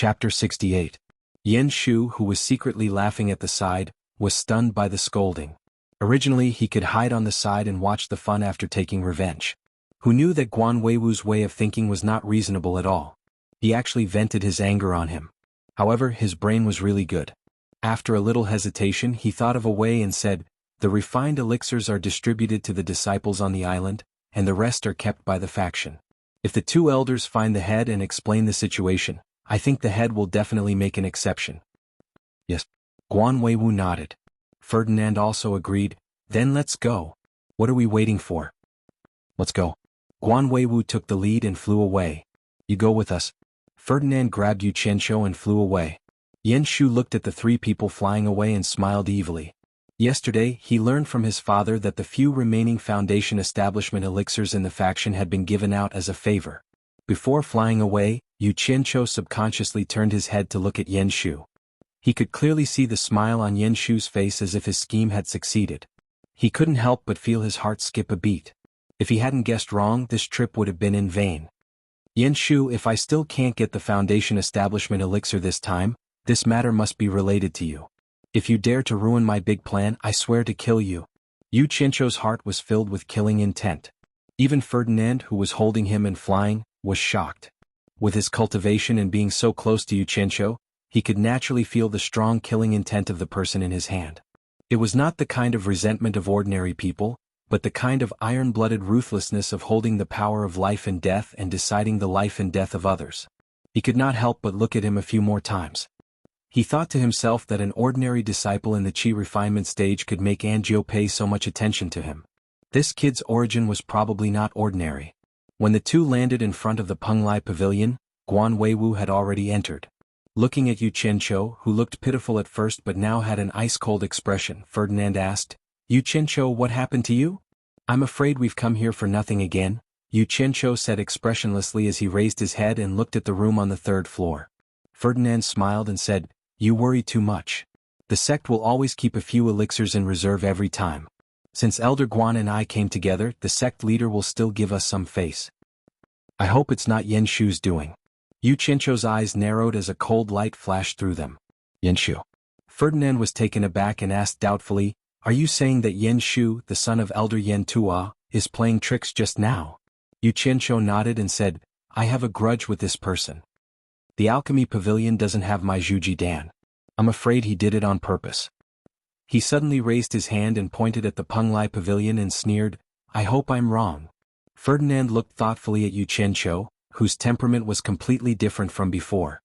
Chapter 68. Yen Shu, who was secretly laughing at the side, was stunned by the scolding. Originally he could hide on the side and watch the fun after taking revenge. Who knew that Guan Weiwu's way of thinking was not reasonable at all. He actually vented his anger on him. However, his brain was really good. After a little hesitation he thought of a way and said, "The refined elixirs are distributed to the disciples on the island, and the rest are kept by the faction. If the two elders find the head and explain the situation, I think the head will definitely make an exception." "Yes." Guan Weiwu nodded. Ferdinand also agreed. "Then let's go. What are we waiting for? Let's go." Guan Weiwu took the lead and flew away. "You go with us." Ferdinand grabbed Yu Qianqiu and flew away. Yen Shu looked at the three people flying away and smiled evilly. Yesterday, he learned from his father that the few remaining Foundation establishment elixirs in the faction had been given out as a favor. Before flying away, Yu Qianqiu subconsciously turned his head to look at Yen Shu. He could clearly see the smile on Yen Shu's face as if his scheme had succeeded. He couldn't help but feel his heart skip a beat. If he hadn't guessed wrong, this trip would have been in vain. "Yen Shu, if I still can't get the Foundation establishment elixir this time, this matter must be related to you. If you dare to ruin my big plan, I swear to kill you." Yu Qianqiu's heart was filled with killing intent. Even Ferdinand, who was holding him and flying, was shocked. With his cultivation and being so close to Yu Qianqiu, he could naturally feel the strong killing intent of the person in his hand. It was not the kind of resentment of ordinary people, but the kind of iron-blooded ruthlessness of holding the power of life and death and deciding the life and death of others. He could not help but look at him a few more times. He thought to himself that an ordinary disciple in the Qi refinement stage could make Anjiu pay so much attention to him. This kid's origin was probably not ordinary. When the two landed in front of the Penglai Pavilion, Guan Weiwu had already entered. Looking at Yu Qianqiu, who looked pitiful at first but now had an ice-cold expression, Ferdinand asked, "Yu Qianqiu, what happened to you?" "I'm afraid we've come here for nothing again," Yu Qianqiu said expressionlessly as he raised his head and looked at the room on the third floor. Ferdinand smiled and said, "You worry too much. The sect will always keep a few elixirs in reserve every time. Since Elder Guan and I came together, the sect leader will still give us some face. I hope it's not Yen Shu's doing." Yu Qianqiu's eyes narrowed as a cold light flashed through them. "Yen Shu." Ferdinand was taken aback and asked doubtfully, "Are you saying that Yen Shu, the son of Elder Yen Tua, is playing tricks just now?" Yu Qianqiu nodded and said, "I have a grudge with this person. The alchemy pavilion doesn't have my Zhuji Dan. I'm afraid he did it on purpose." He suddenly raised his hand and pointed at the Penglai pavilion and sneered, "I hope I'm wrong." Ferdinand looked thoughtfully at Yu Qianqiu, whose temperament was completely different from before.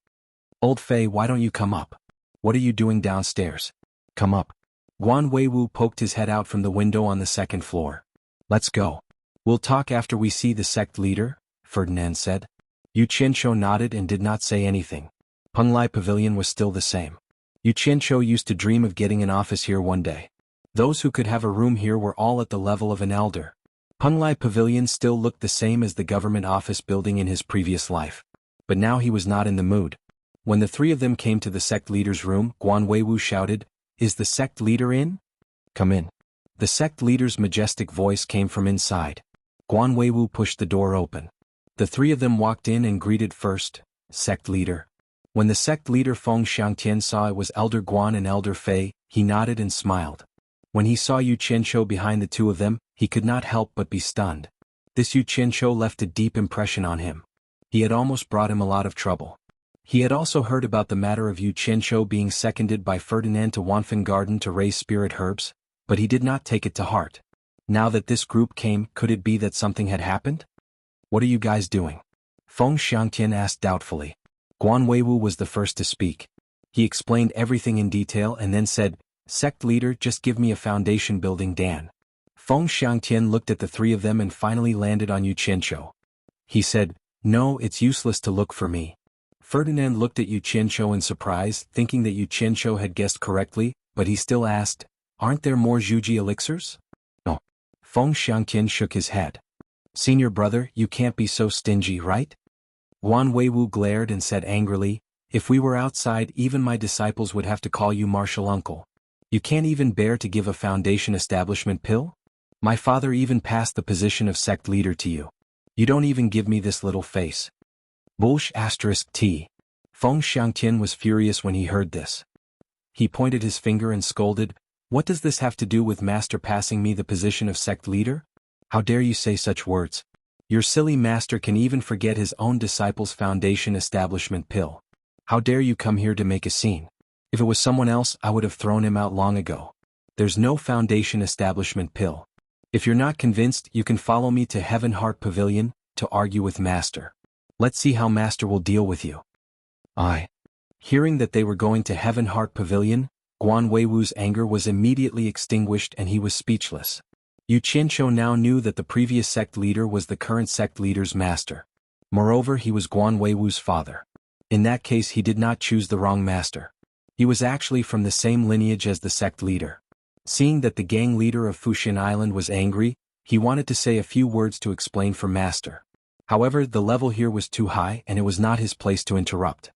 "Old Fei, why don't you come up? What are you doing downstairs? Come up." Guan Weiwu poked his head out from the window on the second floor. "Let's go. We'll talk after we see the sect leader," Ferdinand said. Yu Qianqiu nodded and did not say anything. Penglai Pavilion was still the same. Yu Qianqiu used to dream of getting an office here one day. Those who could have a room here were all at the level of an elder. Penglai Pavilion still looked the same as the government office building in his previous life. But now he was not in the mood. When the three of them came to the sect leader's room, Guan Weiwu shouted, "Is the sect leader in? Come in." The sect leader's majestic voice came from inside. Guan Weiwu pushed the door open. The three of them walked in and greeted first, "Sect leader." When the sect leader Feng Xiangtian saw it was Elder Guan and Elder Fei, he nodded and smiled. When he saw Yu Qianqiu behind the two of them, he could not help but be stunned. This Yu Qianqiu left a deep impression on him. He had almost brought him a lot of trouble. He had also heard about the matter of Yu Qianqiu being seconded by Ferdinand to Wanfen Garden to raise spirit herbs, but he did not take it to heart. Now that this group came, could it be that something had happened? "What are you guys doing?" Feng Xiangtian asked doubtfully. Guan Weiwu was the first to speak. He explained everything in detail and then said, "Sect leader, just give me a foundation building Dan." Feng Xiangtian looked at the three of them and finally landed on Yu Qianqiu. He said, "No, it's useless to look for me." Ferdinand looked at Yu Qianqiu in surprise, thinking that Yu Qianqiu had guessed correctly, but he still asked, "Aren't there more Zhuji elixirs?" "No." Feng Xiangtian shook his head. "Senior brother, you can't be so stingy, right?" Guan Weiwu glared and said angrily, "If we were outside, even my disciples would have to call you martial uncle. You can't even bear to give a foundation establishment pill? My father even passed the position of sect leader to you. You don't even give me this little face." Bullsh *T. Feng Xiangtian was furious when he heard this. He pointed his finger and scolded, "What does this have to do with master passing me the position of sect leader? How dare you say such words? Your silly master can even forget his own disciples' foundation establishment pill. How dare you come here to make a scene? If it was someone else, I would have thrown him out long ago. There's no foundation establishment pill. If you're not convinced, you can follow me to Heaven Heart Pavilion to argue with master. Let's see how master will deal with you." Hearing that they were going to Heaven Heart Pavilion, Guan Weiwu's anger was immediately extinguished and he was speechless. Yu Qianqiu now knew that the previous sect leader was the current sect leader's master. Moreover, he was Guan Weiwu's father. In that case, he did not choose the wrong master. He was actually from the same lineage as the sect leader. Seeing that the gang leader of Fuxian Island was angry, he wanted to say a few words to explain for master. However, the level here was too high and it was not his place to interrupt.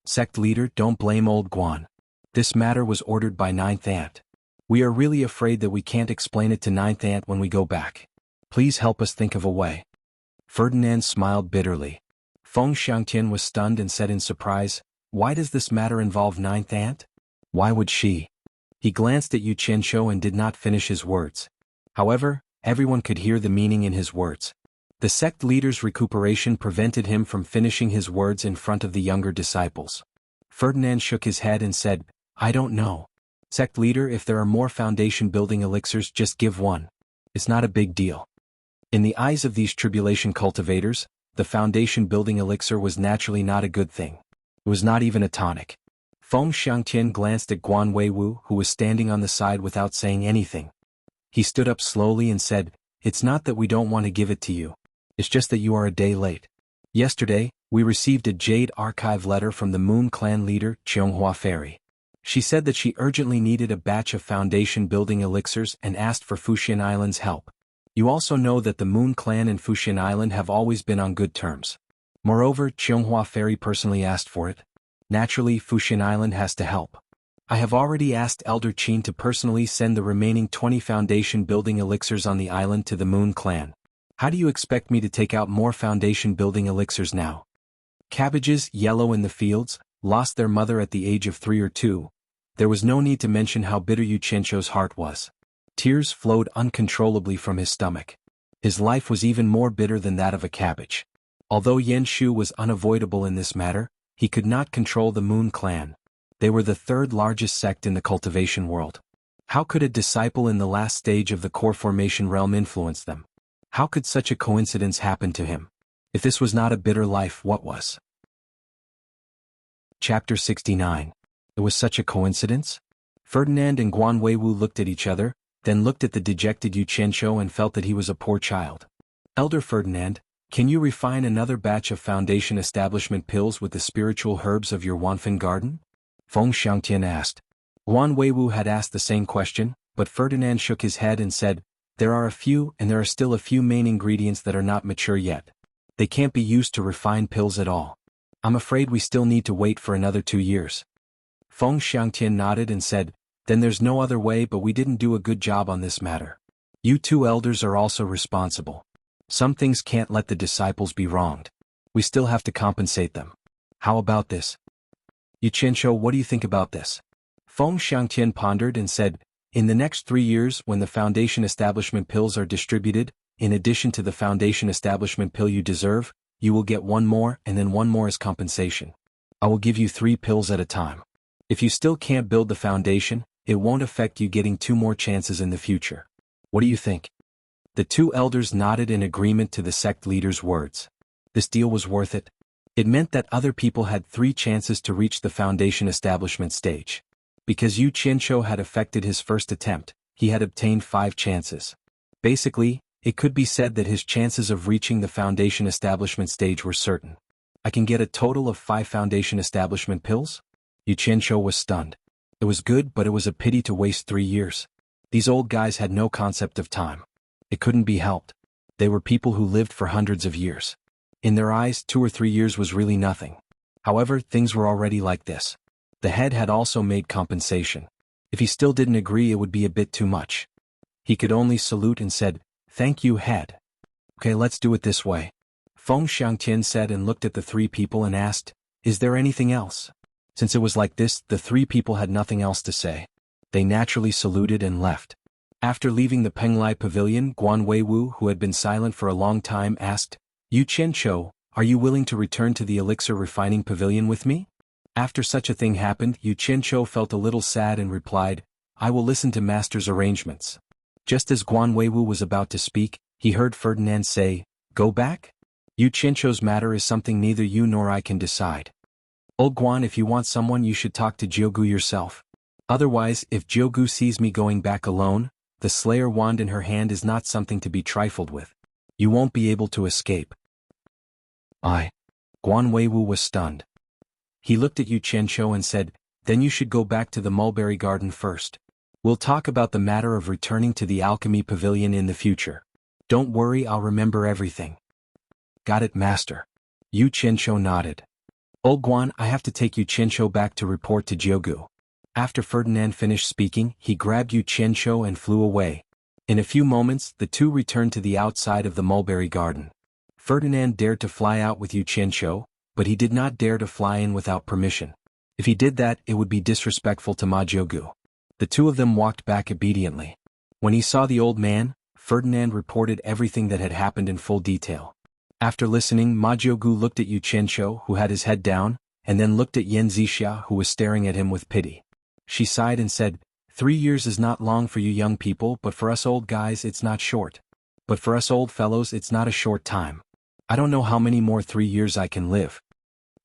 "Sect leader, don't blame old Guan. This matter was ordered by Ninth Ant. We are really afraid that we can't explain it to Ninth Ant when we go back. Please help us think of a way." Ferdinand smiled bitterly. Feng Xiangtian was stunned and said in surprise, "Why does this matter involve Ninth Ant? Why would she?" He glanced at Yu Qianqiu and did not finish his words. However, everyone could hear the meaning in his words. The sect leader's recuperation prevented him from finishing his words in front of the younger disciples. Ferdinand shook his head and said, "I don't know. Sect leader, if there are more foundation-building elixirs, just give one. It's not a big deal." In the eyes of these tribulation cultivators, the foundation-building elixir was naturally not a good thing. It was not even a tonic. Feng Xiangtian glanced at Guan Weiwu, who was standing on the side without saying anything. He stood up slowly and said, "It's not that we don't want to give it to you. It's just that you are a day late. Yesterday, we received a Jade Archive letter from the Moon Clan leader, Chionghua Fairy. She said that she urgently needed a batch of foundation-building elixirs and asked for Fuxian Island's help. You also know that the Moon Clan and Fuxian Island have always been on good terms. Moreover, Chionghua Fairy personally asked for it. Naturally, Fuxian Island has to help. I have already asked Elder Qin to personally send the remaining 20 foundation-building elixirs on the island to the Moon Clan. How do you expect me to take out more foundation-building elixirs now? Cabbages, yellow in the fields, lost their mother at the age of 3 or 2. There was no need to mention how bitter Yu Qianqiu's heart was. Tears flowed uncontrollably from his stomach. His life was even more bitter than that of a cabbage. Although Yan Shu was unavoidable in this matter, he could not control the Moon Clan. They were the third largest sect in the cultivation world. How could a disciple in the last stage of the core formation realm influence them? How could such a coincidence happen to him? If this was not a bitter life, what was? Chapter 69. It was such a coincidence? Ferdinand and Guan Weiwu looked at each other, then looked at the dejected Yu Qianqiu and felt that he was a poor child. Elder Ferdinand, can you refine another batch of foundation establishment pills with the spiritual herbs of your Wanfen garden? Feng Xiangtian asked. Guan Weiwu had asked the same question, but Ferdinand shook his head and said, "There are a few, and there are still a few main ingredients that are not mature yet. They can't be used to refine pills at all. I'm afraid we still need to wait for another 2 years." Feng Xiangtian nodded and said, "Then there's no other way, but we didn't do a good job on this matter. You two elders are also responsible. Some things can't let the disciples be wronged. We still have to compensate them. How about this? Yu Qianqiu, what do you think about this?" Feng Xiangtian pondered and said, "In the next 3 years, when the foundation establishment pills are distributed, in addition to the foundation establishment pill you deserve, you will get one more and then one more as compensation. I will give you 3 pills at a time. If you still can't build the foundation, it won't affect you getting 2 more chances in the future. What do you think?" The 2 elders nodded in agreement to the sect leader's words. This deal was worth it. It meant that other people had 3 chances to reach the foundation establishment stage. Because Yu Qianqiu had effected his first attempt, he had obtained 5 chances. Basically, it could be said that his chances of reaching the foundation establishment stage were certain. I can get a total of 5 foundation establishment pills? Yu Qianqiu was stunned. It was good, but it was a pity to waste 3 years. These old guys had no concept of time. It couldn't be helped. They were people who lived for hundreds of years. In their eyes, 2 or 3 years was really nothing. However, things were already like this. The head had also made compensation. If he still didn't agree, it would be a bit too much. He could only salute and said, "Thank you, head. Okay, let's do it this way." Feng Xiangtian said and looked at the 3 people and asked, Is there anything else? Since it was like this, the three people had nothing else to say. They naturally saluted and left. After leaving the Penglai pavilion, Guan Weiwu, who had been silent for a long time, asked, Yu Qianqiu, are you willing to return to the elixir refining pavilion with me? After such a thing happened, Yu Qianqiu felt a little sad and replied, I will listen to master's arrangements. Just as Guan Weiwu was about to speak, he heard Ferdinand say, Go back? Yu Qianqiu's matter is something neither you nor I can decide. Old Guan, if you want someone you should talk to Jiugu yourself. Otherwise, if Jiugu sees me going back alone, the Slayer wand in her hand is not something to be trifled with. You won't be able to escape. Guan Weiwu was stunned. He looked at Yu Qianqiu and said, Then you should go back to the mulberry garden first. We'll talk about the matter of returning to the alchemy pavilion in the future. Don't worry, I'll remember everything. Got it, master. Yu Qianqiu nodded. Old Guan, I have to take Yu Qianqiu back to report to Jiugu. After Ferdinand finished speaking, he grabbed Yu Qianqiu and flew away. In a few moments, the two returned to the outside of the mulberry garden. Ferdinand dared to fly out with Yu Qianqiu, but he did not dare to fly in without permission. If he did that, it would be disrespectful to Ma Jiugu. The two of them walked back obediently. When he saw the old man, Ferdinand reported everything that had happened in full detail. After listening, Ma Jiugu looked at Yu Qianqiu, who had his head down, and then looked at Yan Zixia, who was staring at him with pity. She sighed and said, 3 years is not long for you young people, but for us old guys it's not short. But for us old fellows it's not a short time. I don't know how many more 3 years I can live.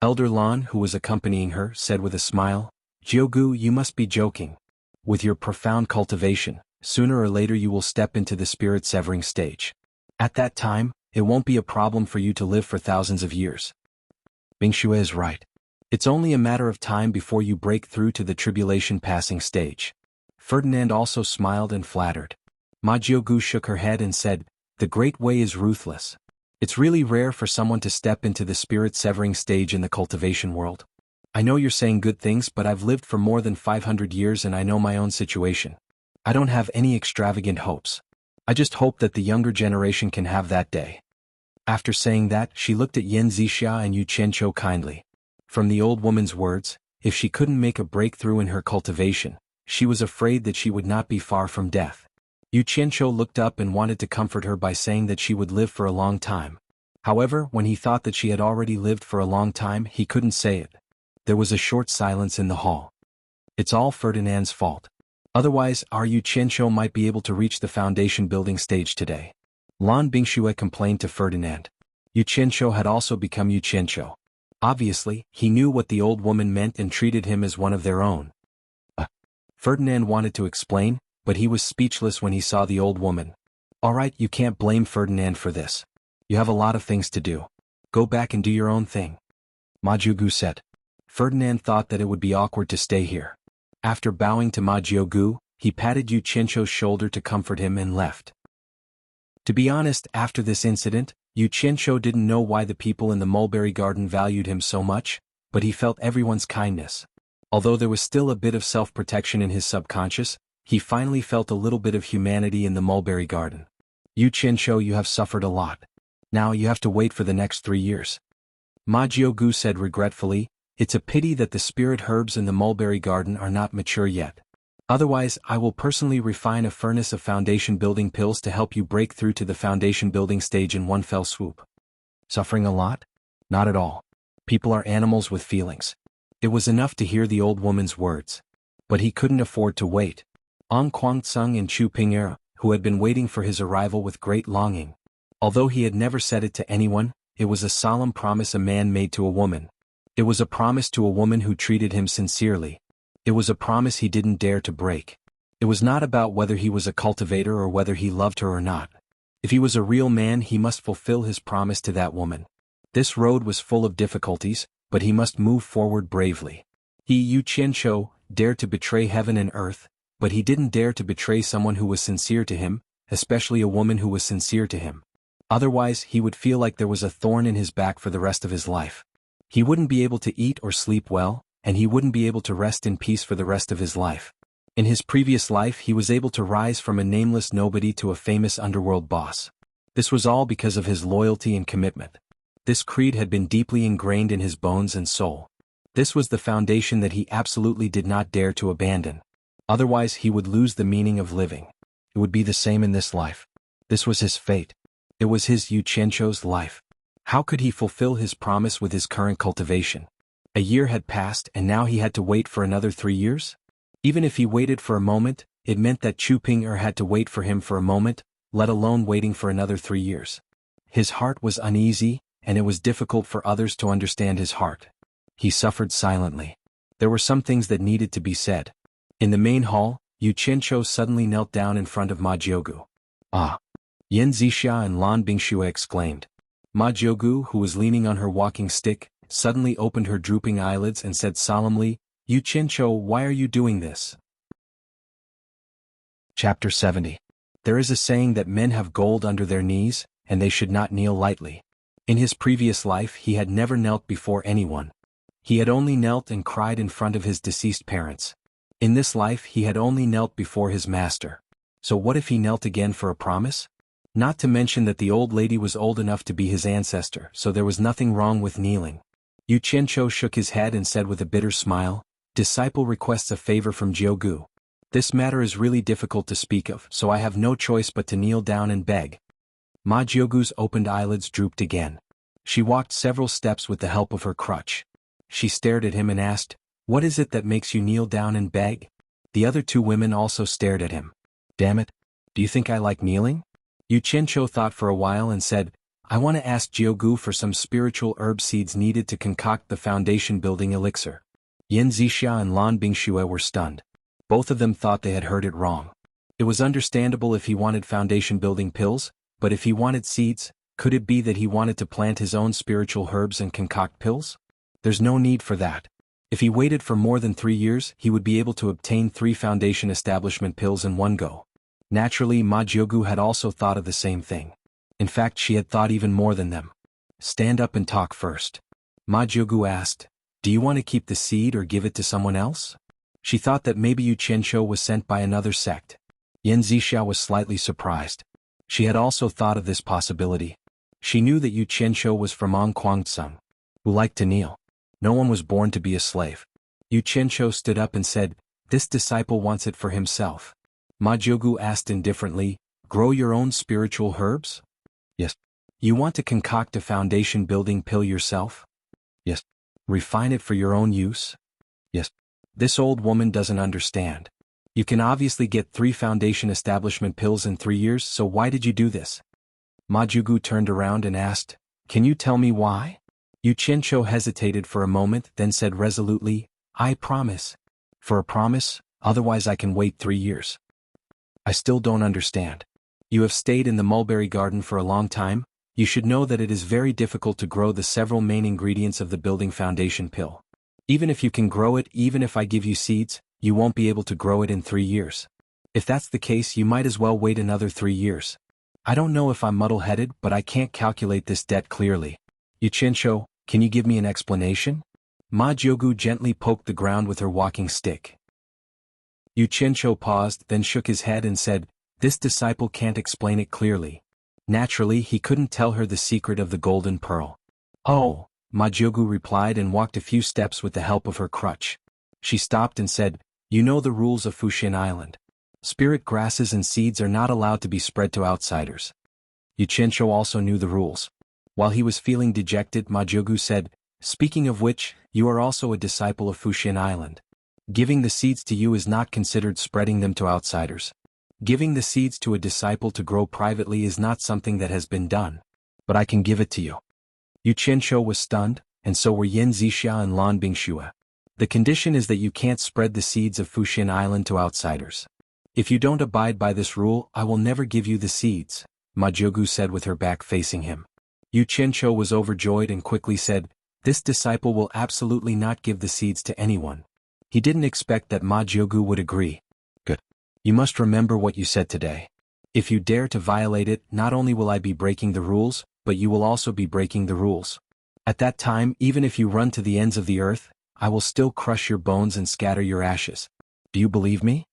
Elder Lan, who was accompanying her, said with a smile, Jiugu, you must be joking. With your profound cultivation, sooner or later you will step into the spirit-severing stage. At that time, it won't be a problem for you to live for thousands of years. Bingxue is right. It's only a matter of time before you break through to the tribulation-passing stage. Ferdinand also smiled and flattered. Ma Jiugu shook her head and said, The great way is ruthless. It's really rare for someone to step into the spirit-severing stage in the cultivation world. I know you're saying good things, but I've lived for more than 500 years and I know my own situation. I don't have any extravagant hopes. I just hope that the younger generation can have that day. After saying that, she looked at Yan Zixia and Yu Qianqiu kindly. From the old woman's words, if she couldn't make a breakthrough in her cultivation, she was afraid that she would not be far from death. Yu Qianqiu looked up and wanted to comfort her by saying that she would live for a long time. However, when he thought that she had already lived for a long time, he couldn't say it. There was a short silence in the hall. It's all Ferdinand's fault. Otherwise, our Yu Qianqiu might be able to reach the foundation building stage today. Lan Bingxue complained to Ferdinand. Yu Qianqiu had also become Yu Qianqiu. Obviously, he knew what the old woman meant and treated him as one of their own. Ferdinand wanted to explain, but he was speechless when he saw the old woman. Alright, you can't blame Ferdinand for this. You have a lot of things to do. Go back and do your own thing. Ma Jiugu said. Ferdinand thought that it would be awkward to stay here. After bowing to Ma Jiugu, he patted Yu Qianqiu's shoulder to comfort him and left. To be honest, after this incident, Yu Qianqiu didn't know why the people in the mulberry garden valued him so much, but he felt everyone's kindness. Although there was still a bit of self-protection in his subconscious, he finally felt a little bit of humanity in the mulberry garden. Yu Qianqiu, you have suffered a lot. Now you have to wait for the next 3 years. Ma Jiugu said regretfully, It's a pity that the spirit herbs in the mulberry garden are not mature yet. Otherwise, I will personally refine a furnace of foundation building pills to help you break through to the foundation building stage in one fell swoop. Suffering a lot? Not at all. People are animals with feelings. It was enough to hear the old woman's words. But he couldn't afford to wait. Ong Guangceng and Chu Ping'er, who had been waiting for his arrival with great longing. Although he had never said it to anyone, it was a solemn promise a man made to a woman. It was a promise to a woman who treated him sincerely. It was a promise he didn't dare to break. It was not about whether he was a cultivator or whether he loved her or not. If he was a real man, he must fulfill his promise to that woman. This road was full of difficulties, but he must move forward bravely. He, Yu Qianqiu, dared to betray heaven and earth, but he didn't dare to betray someone who was sincere to him, especially a woman who was sincere to him. Otherwise, he would feel like there was a thorn in his back for the rest of his life. He wouldn't be able to eat or sleep well, and he wouldn't be able to rest in peace for the rest of his life. In his previous life, he was able to rise from a nameless nobody to a famous underworld boss. This was all because of his loyalty and commitment. This creed had been deeply ingrained in his bones and soul. This was the foundation that he absolutely did not dare to abandon. Otherwise he would lose the meaning of living. It would be the same in this life. This was his fate. It was his Yu Qianzhou's life. How could he fulfill his promise with his current cultivation? A year had passed and now he had to wait for another 3 years? Even if he waited for a moment, it meant that Chu Ping-er had to wait for him for a moment, let alone waiting for another 3 years. His heart was uneasy, and it was difficult for others to understand his heart. He suffered silently. There were some things that needed to be said. In the main hall, Yu Qianzhou suddenly knelt down in front of Ma Jiugu. "Ah!" Yan Zixia and Lan Bingxue exclaimed. Ma Jiugu, who was leaning on her walking stick, suddenly opened her drooping eyelids and said solemnly, "Yu Qianzhou, why are you doing this?" Chapter 70. There is a saying that men have gold under their knees, and they should not kneel lightly. In his previous life he had never knelt before anyone. He had only knelt and cried in front of his deceased parents. In this life he had only knelt before his master. So what if he knelt again for a promise? Not to mention that the old lady was old enough to be his ancestor, so there was nothing wrong with kneeling. Yu Qianzhou shook his head and said with a bitter smile, "Disciple requests a favor from Jiugu. This matter is really difficult to speak of, so I have no choice but to kneel down and beg." Ma Jiugu's opened eyelids drooped again. She walked several steps with the help of her crutch. She stared at him and asked, "What is it that makes you kneel down and beg?" The other 2 women also stared at him. "Damn it. Do you think I like kneeling?" Yu Qianzhou thought for a while and said, "I want to ask Jiugu for some spiritual herb seeds needed to concoct the foundation-building elixir." Yan Zixia and Lan Bingxue were stunned. Both of them thought they had heard it wrong. It was understandable if he wanted foundation-building pills, but if he wanted seeds, could it be that he wanted to plant his own spiritual herbs and concoct pills? There's no need for that. If he waited for more than 3 years, he would be able to obtain 3 foundation establishment pills in one go. Naturally, Ma Jiugu had also thought of the same thing. In fact, she had thought even more than them. "Stand up and talk first." Ma Jiugu asked, "Do you want to keep the seed or give it to someone else?" She thought that maybe Yu Qianzhou was sent by another sect. Yan Zixia was slightly surprised. She had also thought of this possibility. She knew that Yu Qianzhou was from Guangcang, who liked to kneel. No one was born to be a slave. Yu Qianzhou stood up and said, "This disciple wants it for himself." Ma Jiugu asked indifferently, "Grow your own spiritual herbs?" "Yes." "You want to concoct a foundation-building pill yourself?" "Yes." "Refine it for your own use?" "Yes." This old woman doesn't understand. You can obviously get 3 foundation establishment pills in 3 years, so why did you do this? Ma Jiugu turned around and asked, "Can you tell me why?" Yu Qianzhou hesitated for a moment, then said resolutely, "I promise." "For a promise, otherwise I can wait 3 years." "I still don't understand. You have stayed in the mulberry garden for a long time. You should know that it is very difficult to grow the several main ingredients of the building foundation pill. Even if you can grow it, even if I give you seeds, you won't be able to grow it in 3 years. If that's the case, you might as well wait another 3 years. I don't know if I'm muddle-headed, but I can't calculate this debt clearly. Yu Qianzhou, can you give me an explanation?" Ma Jiugu gently poked the ground with her walking stick. Yu Qianzhou paused, then shook his head and said, "This disciple can't explain it clearly." Naturally, he couldn't tell her the secret of the golden pearl. "Oh," Ma Jiugu replied and walked a few steps with the help of her crutch. She stopped and said, "You know the rules of Fuxian Island. Spirit grasses and seeds are not allowed to be spread to outsiders." Yu Qianzhou also knew the rules. While he was feeling dejected, Ma Jiugu said, "Speaking of which, you are also a disciple of Fuxian Island. Giving the seeds to you is not considered spreading them to outsiders. Giving the seeds to a disciple to grow privately is not something that has been done. But I can give it to you." Yu Qianzhou was stunned, and so were Yan Zixia and Lan Bingxue. "The condition is that you can't spread the seeds of Fuxian Island to outsiders. If you don't abide by this rule, I will never give you the seeds," Ma Jiugu said with her back facing him. Yu Qianzhou was overjoyed and quickly said, "This disciple will absolutely not give the seeds to anyone." He didn't expect that Ma Jiugu would agree. "Good. You must remember what you said today. If you dare to violate it, not only will I be breaking the rules, but you will also be breaking the rules. At that time, even if you run to the ends of the earth, I will still crush your bones and scatter your ashes. Do you believe me?"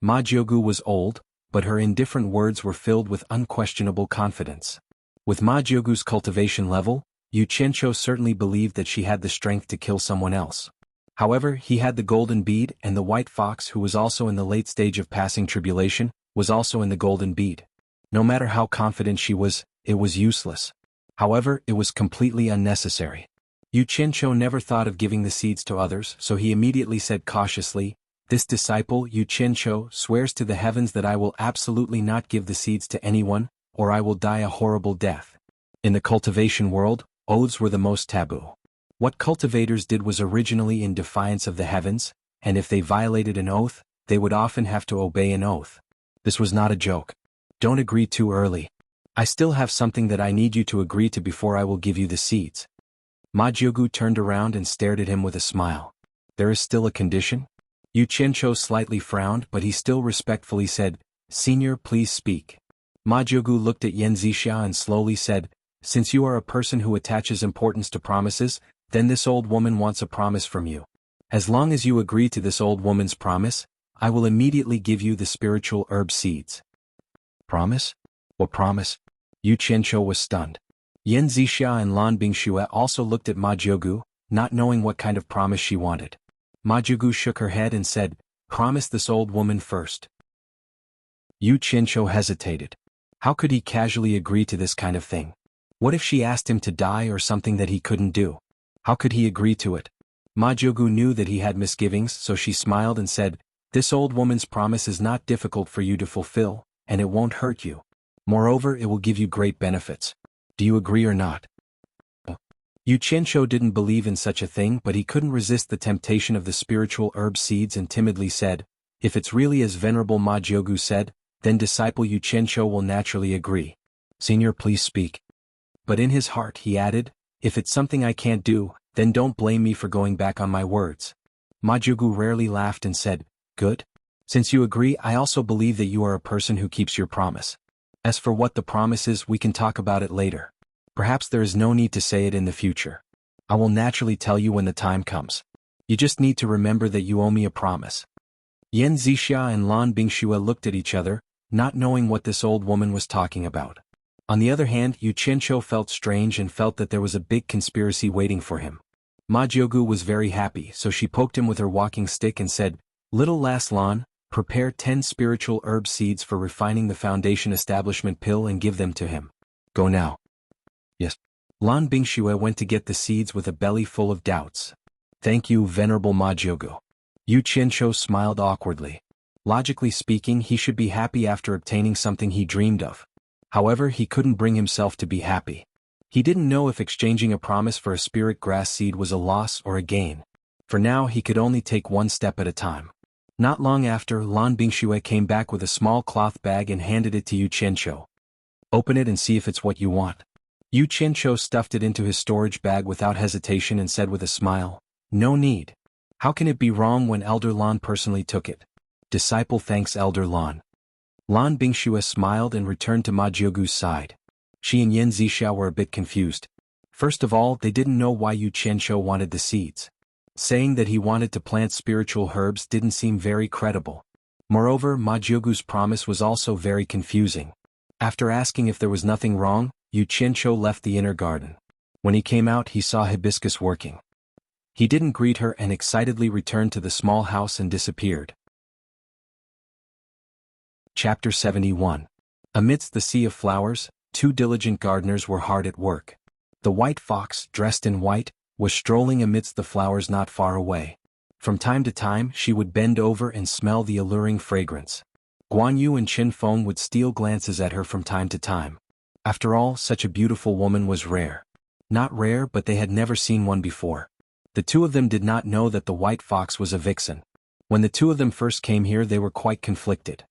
Ma Jiugu was old, but her indifferent words were filled with unquestionable confidence. With Ma Jiugu's cultivation level, Yu Qianqiu certainly believed that she had the strength to kill someone else. However, he had the golden bead, and the white fox, who was also in the late stage of passing tribulation, was also in the golden bead. No matter how confident she was, it was useless. However, it was completely unnecessary. Yu Qianqiu never thought of giving the seeds to others, so he immediately said cautiously, "This disciple, Yu Qianqiu, swears to the heavens that I will absolutely not give the seeds to anyone, or I will die a horrible death." In the cultivation world, oaths were the most taboo. What cultivators did was originally in defiance of the heavens, and if they violated an oath, they would often have to obey an oath. This was not a joke. Don't agree too early. I still have something that I need you to agree to before I will give you the seeds. Ma Jiugu turned around and stared at him with a smile. There is still a condition? Yu Qianqiu slightly frowned, but he still respectfully said, "Senior, please speak." Ma Jiugu looked at Yan Zixia and slowly said, "Since you are a person who attaches importance to promises, then this old woman wants a promise from you. As long as you agree to this old woman's promise, I will immediately give you the spiritual herb seeds." Promise? What promise? Yu Qianqiu was stunned. Yan Zixia and Lan Bingxue also looked at Ma Jiugu, not knowing what kind of promise she wanted. Ma Jiugu shook her head and said, "Promise this old woman first." Yu Qianqiu hesitated. How could he casually agree to this kind of thing? What if she asked him to die or something that he couldn't do? How could he agree to it? Ma Jiugu knew that he had misgivings, so she smiled and said, "This old woman's promise is not difficult for you to fulfill, and it won't hurt you. Moreover, it will give you great benefits. Do you agree or not?" Yu Qianqiu didn't believe in such a thing, but he couldn't resist the temptation of the spiritual herb seeds and timidly said, "If it's really as Venerable Ma Jiugu said, then disciple Yu Qianqiu will naturally agree. Senior, please speak." But in his heart he added, "If it's something I can't do, then don't blame me for going back on my words." Ma Jiugu rarely laughed and said, "Good. Since you agree, I also believe that you are a person who keeps your promise. As for what the promise is, we can talk about it later. Perhaps there is no need to say it in the future. I will naturally tell you when the time comes. You just need to remember that you owe me a promise." Yan Zixia and Lan Bingxue looked at each other, not knowing what this old woman was talking about. On the other hand, Yu Qianqiu felt strange and felt that there was a big conspiracy waiting for him. Ma Jiugu was very happy, so she poked him with her walking stick and said, "Little last Lan, prepare 10 spiritual herb seeds for refining the foundation establishment pill and give them to him. Go now." Yes. Lan Bingxue went to get the seeds with a belly full of doubts. "Thank you, Venerable Ma Jiugu." Yu Qianqiu smiled awkwardly. Logically speaking, he should be happy after obtaining something he dreamed of. However, he couldn't bring himself to be happy. He didn't know if exchanging a promise for a spirit grass seed was a loss or a gain. For now, he could only take one step at a time. Not long after, Lan Bingxue came back with a small cloth bag and handed it to Yu Qianqiu. "Open it and see if it's what you want." Yu Qianqiu stuffed it into his storage bag without hesitation and said with a smile, "No need. How can it be wrong when Elder Lan personally took it? Disciple thanks Elder Lan." Lan Bingxue smiled and returned to Ma Jiugu's side. She and Yan Zixia were a bit confused. First of all, they didn't know why Yu Qianqiu wanted the seeds. Saying that he wanted to plant spiritual herbs didn't seem very credible. Moreover, Ma Jiugu's promise was also very confusing. After asking if there was nothing wrong, Yu Qianqiu left the inner garden. When he came out, he saw Hibiscus working. He didn't greet her and excitedly returned to the small house and disappeared. Chapter 71. Amidst the sea of flowers, 2 diligent gardeners were hard at work. The white fox, dressed in white, was strolling amidst the flowers not far away. From time to time, she would bend over and smell the alluring fragrance. Guan Yu and Qin Feng would steal glances at her from time to time. After all, such a beautiful woman was rare. Not rare, but they had never seen one before. The two of them did not know that the white fox was a vixen. When the two of them first came here, they were quite conflicted.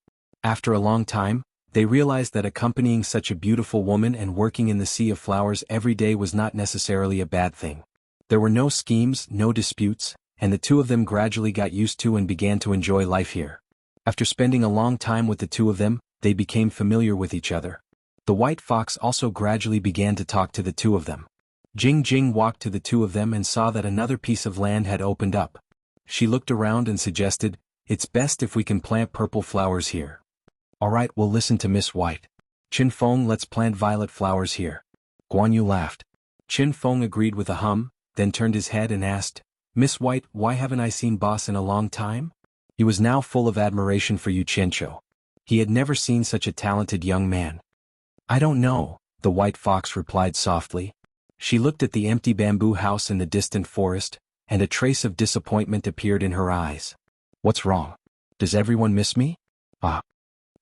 After a long time, they realized that accompanying such a beautiful woman and working in the sea of flowers every day was not necessarily a bad thing. There were no schemes, no disputes, and the two of them gradually got used to and began to enjoy life here. After spending a long time with the two of them, they became familiar with each other. The white fox also gradually began to talk to the two of them. Jing Jing walked to the two of them and saw that another piece of land had opened up. She looked around and suggested, "It's best if we can plant purple flowers here." "Alright, we'll listen to Miss White. Qin Feng, let's plant violet flowers here." Guan Yu laughed. Qin Feng agreed with a hum, then turned his head and asked, Miss White, why haven't I seen boss in a long time? He was now full of admiration for Yu Qianqiu. He had never seen such a talented young man. I don't know, the white fox replied softly. She looked at the empty bamboo house in the distant forest, and a trace of disappointment appeared in her eyes. What's wrong? Does everyone miss me? Ah.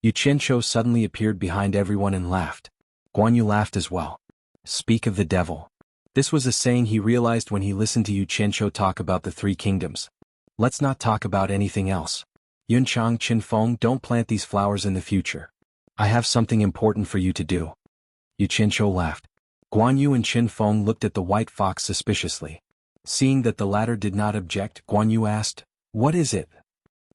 Yu Qianqiu suddenly appeared behind everyone and laughed. Guan Yu laughed as well. Speak of the devil. This was a saying he realized when he listened to Yu Qianqiu talk about the three kingdoms. Let's not talk about anything else. Yunchang, Qin Feng, don't plant these flowers in the future. I have something important for you to do. Yu Qianqiu laughed. Guan Yu and Qin Feng looked at the white fox suspiciously. Seeing that the latter did not object, Guan Yu asked, What is it?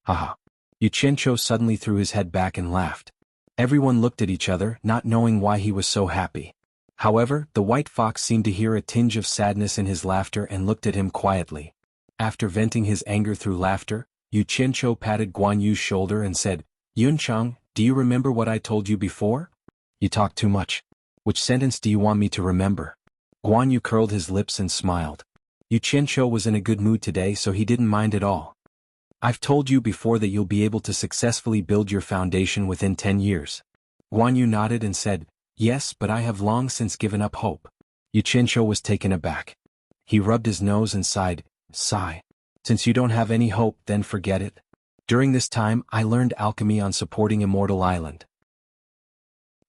Haha. Yu Qianqiu suddenly threw his head back and laughed. Everyone looked at each other, not knowing why he was so happy. However, the white fox seemed to hear a tinge of sadness in his laughter and looked at him quietly. After venting his anger through laughter, Yu Qianqiu patted Guan Yu's shoulder and said, Yunchang, do you remember what I told you before? You talk too much. Which sentence do you want me to remember? Guan Yu curled his lips and smiled. Yu Qianqiu was in a good mood today, so he didn't mind at all. I've told you before that you'll be able to successfully build your foundation within 10 years. Guan Yu nodded and said, Yes, but I have long since given up hope. Yu Qianqiu was taken aback. He rubbed his nose and sighed, Sigh. Since you don't have any hope, then forget it. During this time, I learned alchemy on supporting Immortal Island.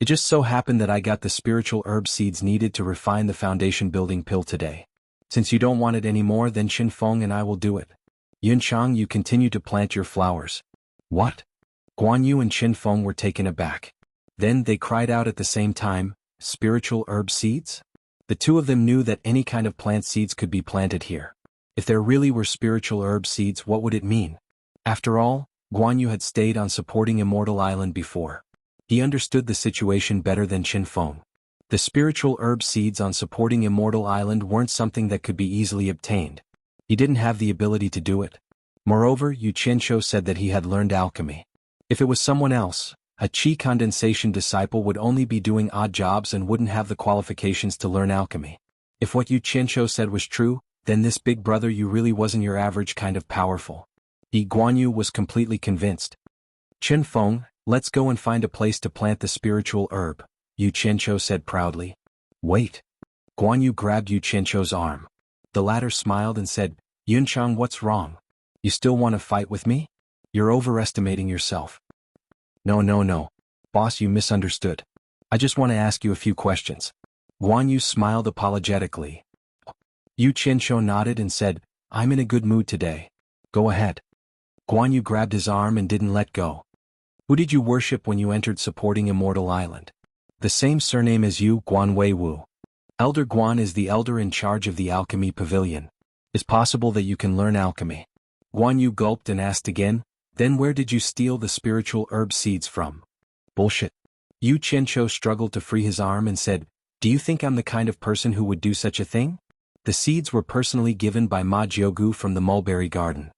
It just so happened that I got the spiritual herb seeds needed to refine the foundation building pill today. Since you don't want it anymore, then Qin Feng and I will do it. Yunchang, you continue to plant your flowers. What? Guan Yu and Qin Feng were taken aback. Then they cried out at the same time, Spiritual herb seeds? The two of them knew that any kind of plant seeds could be planted here. If there really were spiritual herb seeds, what would it mean? After all, Guan Yu had stayed on supporting Immortal Island before. He understood the situation better than Qin Feng. The spiritual herb seeds on supporting Immortal Island weren't something that could be easily obtained. He didn't have the ability to do it. Moreover, Yu Qianqiu said that he had learned alchemy. If it was someone else, a qi condensation disciple would only be doing odd jobs and wouldn't have the qualifications to learn alchemy. If what Yu Qianqiu said was true, then this big brother Yu really wasn't your average kind of powerful. Guan Yu was completely convinced. Qin Feng, let's go and find a place to plant the spiritual herb, Yu Qianqiu said proudly. Wait. Guan Yu grabbed Yu Qianqiu's arm. The latter smiled and said, Yunchang, what's wrong? You still want to fight with me? You're overestimating yourself. No. Boss, you misunderstood. I just want to ask you a few questions. Guan Yu smiled apologetically. Yu Qianqiu nodded and said, I'm in a good mood today. Go ahead. Guan Yu grabbed his arm and didn't let go. Who did you worship when you entered supporting Immortal Island? The same surname as you, Guan Weiwu. Elder Guan is the elder in charge of the alchemy pavilion. It's possible that you can learn alchemy. Guan Yu gulped and asked again, Then where did you steal the spiritual herb seeds from? Bullshit. Yu Qianqiu struggled to free his arm and said, Do you think I'm the kind of person who would do such a thing? The seeds were personally given by Ma Jiugu from the Mulberry Garden.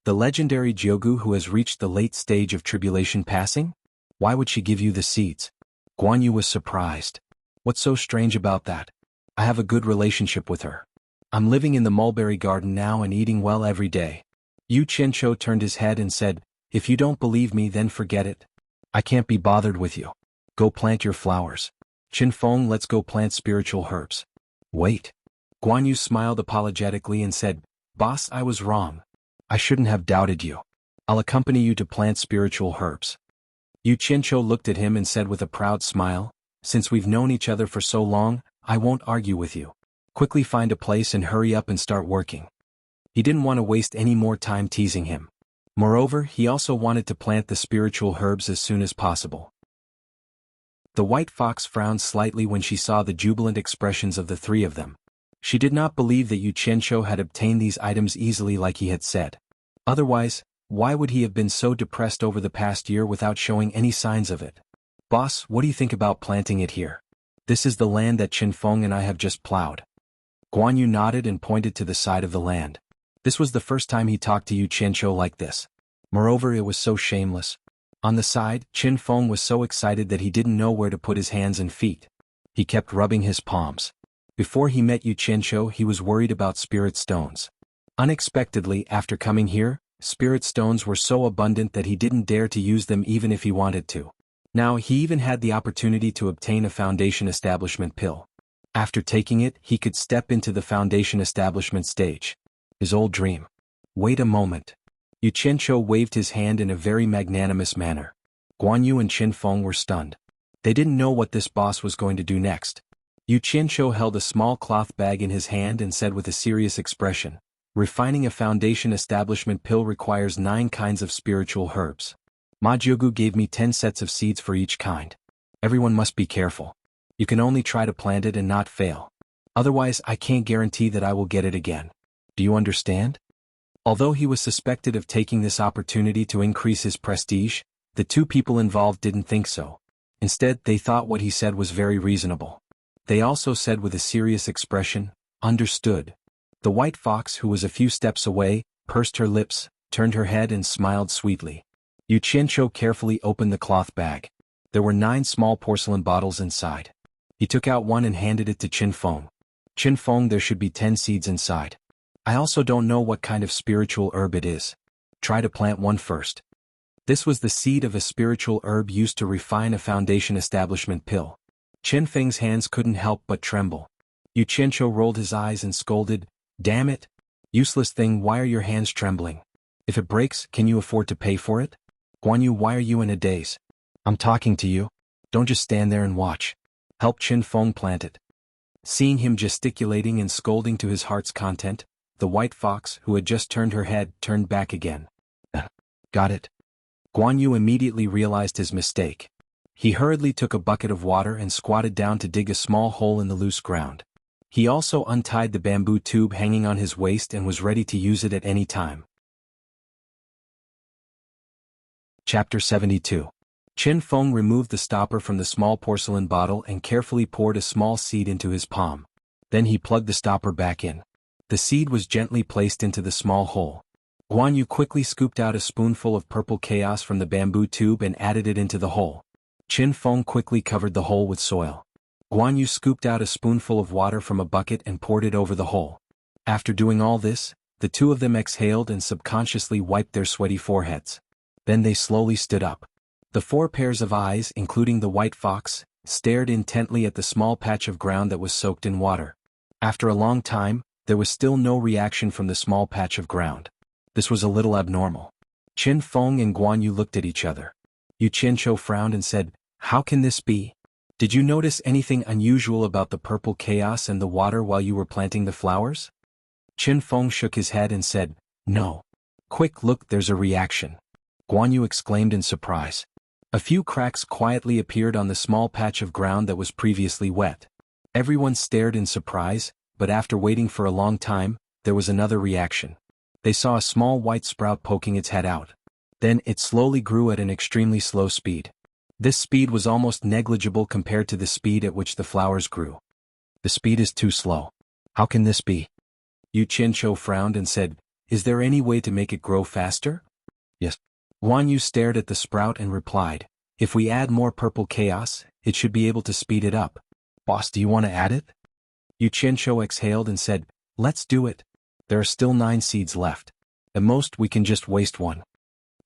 The legendary Jiugu who has reached the late stage of tribulation passing? Why would she give you the seeds? Guan Yu was surprised. What's so strange about that? I have a good relationship with her. I'm living in the Mulberry Garden now and eating well every day. Yu Qianqiu turned his head and said, If you don't believe me, then forget it. I can't be bothered with you. Go plant your flowers. Qin Feng, let's go plant spiritual herbs. Wait. Guan Yu smiled apologetically and said, Boss, I was wrong. I shouldn't have doubted you. I'll accompany you to plant spiritual herbs. Yu Qianqiu looked at him and said with a proud smile, Since we've known each other for so long, I won't argue with you. Quickly find a place and hurry up and start working. He didn't want to waste any more time teasing him. Moreover, he also wanted to plant the spiritual herbs as soon as possible. The white fox frowned slightly when she saw the jubilant expressions of the three of them. She did not believe that Yu Qianqiu had obtained these items easily like he had said. Otherwise, why would he have been so depressed over the past year without showing any signs of it? Boss, what do you think about planting it here? This is the land that Qin Feng and I have just plowed. Guan Yu nodded and pointed to the side of the land. This was the first time he talked to Yu Qianqiu like this. Moreover, it was so shameless. On the side, Qin Feng was so excited that he didn't know where to put his hands and feet. He kept rubbing his palms. Before he met Yu Qianqiu, he was worried about spirit stones. Unexpectedly, after coming here, spirit stones were so abundant that he didn't dare to use them even if he wanted to. Now he even had the opportunity to obtain a foundation establishment pill. After taking it, he could step into the foundation establishment stage. His old dream. Wait a moment. Yu Qianqiu waved his hand in a very magnanimous manner. Guan Yu and Qin Feng were stunned. They didn't know what this boss was going to do next. Yu Qianqiu held a small cloth bag in his hand and said with a serious expression, "Refining a foundation establishment pill requires 9 kinds of spiritual herbs. Ma Jiugu gave me 10 sets of seeds for each kind. Everyone must be careful. You can only try to plant it and not fail. Otherwise, I can't guarantee that I will get it again. Do you understand?" Although he was suspected of taking this opportunity to increase his prestige, the 2 people involved didn't think so. Instead, they thought what he said was very reasonable. They also said with a serious expression, "Understood." The white fox, who was a few steps away, pursed her lips, turned her head and smiled sweetly. Yu Qianqiu carefully opened the cloth bag. There were 9 small porcelain bottles inside. He took out one and handed it to Qin Feng. "Qin Feng, there should be 10 seeds inside. I also don't know what kind of spiritual herb it is. Try to plant one first." This was the seed of a spiritual herb used to refine a foundation establishment pill. Qin Feng's hands couldn't help but tremble. Yu Qianqiu rolled his eyes and scolded, "Damn it! Useless thing, why are your hands trembling? If it breaks, can you afford to pay for it? Guan Yu, why are you in a daze? I'm talking to you. Don't just stand there and watch. Help Qin Feng plant it." Seeing him gesticulating and scolding to his heart's content, the white fox, who had just turned her head, turned back again. Got it. Guan Yu immediately realized his mistake. He hurriedly took a bucket of water and squatted down to dig a small hole in the loose ground. He also untied the bamboo tube hanging on his waist and was ready to use it at any time. Chapter 72. Qin Feng removed the stopper from the small porcelain bottle and carefully poured a small seed into his palm. Then he plugged the stopper back in. The seed was gently placed into the small hole. Guan Yu quickly scooped out a spoonful of purple chaos from the bamboo tube and added it into the hole. Qin Feng quickly covered the hole with soil. Guan Yu scooped out a spoonful of water from a bucket and poured it over the hole. After doing all this, the 2 of them exhaled and subconsciously wiped their sweaty foreheads. Then they slowly stood up. The 4 pairs of eyes, including the white fox, stared intently at the small patch of ground that was soaked in water. After a long time, there was still no reaction from the small patch of ground. This was a little abnormal. Qin Feng and Guan Yu looked at each other. Yu Qianqiu frowned and said, "How can this be? Did you notice anything unusual about the purple chaos and the water while you were planting the flowers?" Qin Feng shook his head and said, "No." "Quick, look, there's a reaction," Guan Yu exclaimed in surprise. A few cracks quietly appeared on the small patch of ground that was previously wet. Everyone stared in surprise, but after waiting for a long time, there was another reaction. They saw a small white sprout poking its head out. Then it slowly grew at an extremely slow speed. This speed was almost negligible compared to the speed at which the flowers grew. "The speed is too slow. How can this be?" Yu Qianqiu frowned and said, "Is there any way to make it grow faster?" "Yes." Guan Yu stared at the sprout and replied, "If we add more purple chaos, it should be able to speed it up." "Boss, do you want to add it?" Yu Qianqiu exhaled and said, "Let's do it. There are still 9 seeds left. At most we can just waste one."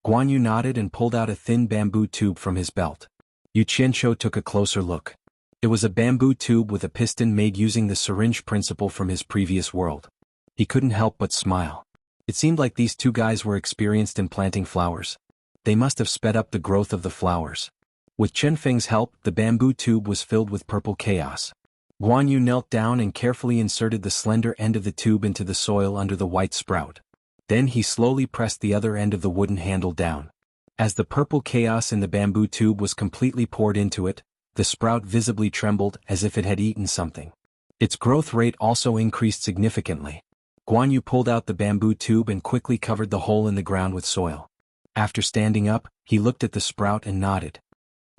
Guan Yu nodded and pulled out a thin bamboo tube from his belt. Yu Qianqiu took a closer look. It was a bamboo tube with a piston made using the syringe principle from his previous world. He couldn't help but smile. It seemed like these 2 guys were experienced in planting flowers. They must have sped up the growth of the flowers. With Qin Feng's help, the bamboo tube was filled with purple chaos. Guan Yu knelt down and carefully inserted the slender end of the tube into the soil under the white sprout. Then he slowly pressed the other end of the wooden handle down. As the purple chaos in the bamboo tube was completely poured into it, the sprout visibly trembled as if it had eaten something. Its growth rate also increased significantly. Guan Yu pulled out the bamboo tube and quickly covered the hole in the ground with soil. After standing up, he looked at the sprout and nodded.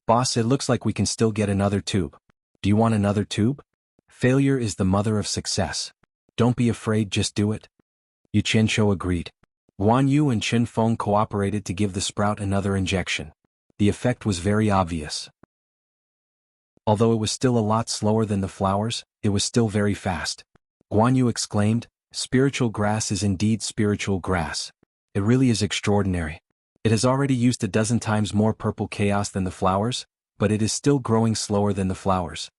"Boss, it looks like we can still get another tube. Do you want another tube? Failure is the mother of success. Don't be afraid, just do it." Yu Qianqiu agreed. Guan Yu and Qin Feng cooperated to give the sprout another injection. The effect was very obvious. Although it was still a lot slower than the flowers, it was still very fast. Guan Yu exclaimed, "Spiritual grass is indeed spiritual grass. It really is extraordinary. It has already used a dozen times more purple chaos than the flowers, but it is still growing slower than the flowers."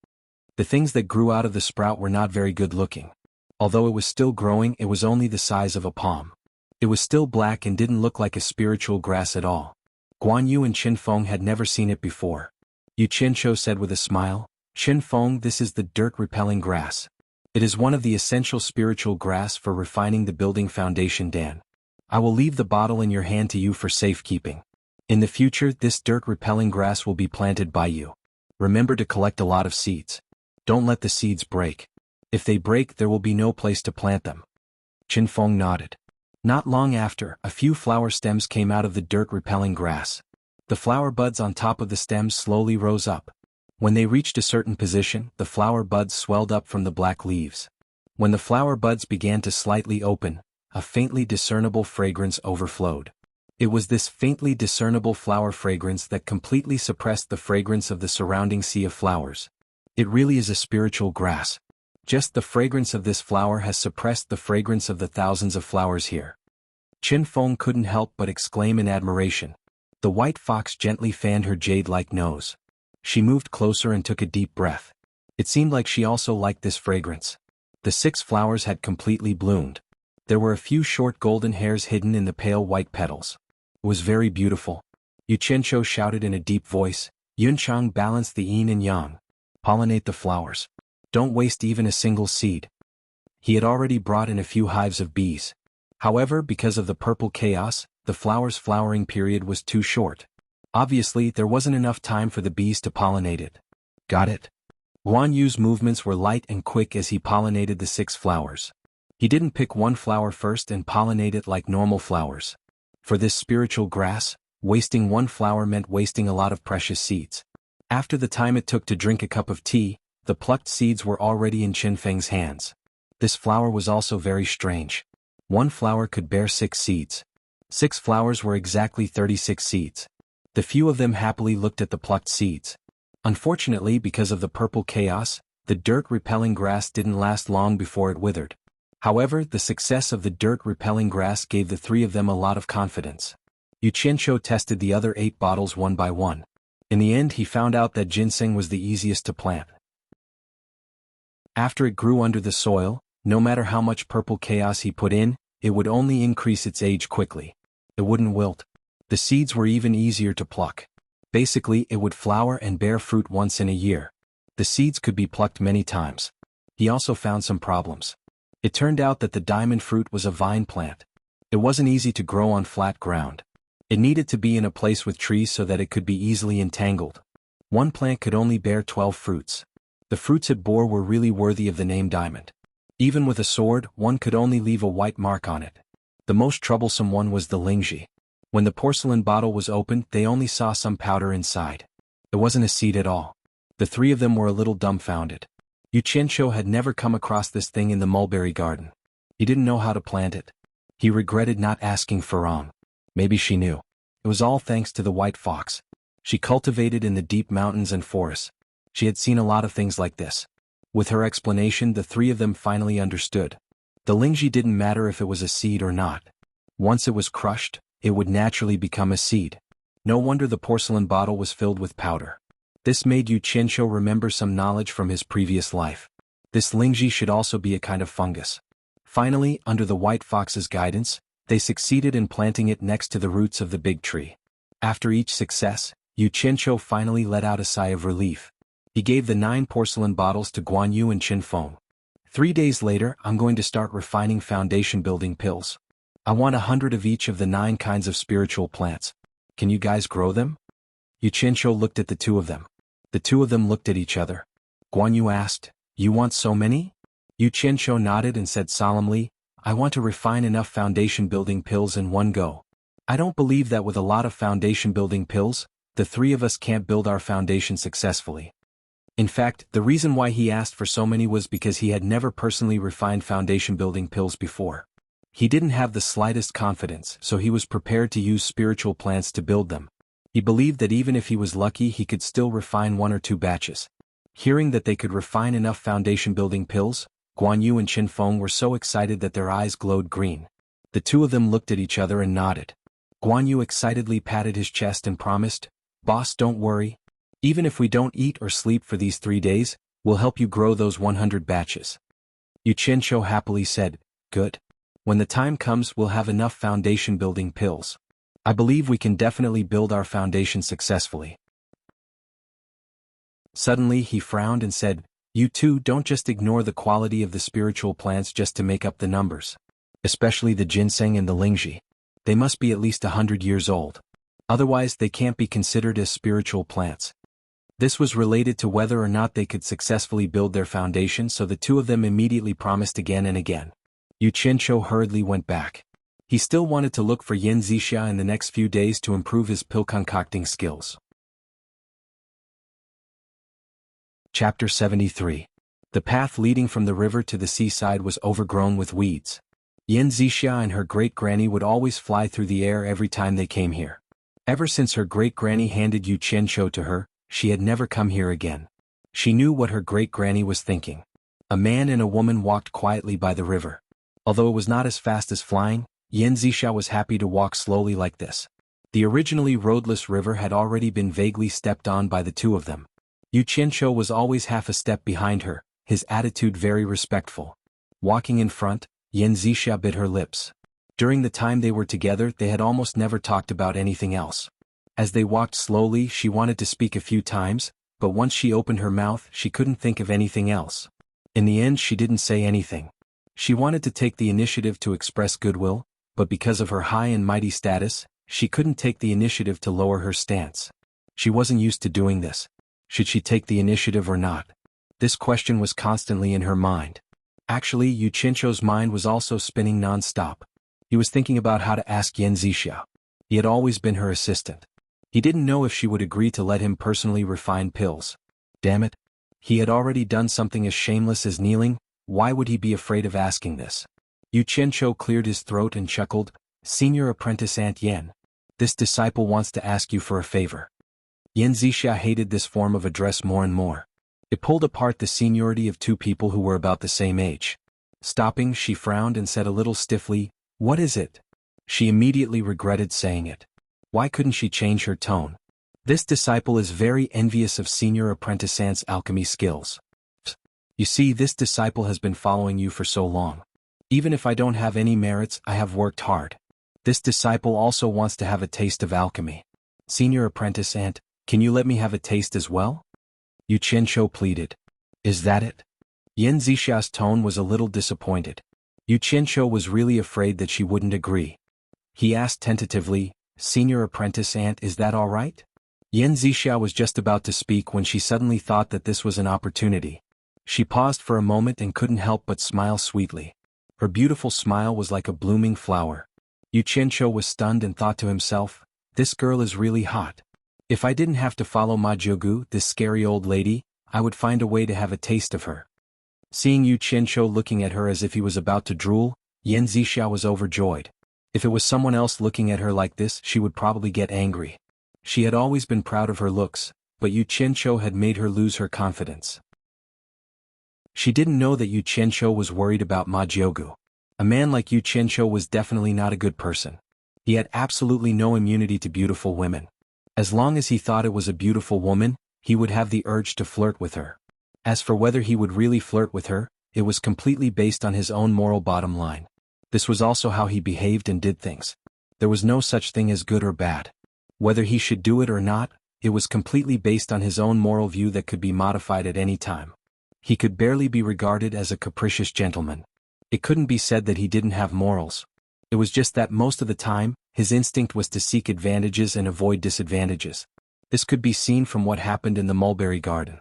The things that grew out of the sprout were not very good looking. Although it was still growing, it was only the size of a palm. It was still black and didn't look like a spiritual grass at all. Guan Yu and Qin Feng had never seen it before. Yu Qianqiu said with a smile, "Qin Feng, this is the dirt-repelling grass. It is one of the essential spiritual grass for refining the building foundation Dan. I will leave the bottle in your hand to you for safekeeping. In the future, this dirt-repelling grass will be planted by you. Remember to collect a lot of seeds. Don't let the seeds break. If they break, there will be no place to plant them." Qin Feng nodded. Not long after, a few flower stems came out of the dirt-repelling grass. The flower buds on top of the stems slowly rose up. When they reached a certain position, the flower buds swelled up from the black leaves. When the flower buds began to slightly open, a faintly discernible fragrance overflowed. It was this faintly discernible flower fragrance that completely suppressed the fragrance of the surrounding sea of flowers. It really is a spiritual grass. Just the fragrance of this flower has suppressed the fragrance of the thousands of flowers here. Qin Feng couldn't help but exclaim in admiration. The white fox gently fanned her jade-like nose. She moved closer and took a deep breath. It seemed like she also liked this fragrance. The 6 flowers had completely bloomed. There were a few short golden hairs hidden in the pale white petals. It was very beautiful. Yu Qianqiu shouted in a deep voice, "Yunchang, balance the yin and yang. Pollinate the flowers. Don't waste even a single seed." He had already brought in a few hives of bees. However, because of the purple chaos, the flowers' flowering period was too short. Obviously, there wasn't enough time for the bees to pollinate it. Got it? Guan Yu's movements were light and quick as he pollinated the 6 flowers. He didn't pick one flower first and pollinate it like normal flowers. For this spiritual grass, wasting one flower meant wasting a lot of precious seeds. After the time it took to drink a cup of tea, the plucked seeds were already in Qin Feng's hands. This flower was also very strange. One flower could bear 6 seeds. 6 flowers were exactly 36 seeds. The few of them happily looked at the plucked seeds. Unfortunately, because of the purple chaos, the dirt-repelling grass didn't last long before it withered. However, the success of the dirt-repelling grass gave the 3 of them a lot of confidence. Yu Qianqiu tested the other 8 bottles one by one. In the end, he found out that ginseng was the easiest to plant. After it grew under the soil, no matter how much purple chaos he put in, it would only increase its age quickly. It wouldn't wilt. The seeds were even easier to pluck. Basically, it would flower and bear fruit once in a year. The seeds could be plucked many times. He also found some problems. It turned out that the diamond fruit was a vine plant. It wasn't easy to grow on flat ground. It needed to be in a place with trees so that it could be easily entangled. One plant could only bear 12 fruits. The fruits it bore were really worthy of the name diamond. Even with a sword, one could only leave a white mark on it. The most troublesome one was the lingji. When the porcelain bottle was opened, they only saw some powder inside. It wasn't a seed at all. The 3 of them were a little dumbfounded. Yu Qianqiu had never come across this thing in the mulberry garden. He didn't know how to plant it. He regretted not asking Farong. Maybe she knew. It was all thanks to the white fox. She cultivated in the deep mountains and forests. She had seen a lot of things like this. With her explanation, the 3 of them finally understood. The lingji didn't matter if it was a seed or not. Once it was crushed, it would naturally become a seed. No wonder the porcelain bottle was filled with powder. This made Yu Qianqiu remember some knowledge from his previous life. This lingji should also be a kind of fungus. Finally, under the white fox's guidance, they succeeded in planting it next to the roots of the big tree. After each success, Yu Qianqiu finally let out a sigh of relief. He gave the 9 porcelain bottles to Guan Yu and Qin Feng. 3 days later, I'm going to start refining foundation building pills. I want 100 of each of the 9 kinds of spiritual plants. Can you guys grow them? Yu Qianqiu looked at the 2 of them. The 2 of them looked at each other. Guan Yu asked, "You want so many?" Yu Qianqiu nodded and said solemnly, "I want to refine enough foundation building pills in one go. I don't believe that with a lot of foundation building pills, the 3 of us can't build our foundation successfully." In fact, the reason why he asked for so many was because he had never personally refined foundation building pills before. He didn't have the slightest confidence, so he was prepared to use spiritual plants to build them. He believed that even if he was lucky, he could still refine 1 or 2 batches. Hearing that they could refine enough foundation-building pills, Guan Yu and Qin Feng were so excited that their eyes glowed green. The two of them looked at each other and nodded. Guan Yu excitedly patted his chest and promised, "Boss, don't worry. Even if we don't eat or sleep for these 3 days, we'll help you grow those 100 batches." Yu Qianzhou happily said, "Good. When the time comes, we'll have enough foundation-building pills. I believe we can definitely build our foundation successfully." Suddenly he frowned and said, "You two don't just ignore the quality of the spiritual plants just to make up the numbers. Especially the ginseng and the lingzhi. They must be at least 100 years old. Otherwise they can't be considered as spiritual plants." This was related to whether or not they could successfully build their foundation, so the two of them immediately promised again and again. Yu Qianzhou hurriedly went back. He still wanted to look for Yan Zixia in the next few days to improve his pill concocting skills. Chapter 73. The path leading from the river to the seaside was overgrown with weeds. Yan Zixia and her great-granny would always fly through the air every time they came here. Ever since her great-granny handed Yu Qianzhou to her, she had never come here again. She knew what her great-granny was thinking. A man and a woman walked quietly by the river. Although it was not as fast as flying, Yan Zixia was happy to walk slowly like this. The originally roadless river had already been vaguely stepped on by the two of them. Yu Qianzhou was always half a step behind her, his attitude very respectful. Walking in front, Yan Zixia bit her lips. During the time they were together, they had almost never talked about anything else. As they walked slowly, she wanted to speak a few times, but once she opened her mouth, she couldn't think of anything else. In the end, she didn't say anything. She wanted to take the initiative to express goodwill, but because of her high and mighty status, she couldn't take the initiative to lower her stance. She wasn't used to doing this. Should she take the initiative or not? This question was constantly in her mind. Actually, Yu Qianzhou's mind was also spinning non-stop. He was thinking about how to ask Yan Zixia. He had always been her assistant. He didn't know if she would agree to let him personally refine pills. Damn it. He had already done something as shameless as kneeling. Why would he be afraid of asking this? Yu Qianzhou cleared his throat and chuckled, "Senior apprentice Aunt Yan. This disciple wants to ask you for a favor." Yan Zixia hated this form of address more and more. It pulled apart the seniority of two people who were about the same age. Stopping, she frowned and said a little stiffly, "What is it?" She immediately regretted saying it. Why couldn't she change her tone? This disciple is very envious of senior apprentice Ant's alchemy skills. You see, this disciple has been following you for so long. Even if I don't have any merits, I have worked hard. This disciple also wants to have a taste of alchemy. Senior apprentice Ant, can you let me have a taste as well? Yu Qianzhou pleaded. Is that it? Yan Zixia's tone was a little disappointed. Yu Qianzhou was really afraid that she wouldn't agree. He asked tentatively, "Senior apprentice Ant, is that all right?" Yan Zixia was just about to speak when she suddenly thought that this was an opportunity. She paused for a moment and couldn't help but smile sweetly. Her beautiful smile was like a blooming flower. Yu Qianzhou was stunned and thought to himself, "This girl is really hot. If I didn't have to follow Ma Jiugu, this scary old lady, I would find a way to have a taste of her." Seeing Yu Qianzhou looking at her as if he was about to drool, Yan Zixia was overjoyed. If it was someone else looking at her like this, she would probably get angry. She had always been proud of her looks, but Yu Qianzhou had made her lose her confidence. She didn't know that Yu Qianzhou was worried about Ma Jiugu. A man like Yu Qianzhou was definitely not a good person. He had absolutely no immunity to beautiful women. As long as he thought it was a beautiful woman, he would have the urge to flirt with her. As for whether he would really flirt with her, it was completely based on his own moral bottom line. This was also how he behaved and did things. There was no such thing as good or bad. Whether he should do it or not, it was completely based on his own moral view that could be modified at any time. He could barely be regarded as a capricious gentleman. It couldn't be said that he didn't have morals. It was just that most of the time, his instinct was to seek advantages and avoid disadvantages. This could be seen from what happened in the mulberry garden.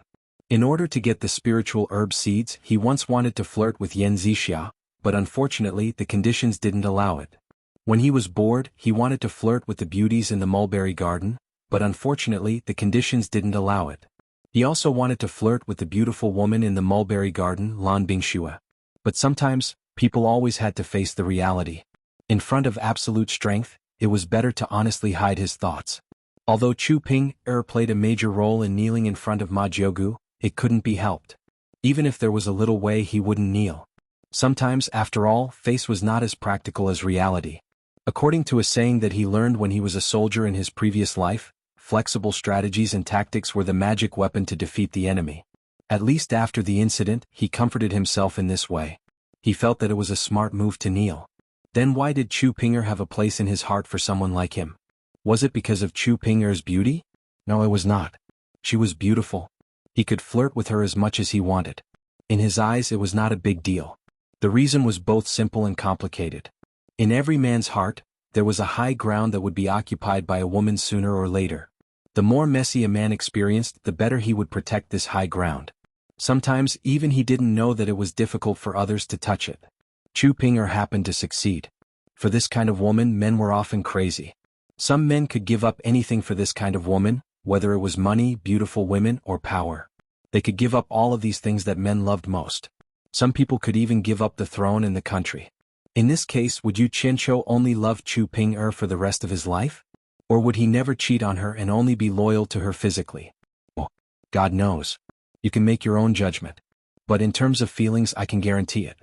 In order to get the spiritual herb seeds, he once wanted to flirt with Yan Zixia, but unfortunately the conditions didn't allow it. When he was bored, he wanted to flirt with the beauties in the mulberry garden, but unfortunately the conditions didn't allow it. He also wanted to flirt with the beautiful woman in the mulberry garden, Lan Bingxue. But sometimes, people always had to face the reality. In front of absolute strength, it was better to honestly hide his thoughts. Although Chu Ping played a major role in kneeling in front of Ma Jiugu, it couldn't be helped. Even if there was a little way he wouldn't kneel. Sometimes, after all, face was not as practical as reality. According to a saying that he learned when he was a soldier in his previous life, flexible strategies and tactics were the magic weapon to defeat the enemy. At least after the incident, he comforted himself in this way. He felt that it was a smart move to kneel. Then why did Chu Ping'er have a place in his heart for someone like him? Was it because of Chu Ping'er's beauty? No, it was not. She was beautiful. He could flirt with her as much as he wanted. In his eyes, it was not a big deal. The reason was both simple and complicated. In every man's heart, there was a high ground that would be occupied by a woman sooner or later. The more messy a man experienced, the better he would protect this high ground. Sometimes even he didn't know that it was difficult for others to touch it. Chu Ping'er happened to succeed. For this kind of woman, men were often crazy. Some men could give up anything for this kind of woman, whether it was money, beautiful women, or power. They could give up all of these things that men loved most. Some people could even give up the throne and the country. In this case, would Yu Qianqiu only love Chu Ping'er for the rest of his life? Or would he never cheat on her and only be loyal to her physically? Well, God knows. You can make your own judgment. But in terms of feelings, I can guarantee it.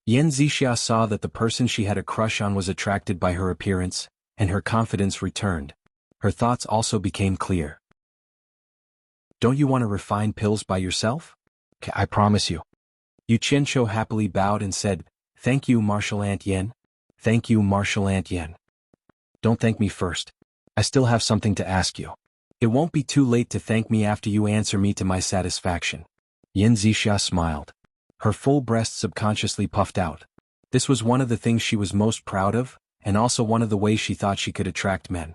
Yan Zixia saw that the person she had a crush on was attracted by her appearance, and her confidence returned. Her thoughts also became clear. Don't you want to refine pills by yourself? I promise you. Yu Qianqiu happily bowed and said, "Thank you, Martial Aunt Yan. Thank you, Martial Aunt Yan. Don't thank me first. I still have something to ask you. It won't be too late to thank me after you answer me to my satisfaction." Yan Zixia smiled. Her full breast subconsciously puffed out. This was one of the things she was most proud of, and also one of the ways she thought she could attract men.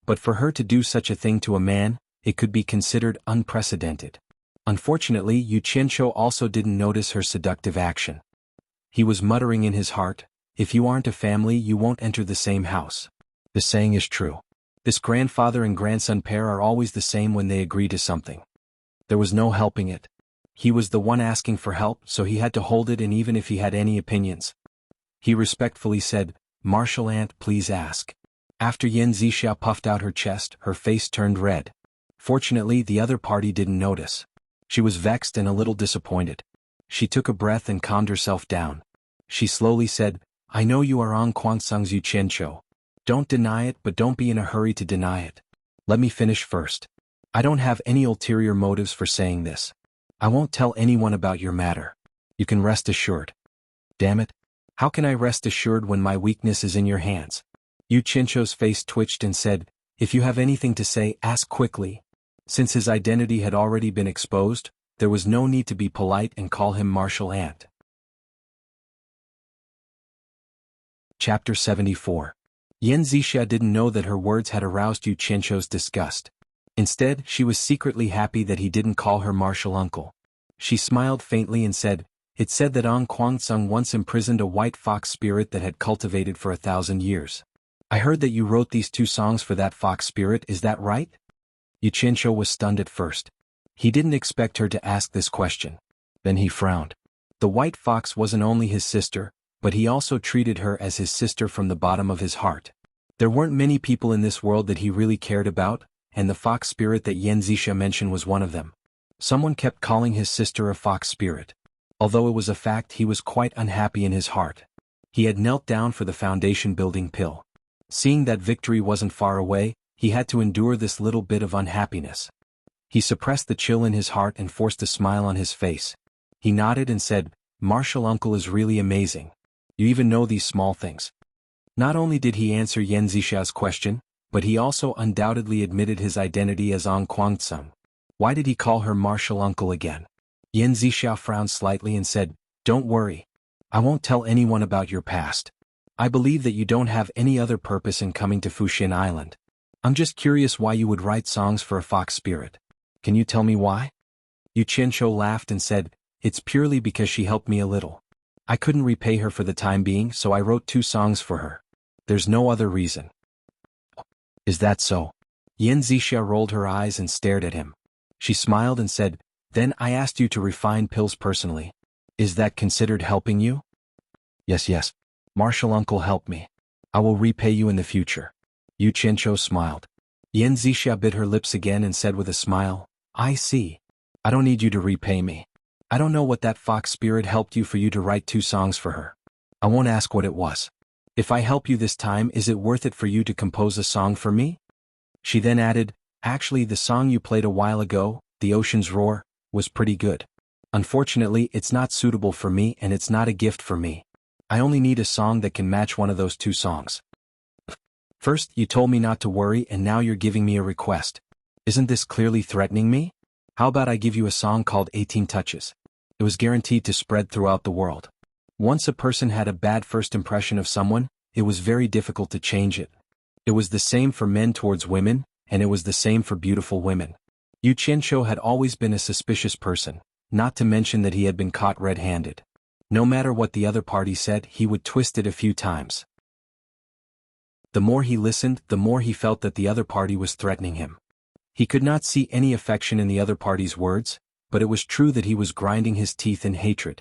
But for her to do such a thing to a man, it could be considered unprecedented. Unfortunately, Yu Qianqiu also didn't notice her seductive action. He was muttering in his heart, "If you aren't a family, you won't enter the same house." The saying is true. This grandfather and grandson pair are always the same when they agree to something. There was no helping it. He was the one asking for help, so he had to hold it, and even if he had any opinions. He respectfully said, "Martial Aunt, please ask." After Yan Zixia puffed out her chest, her face turned red. Fortunately, the other party didn't notice. She was vexed and a little disappointed. She took a breath and calmed herself down. She slowly said, "I know you are on Kwangsung's Yu Qianqiu. Don't deny it, but don't be in a hurry to deny it. Let me finish first. I don't have any ulterior motives for saying this. I won't tell anyone about your matter. You can rest assured." Damn it. How can I rest assured when my weakness is in your hands? Yu Qianqiu's face twitched and said, "If you have anything to say, ask quickly." Since his identity had already been exposed, there was no need to be polite and call him Martial Aunt. Chapter 74. Yan Zixia didn't know that her words had aroused Yu Qianqiu's disgust. Instead, she was secretly happy that he didn't call her Martial Uncle. She smiled faintly and said, "It said that An Kwangsung once imprisoned a white fox spirit that had cultivated for 1,000 years. I heard that you wrote these 2 songs for that fox spirit, is that right?" Yu Qianqiu was stunned at first. He didn't expect her to ask this question. Then he frowned. The white fox wasn't only his sister, but he also treated her as his sister from the bottom of his heart. There weren't many people in this world that he really cared about, and the fox spirit that Yan Zixia mentioned was one of them. Someone kept calling his sister a fox spirit. Although it was a fact, he was quite unhappy in his heart. He had knelt down for the foundation-building pill. Seeing that victory wasn't far away, he had to endure this little bit of unhappiness. He suppressed the chill in his heart and forced a smile on his face. He nodded and said, "Martial Uncle is really amazing. You even know these small things." Not only did he answer Yan Zixia's question, but he also undoubtedly admitted his identity as An Kwangsung. Why did he call her Martial Uncle again? Yan Zixia frowned slightly and said, "Don't worry. I won't tell anyone about your past. I believe that you don't have any other purpose in coming to Fuxin Island. I'm just curious why you would write songs for a fox spirit. Can you tell me why?" Yu Qianqiu laughed and said, "It's purely because she helped me a little. I couldn't repay her for the time being, so I wrote 2 songs for her. There's no other reason." "Is that so?" Yan Zixia rolled her eyes and stared at him. She smiled and said, "Then I asked you to refine pills personally. Is that considered helping you?" Yes. Martial Uncle helped me. I will repay you in the future." Yu Qianqiu smiled. Yan Zixia bit her lips again and said with a smile, "I see. I don't need you to repay me. I don't know what that fox spirit helped you for you to write 2 songs for her. I won't ask what it was. If I help you this time, is it worth it for you to compose a song for me? She then added, actually the song you played a while ago, The Ocean's Roar, was pretty good. Unfortunately, it's not suitable for me and it's not a gift for me. I only need a song that can match one of those 2 songs. First, you told me not to worry and now you're giving me a request. Isn't this clearly threatening me? How about I give you a song called 18 Touches? It was guaranteed to spread throughout the world. Once a person had a bad first impression of someone, it was very difficult to change it. It was the same for men towards women, and it was the same for beautiful women. Yu Qianqiu had always been a suspicious person, not to mention that he had been caught red-handed. No matter what the other party said, he would twist it a few times. The more he listened, the more he felt that the other party was threatening him. He could not see any affection in the other party's words, but it was true that he was grinding his teeth in hatred.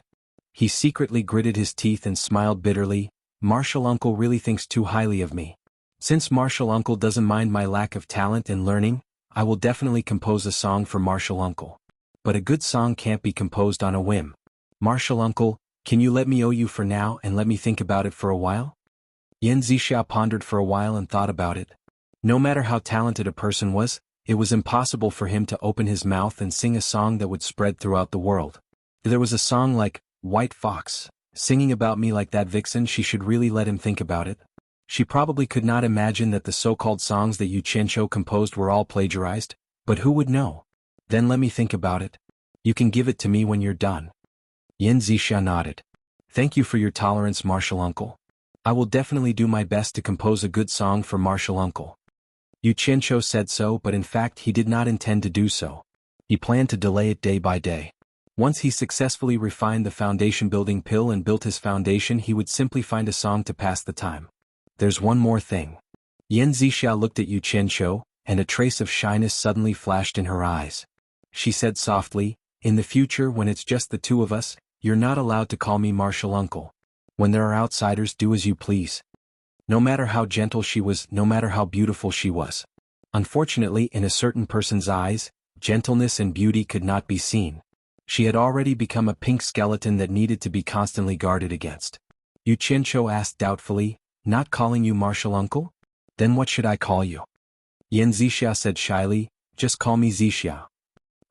He secretly gritted his teeth and smiled bitterly. Martial Uncle really thinks too highly of me. Since Martial Uncle doesn't mind my lack of talent and learning, I will definitely compose a song for Martial Uncle. But a good song can't be composed on a whim. Martial Uncle, can you let me owe you for now and let me think about it for a while? Yan Zixia pondered for a while and thought about it. No matter how talented a person was, it was impossible for him to open his mouth and sing a song that would spread throughout the world. If there was a song like White Fox, singing about me like that vixen, she should really let him think about it. She probably could not imagine that the so-called songs that Yu Qianqiu composed were all plagiarized, but who would know? Then let me think about it. You can give it to me when you're done. Yan Zixia nodded. Thank you for your tolerance, Martial Uncle. I will definitely do my best to compose a good song for Martial Uncle. Yu Qianqiu said so, but in fact he did not intend to do so. He planned to delay it day by day. Once he successfully refined the foundation building pill and built his foundation, he would simply find a song to pass the time. There's one more thing. Yan Zixia looked at Yu Qianqiu, and a trace of shyness suddenly flashed in her eyes. She said softly, in the future when it's just the 2 of us, you're not allowed to call me Martial Uncle. When there are outsiders, do as you please. No matter how gentle she was, no matter how beautiful she was. Unfortunately, in a certain person's eyes, gentleness and beauty could not be seen. She had already become a pink skeleton that needed to be constantly guarded against. Yu Qianqiu asked doubtfully, not calling you Martial Uncle? Then what should I call you? Yan Zixia said shyly, just call me Zixia.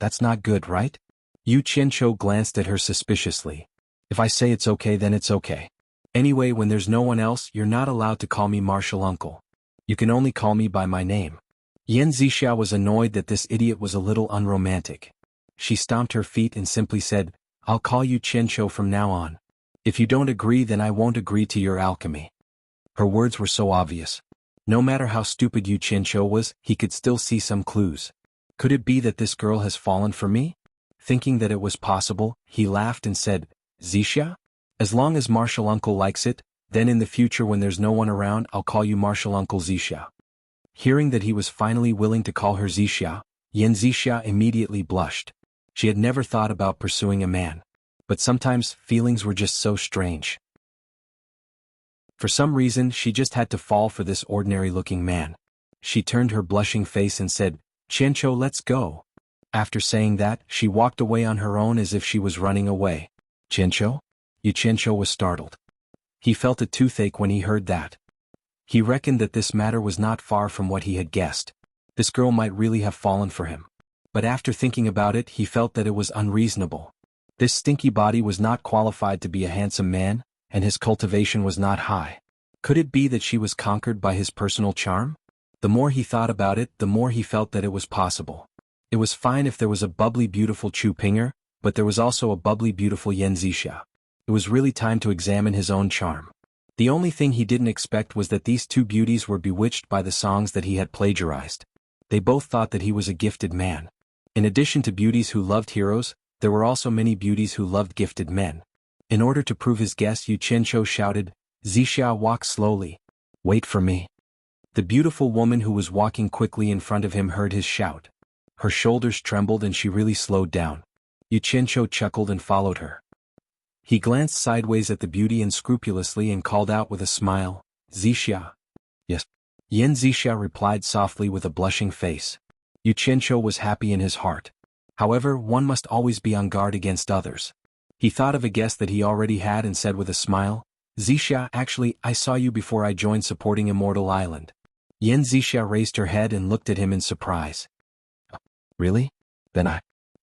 That's not good, right? Yu Qianqiu glanced at her suspiciously. If I say it's okay, then it's okay. Anyway, when there's no one else, you're not allowed to call me Martial Uncle. You can only call me by my name. Yan Zixia was annoyed that this idiot was a little unromantic. She stomped her feet and simply said, I'll call you Qianqiu from now on. If you don't agree, then I won't agree to your alchemy. Her words were so obvious. No matter how stupid Yu Qianqiu was, he could still see some clues. Could it be that this girl has fallen for me? Thinking that it was possible, he laughed and said, Zixia? As long as Martial Uncle likes it, then in the future when there's no one around, I'll call you Martial Uncle Zixia. Hearing that he was finally willing to call her Zixia, Yan Zixia immediately blushed. She had never thought about pursuing a man. But sometimes, feelings were just so strange. For some reason, she just had to fall for this ordinary-looking man. She turned her blushing face and said, Qianqiu, let's go. After saying that, she walked away on her own as if she was running away. Qianqiu? Yu Qianqiu was startled. He felt a toothache when he heard that. He reckoned that this matter was not far from what he had guessed. This girl might really have fallen for him. But after thinking about it, he felt that it was unreasonable. This stinky body was not qualified to be a handsome man, and his cultivation was not high. Could it be that she was conquered by his personal charm? The more he thought about it, the more he felt that it was possible. It was fine if there was a bubbly beautiful Chu Pinger, but there was also a bubbly beautiful Yan Zixia. It was really time to examine his own charm. The only thing he didn't expect was that these 2 beauties were bewitched by the songs that he had plagiarized. They both thought that he was a gifted man. In addition to beauties who loved heroes, there were also many beauties who loved gifted men. In order to prove his guess, Yu Qianqiu shouted, Zixia, walk slowly. Wait for me. The beautiful woman who was walking quickly in front of him heard his shout. Her shoulders trembled and she really slowed down. Yu Qianqiu chuckled and followed her. He glanced sideways at the beauty unscrupulously and called out with a smile, Zixia. Yes. Yan Zixia replied softly with a blushing face. Yu Qianqiu was happy in his heart. However, one must always be on guard against others. He thought of a guess that he already had and said with a smile, Zixia, actually, I saw you before I joined supporting Immortal Island. Yen Zixia raised her head and looked at him in surprise. Really?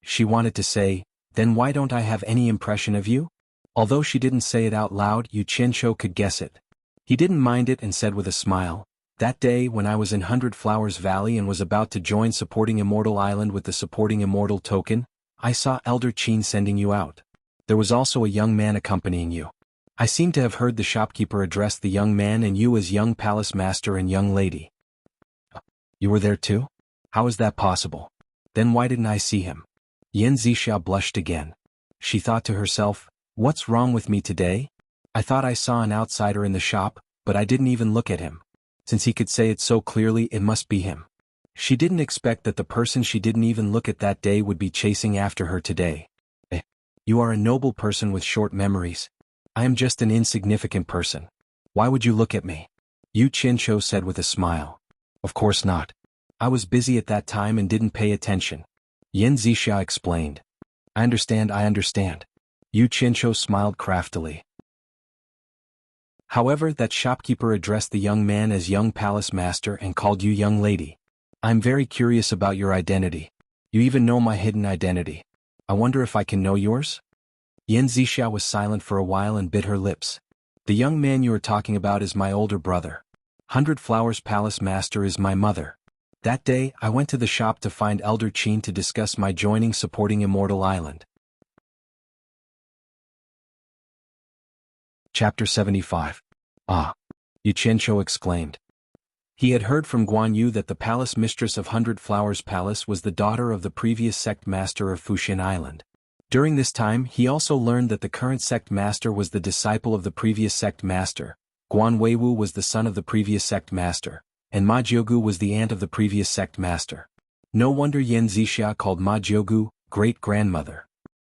She wanted to say, then why don't I have any impression of you? Although she didn't say it out loud, Yu Qianqiu could guess it. He didn't mind it and said with a smile, that day when I was in Hundred Flowers Valley and was about to join supporting Immortal Island with the supporting Immortal token, I saw Elder Qin sending you out. There was also a young man accompanying you. I seem to have heard the shopkeeper address the young man and you as young palace master and young lady. You were there too? How is that possible? Then why didn't I see him? Yen Zixia blushed again. She thought to herself, what's wrong with me today? I thought I saw an outsider in the shop, but I didn't even look at him. Since he could say it so clearly, it must be him. She didn't expect that the person she didn't even look at that day would be chasing after her today. You are a noble person with short memories. I am just an insignificant person. Why would you look at me? Yu Qianqiu said with a smile. Of course not. I was busy at that time and didn't pay attention. Yen Zixia explained. I understand. Yu Qianqiu smiled craftily. However, that shopkeeper addressed the young man as young palace master and called you young lady. I'm very curious about your identity. You even know my hidden identity. I wonder if I can know yours? Yen Zixia was silent for a while and bit her lips. The young man you are talking about is my older brother. Hundred Flowers Palace Master is my mother. That day, I went to the shop to find Elder Qin to discuss my joining supporting Immortal Island. Chapter 75. Ah! Yu Qianqiu exclaimed. He had heard from Guan Yu that the palace mistress of Hundred Flowers Palace was the daughter of the previous sect master of Fuxian Island. During this time, he also learned that the current sect master was the disciple of the previous sect master, Guan Weiwu was the son of the previous sect master, and Ma Jiugu was the aunt of the previous sect master. No wonder Yen Zixia called Ma Jiugu great-grandmother.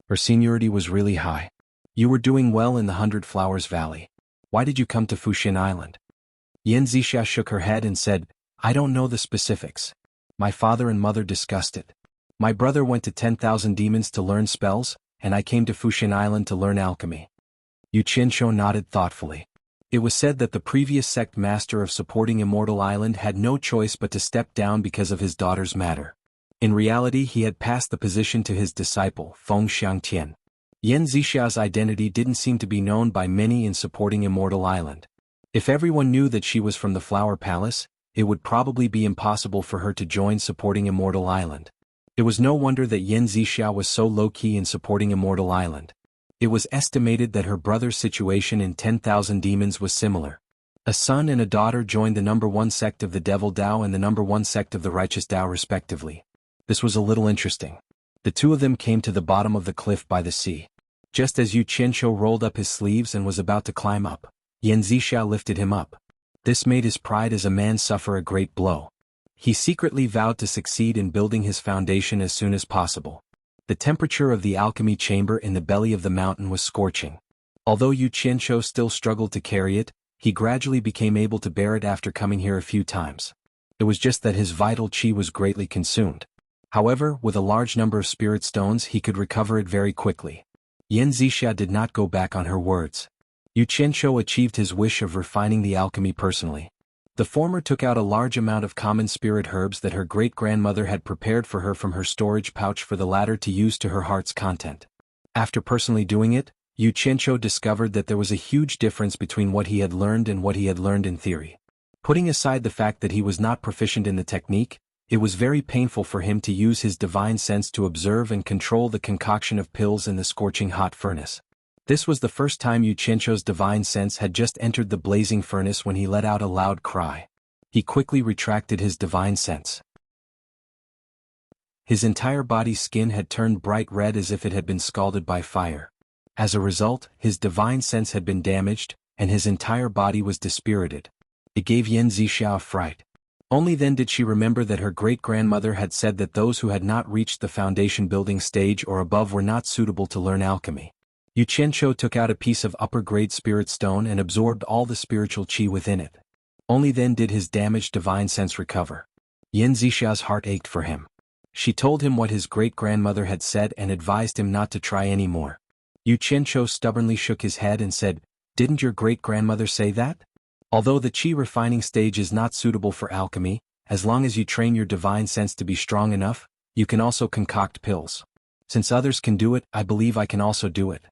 Her seniority was really high. You were doing well in the Hundred Flowers Valley. Why did you come to Fuxian Island? Yen Zixia shook her head and said, I don't know the specifics. My father and mother discussed it. My brother went to 10,000 demons to learn spells, and I came to Fuxian Island to learn alchemy. Yu Qianqiu nodded thoughtfully. It was said that the previous sect master of supporting Immortal Island had no choice but to step down because of his daughter's matter. In reality, he had passed the position to his disciple, Feng Xiangtian. Yen Zixia's identity didn't seem to be known by many in supporting Immortal Island. If everyone knew that she was from the Flower Palace, it would probably be impossible for her to join supporting Immortal Island. It was no wonder that Yen Zixia was so low-key in supporting Immortal Island. It was estimated that her brother's situation in 10,000 demons was similar. A son and a daughter joined the number 1 sect of the Devil Dao and the number 1 sect of the Righteous Dao respectively. This was a little interesting. The two of them came to the bottom of the cliff by the sea. Just as Yu Qianqiu rolled up his sleeves and was about to climb up, Yen Zixia lifted him up. This made his pride as a man suffer a great blow. He secretly vowed to succeed in building his foundation as soon as possible. The temperature of the alchemy chamber in the belly of the mountain was scorching. Although Yu Qianqiu still struggled to carry it, he gradually became able to bear it after coming here a few times. It was just that his vital qi was greatly consumed. However, with a large number of spirit stones he could recover it very quickly. Yen Zixia did not go back on her words. Yu Qianqiu achieved his wish of refining the alchemy personally. The former took out a large amount of common spirit herbs that her great-grandmother had prepared for her from her storage pouch for the latter to use to her heart's content. After personally doing it, Yu Qianqiu discovered that there was a huge difference between what he had learned and what he had learned in theory. Putting aside the fact that he was not proficient in the technique, it was very painful for him to use his divine sense to observe and control the concoction of pills in the scorching hot furnace. This was the first time Yu Qianqiu's divine sense had just entered the blazing furnace when he let out a loud cry. He quickly retracted his divine sense. His entire body's skin had turned bright red as if it had been scalded by fire. As a result, his divine sense had been damaged, and his entire body was dispirited. It gave Yen Zixia a fright. Only then did she remember that her great-grandmother had said that those who had not reached the foundation building stage or above were not suitable to learn alchemy. Yu Qianqiu took out a piece of upper-grade spirit stone and absorbed all the spiritual qi within it. Only then did his damaged divine sense recover. Yen Zixia's heart ached for him. She told him what his great-grandmother had said and advised him not to try any more. Yu Qianqiu stubbornly shook his head and said, "Didn't your great-grandmother say that? Although the qi refining stage is not suitable for alchemy, as long as you train your divine sense to be strong enough, you can also concoct pills. Since others can do it, I believe I can also do it."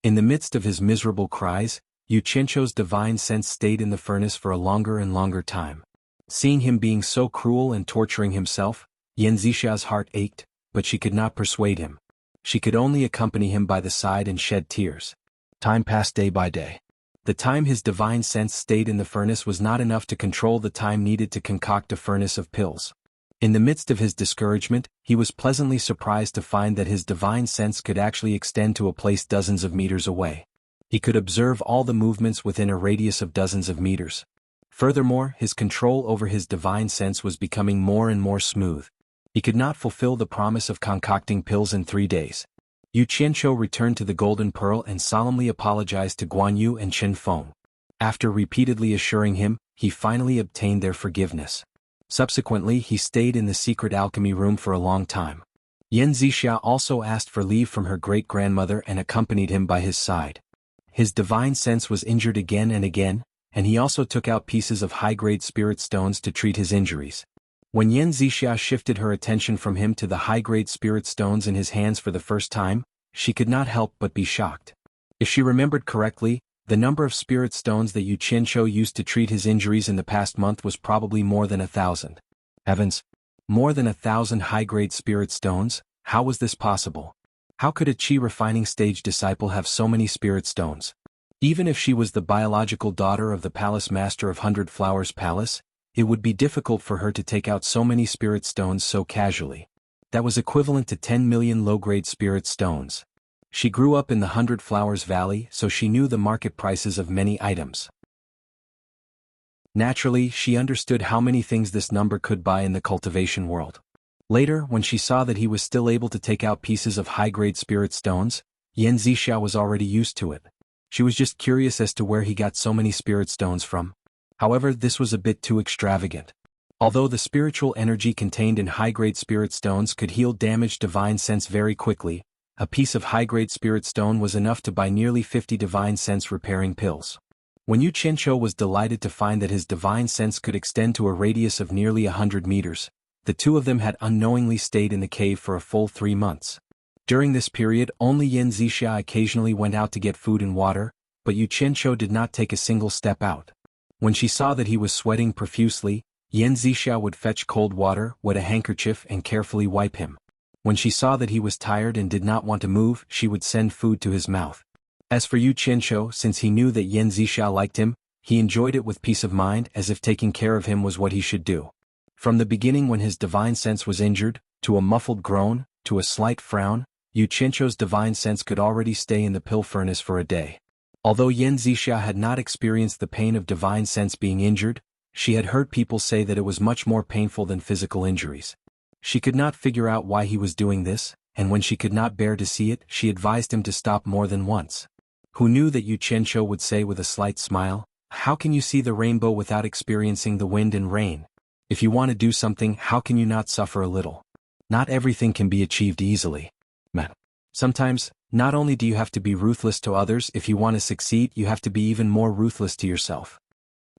In the midst of his miserable cries, Yu Qianqiu's divine sense stayed in the furnace for a longer and longer time. Seeing him being so cruel and torturing himself, Yan Zixua's heart ached, but she could not persuade him. She could only accompany him by the side and shed tears. Time passed day by day. The time his divine sense stayed in the furnace was not enough to control the time needed to concoct a furnace of pills. In the midst of his discouragement, he was pleasantly surprised to find that his divine sense could actually extend to a place dozens of meters away. He could observe all the movements within a radius of dozens of meters. Furthermore, his control over his divine sense was becoming more and more smooth. He could not fulfill the promise of concocting pills in 3 days. Yu Qianqiu returned to the Golden Pearl and solemnly apologized to Guan Yu and Chen Feng. After repeatedly assuring him, he finally obtained their forgiveness. Subsequently, he stayed in the secret alchemy room for a long time. Yan Zixia also asked for leave from her great-grandmother and accompanied him by his side. His divine sense was injured again and again, and he also took out pieces of high-grade spirit stones to treat his injuries. When Yan Zixia shifted her attention from him to the high-grade spirit stones in his hands for the first time, she could not help but be shocked. If she remembered correctly, the number of spirit stones that Yu Qianqiu used to treat his injuries in the past month was probably more than 1,000. Heavens! More than 1,000 high-grade spirit stones? How was this possible? How could a qi refining stage disciple have so many spirit stones? Even if she was the biological daughter of the palace master of 100 Flowers Palace, it would be difficult for her to take out so many spirit stones so casually. That was equivalent to 10 million low-grade spirit stones. She grew up in the 100 Flowers Valley, so she knew the market prices of many items. Naturally, she understood how many things this number could buy in the cultivation world. Later, when she saw that he was still able to take out pieces of high-grade spirit stones, Yan Zixia was already used to it. She was just curious as to where he got so many spirit stones from. However, this was a bit too extravagant. Although the spiritual energy contained in high-grade spirit stones could heal damaged divine sense very quickly, a piece of high-grade spirit stone was enough to buy nearly 50 divine sense repairing pills. When Yu Qianqiu was delighted to find that his divine sense could extend to a radius of nearly 100 meters, the two of them had unknowingly stayed in the cave for a full 3 months. During this period, only Yan Zixia occasionally went out to get food and water, but Yu Qianqiu did not take a single step out. When she saw that he was sweating profusely, Yan Zixia would fetch cold water, wet a handkerchief and carefully wipe him. When she saw that he was tired and did not want to move, she would send food to his mouth. As for Yu Qianqiu, since he knew that Yan Zixia liked him, he enjoyed it with peace of mind as if taking care of him was what he should do. From the beginning when his divine sense was injured, to a muffled groan, to a slight frown, Yu Qianqiu's divine sense could already stay in the pill furnace for a day. Although Yan Zixia had not experienced the pain of divine sense being injured, she had heard people say that it was much more painful than physical injuries. She could not figure out why he was doing this, and when she could not bear to see it, she advised him to stop more than once. Who knew that Yu Qianqiu would say with a slight smile, "How can you see the rainbow without experiencing the wind and rain? If you want to do something, how can you not suffer a little? Not everything can be achieved easily. Man. Sometimes, not only do you have to be ruthless to others, if you want to succeed, you have to be even more ruthless to yourself."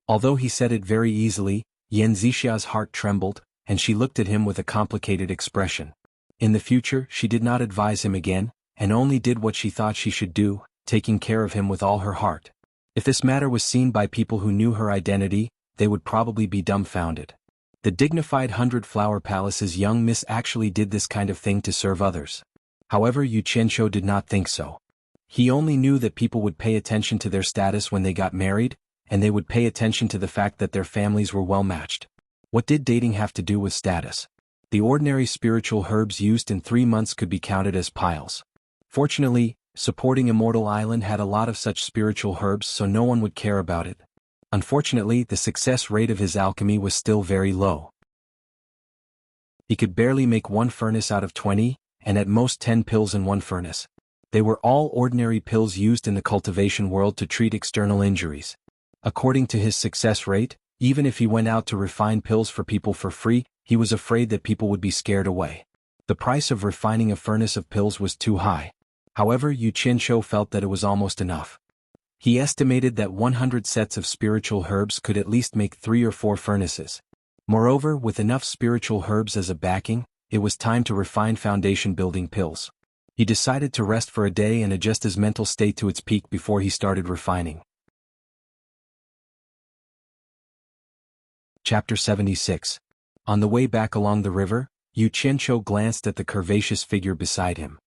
Although he said it very easily, Yan Zixia's heart trembled, and she looked at him with a complicated expression. In the future, she did not advise him again, and only did what she thought she should do, taking care of him with all her heart. If this matter was seen by people who knew her identity, they would probably be dumbfounded. The dignified 100 Flower Palace's young miss actually did this kind of thing to serve others. However, Yu Qianqiu did not think so. He only knew that people would pay attention to their status when they got married, and they would pay attention to the fact that their families were well matched. What did dating have to do with status? The ordinary spiritual herbs used in 3 months could be counted as piles. Fortunately, supporting Immortal Island had a lot of such spiritual herbs, so no one would care about it. Unfortunately, the success rate of his alchemy was still very low. He could barely make 1 furnace out of 20, and at most 10 pills in 1 furnace. They were all ordinary pills used in the cultivation world to treat external injuries. According to his success rate, even if he went out to refine pills for people for free, he was afraid that people would be scared away. The price of refining a furnace of pills was too high. However, Yu Qianqiu felt that it was almost enough. He estimated that 100 sets of spiritual herbs could at least make 3 or 4 furnaces. Moreover, with enough spiritual herbs as a backing, it was time to refine foundation-building pills. He decided to rest for a day and adjust his mental state to its peak before he started refining. Chapter 76. On the way back along the river, Yu Qianqiu glanced at the curvaceous figure beside him.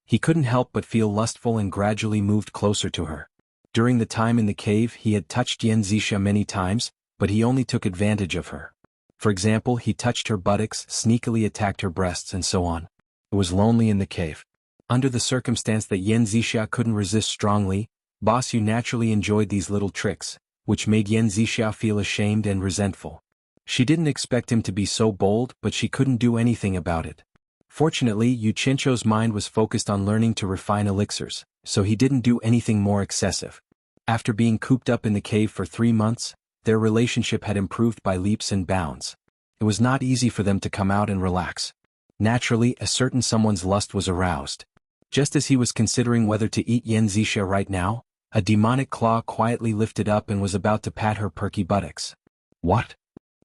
He couldn't help but feel lustful and gradually moved closer to her. During the time in the cave he had touched Yan Zixia many times, but he only took advantage of her. For example, he touched her buttocks, sneakily attacked her breasts, and so on. It was lonely in the cave. Under the circumstance that Yan Zixia couldn't resist strongly, Boss Yu naturally enjoyed these little tricks, which made Yan Zixia feel ashamed and resentful. She didn't expect him to be so bold, but she couldn't do anything about it. Fortunately, Yu Qianqiu's mind was focused on learning to refine elixirs, so he didn't do anything more excessive. After being cooped up in the cave for 3 months, their relationship had improved by leaps and bounds. It was not easy for them to come out and relax. Naturally, a certain someone's lust was aroused. Just as he was considering whether to eat Yan Zixia right now, a demonic claw quietly lifted up and was about to pat her perky buttocks. What?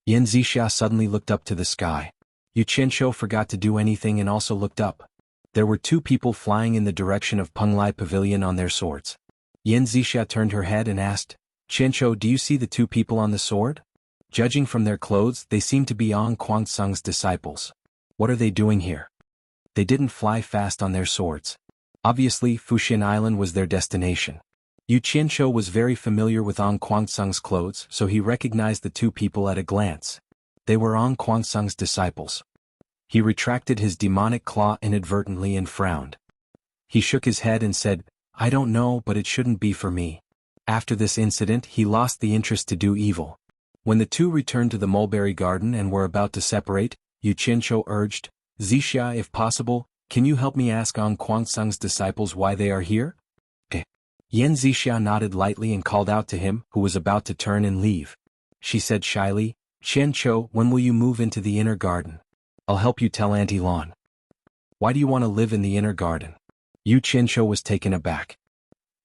Yan Zixia suddenly looked up to the sky. Yu Qianqiu forgot to do anything and also looked up. There were 2 people flying in the direction of Penglai Pavilion on their swords. Yan Zixia turned her head and asked, "Qianqiu, do you see the 2 people on the sword? Judging from their clothes, they seem to be Ong Kuangsung's disciples. What are they doing here?" They didn't fly fast on their swords. Obviously, Fuxian Island was their destination. Yu Qianqiu was very familiar with Ong Kuangsung's clothes, so he recognized the 2 people at a glance. They were Ong Kuangsung's disciples. He retracted his demonic claw inadvertently and frowned. He shook his head and said, "I don't know, but it shouldn't be for me." After this incident, he lost the interest to do evil. When the 2 returned to the mulberry garden and were about to separate, Yu Qianqiu urged, "Zixia, if possible, can you help me ask Ong Kuangsung's disciples why they are here?" Yan Zixia nodded lightly and called out to him, who was about to turn and leave. She said shyly, "Qianqiu, when will you move into the inner garden? I'll help you tell Auntie Lan." "Why do you want to live in the inner garden?" Yu Qianqiu was taken aback.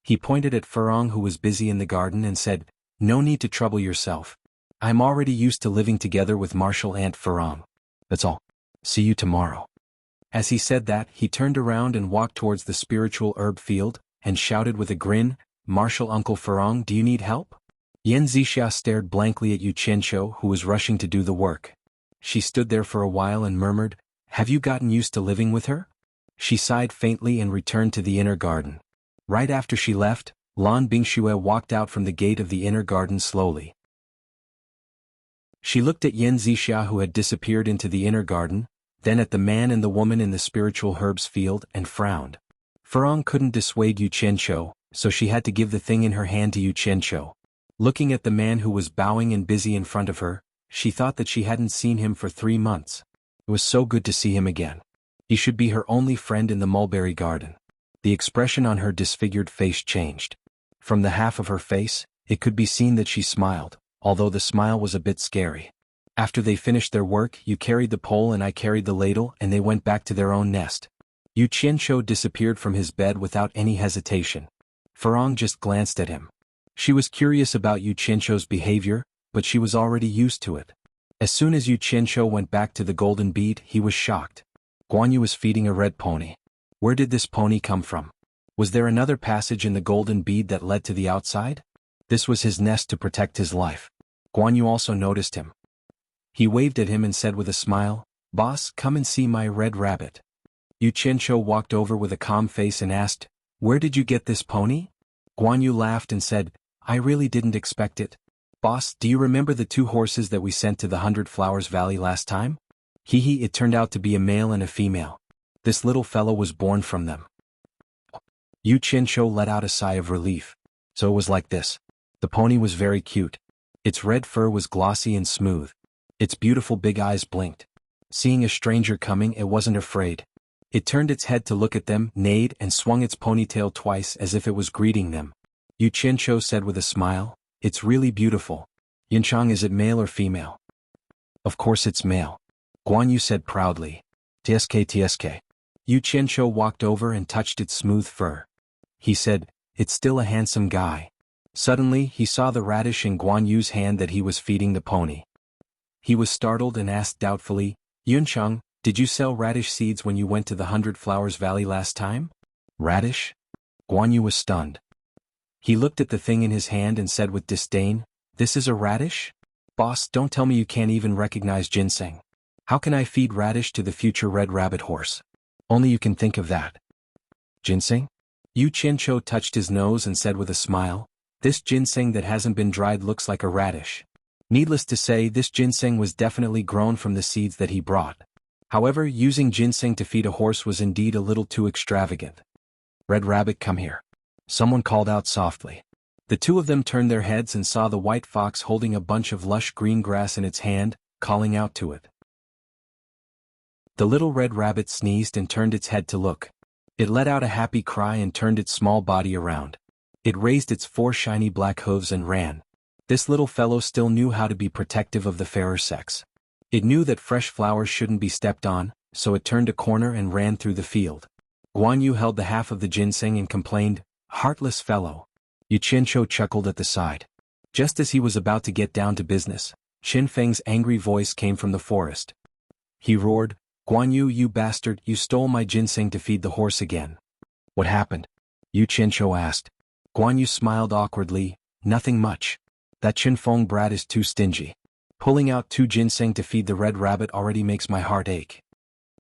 He pointed at Furong, who was busy in the garden, and said, "No need to trouble yourself. I'm already used to living together with Martial Aunt Furong. That's all. See you tomorrow." As he said that, he turned around and walked towards the spiritual herb field, and shouted with a grin, "Martial Uncle Furong, do you need help?" Yan Zixia stared blankly at Yu Qianqiu, who was rushing to do the work. She stood there for a while and murmured, "Have you gotten used to living with her?" She sighed faintly and returned to the inner garden. Right after she left, Lan Bingxue walked out from the gate of the inner garden slowly. She looked at Yan Zixia, who had disappeared into the inner garden, then at the man and the woman in the spiritual herbs field, and frowned. Furong couldn't dissuade Yu Qianqiu, so she had to give the thing in her hand to Yu Qianqiu. Looking at the man who was bowing and busy in front of her, she thought that she hadn't seen him for 3 months. It was so good to see him again. He should be her only friend in the mulberry garden. The expression on her disfigured face changed. From the half of her face, it could be seen that she smiled, although the smile was a bit scary. After they finished their work, you carried the pole and I carried the ladle, and they went back to their own nest. Yu Qianqiu disappeared from his bed without any hesitation. Furong just glanced at him. She was curious about Yu Qianqiu's behavior, but she was already used to it. As soon as Yu Qianqiu went back to the golden bead, he was shocked. Guan Yu was feeding a red pony. Where did this pony come from? Was there another passage in the golden bead that led to the outside? This was his nest to protect his life. Guan Yu also noticed him. He waved at him and said with a smile, "Boss, come and see my red rabbit." Yu Qianqiu walked over with a calm face and asked, "Where did you get this pony?" Guan Yu laughed and said, "I really didn't expect it. Boss, do you remember the 2 horses that we sent to the 100 Flowers Valley last time? Hee, it turned out to be a male and a female. This little fellow was born from them." Yu Qianqiu let out a sigh of relief. So it was like this. The pony was very cute. Its red fur was glossy and smooth. Its beautiful big eyes blinked. Seeing a stranger coming, it wasn't afraid. It turned its head to look at them, neighed, and swung its ponytail twice as if it was greeting them. Yu Qianqiu said with a smile, "It's really beautiful. Yinchang, is it male or female?" "Of course it's male," Guan Yu said proudly. Tsk. Yu Qianqiu walked over and touched its smooth fur. He said, "It's still a handsome guy." Suddenly, he saw the radish in Guan Yu's hand that he was feeding the pony. He was startled and asked doubtfully, "Yuncheng, did you sell radish seeds when you went to the 100 Flowers Valley last time?" "Radish?" Guan Yu was stunned. He looked at the thing in his hand and said with disdain, "This is a radish? Boss, don't tell me you can't even recognize ginseng. How can I feed radish to the future red rabbit horse? Only you can think of that." "Ginseng?" Yu Qianqiu touched his nose and said with a smile, "This ginseng that hasn't been dried looks like a radish." Needless to say, this ginseng was definitely grown from the seeds that he brought. However, using ginseng to feed a horse was indeed a little too extravagant. "Red Rabbit, come here," someone called out softly. The two of them turned their heads and saw the white fox holding a bunch of lush green grass in its hand, calling out to it. The little red rabbit sneezed and turned its head to look. It let out a happy cry and turned its small body around. It raised its 4 shiny black hooves and ran. This little fellow still knew how to be protective of the fairer sex. It knew that fresh flowers shouldn't be stepped on, so it turned a corner and ran through the field. Guan Yu held the half of the ginseng and complained, "Heartless fellow." Yu Qianqiu chuckled at the side. Just as he was about to get down to business, Qin Feng's angry voice came from the forest. He roared, "Guan Yu, you bastard, you stole my ginseng to feed the horse again." "What happened?" Yu Qianqiu asked. Guan Yu smiled awkwardly, "Nothing much. That Qin Feng brat is too stingy. Pulling out 2 ginseng to feed the red rabbit already makes my heart ache."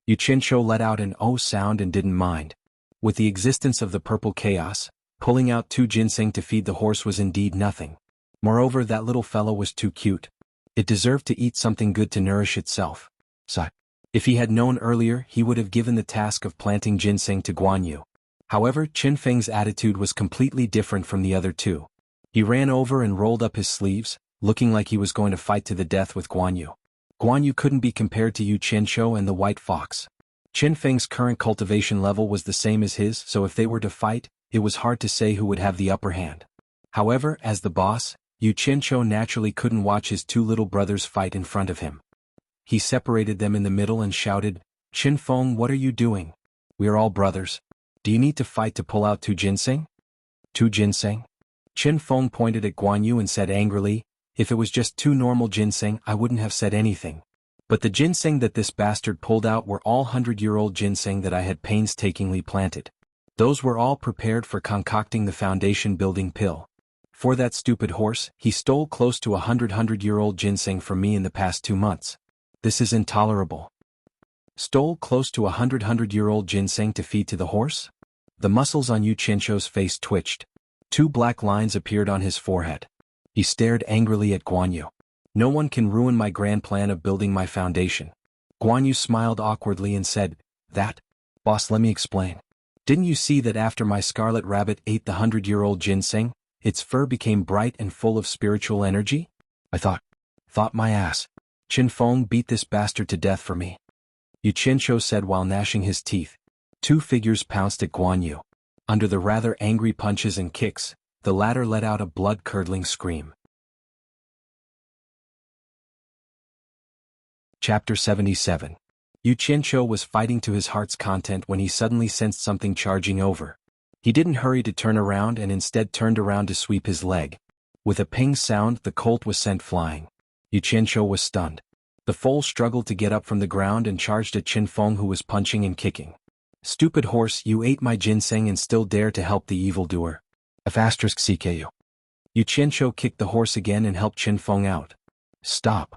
Yu Qianqiu let out an "oh" sound and didn't mind. With the existence of the purple chaos, pulling out 2 ginseng to feed the horse was indeed nothing. Moreover, that little fellow was too cute. It deserved to eat something good to nourish itself. So, if he had known earlier, he would have given the task of planting ginseng to Guan Yu. However, Qin Feng's attitude was completely different from the other two. He ran over and rolled up his sleeves, looking like he was going to fight to the death with Guan Yu. Guan Yu couldn't be compared to Yu Qianqiu and the white fox. Qin Feng's current cultivation level was the same as his, so if they were to fight, it was hard to say who would have the upper hand. However, as the boss, Yu Qianqiu naturally couldn't watch his 2 little brothers fight in front of him. He separated them in the middle and shouted, "Qin Feng, what are you doing? We are all brothers. Do you need to fight to pull out 2 ginseng? 2 ginseng?" Qin Feng pointed at Guan Yu and said angrily, "If it was just 2 normal ginseng, I wouldn't have said anything. But the ginseng that this bastard pulled out were all 100-year-old ginseng that I had painstakingly planted. Those were all prepared for concocting the foundation-building pill. For that stupid horse, he stole close to 100-year-old ginseng from me in the past 2 months. This is intolerable." Stole close to 100-year-old ginseng to feed to the horse? The muscles on Yu Qianqiu's face twitched. 2 black lines appeared on his forehead. He stared angrily at Guan Yu. "No one can ruin my grand plan of building my foundation." Guan Yu smiled awkwardly and said, "That? Boss, let me explain. Didn't you see that after my scarlet rabbit ate the 100-year-old ginseng, its fur became bright and full of spiritual energy? I thought my ass. Qin Feng beat this bastard to death for me." Yu Qianqiu said while gnashing his teeth. 2 figures pounced at Guan Yu. Under the rather angry punches and kicks, the latter let out a blood-curdling scream. Chapter 77. Yu Qianqiu was fighting to his heart's content when he suddenly sensed something charging over. He didn't hurry to turn around and instead turned around to sweep his leg. With a ping sound, the colt was sent flying. Yu Qianqiu was stunned. The foal struggled to get up from the ground and charged at Qin Feng, who was punching and kicking. "Stupid horse, you ate my ginseng and still dare to help the evildoer. *CKU. Yu Qianqiu kicked the horse again and helped Qin Feng out. "Stop!"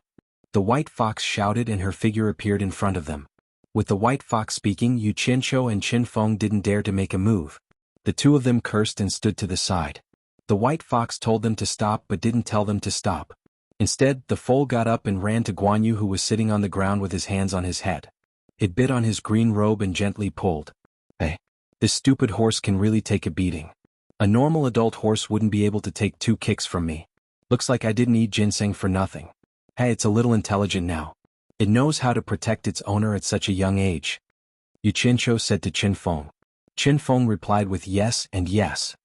The white fox shouted and her figure appeared in front of them. With the white fox speaking, Yu Qianqiu and Qin Feng didn't dare to make a move. The 2 of them cursed and stood to the side. The white fox told them to stop but didn't tell them to stop. Instead, the foal got up and ran to Guan Yu, who was sitting on the ground with his hands on his head. It bit on his green robe and gently pulled. "Hey, this stupid horse can really take a beating. A normal adult horse wouldn't be able to take 2 kicks from me. Looks like I didn't eat ginseng for nothing. Hey, it's a little intelligent now. It knows how to protect its owner at such a young age." Yu Qianqiu said to Qin Feng. Qin Feng replied with yes and yes.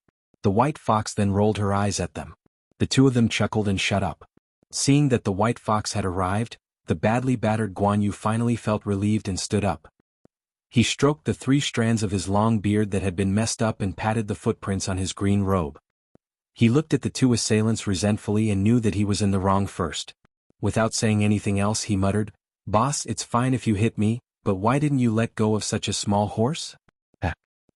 The white fox then rolled her eyes at them. The 2 of them chuckled and shut up. Seeing that the white fox had arrived, the badly battered Guan Yu finally felt relieved and stood up. He stroked the 3 strands of his long beard that had been messed up and patted the footprints on his green robe. He looked at the 2 assailants resentfully and knew that he was in the wrong first. Without saying anything else he muttered, "Boss, it's fine if you hit me, but why didn't you let go of such a small horse?"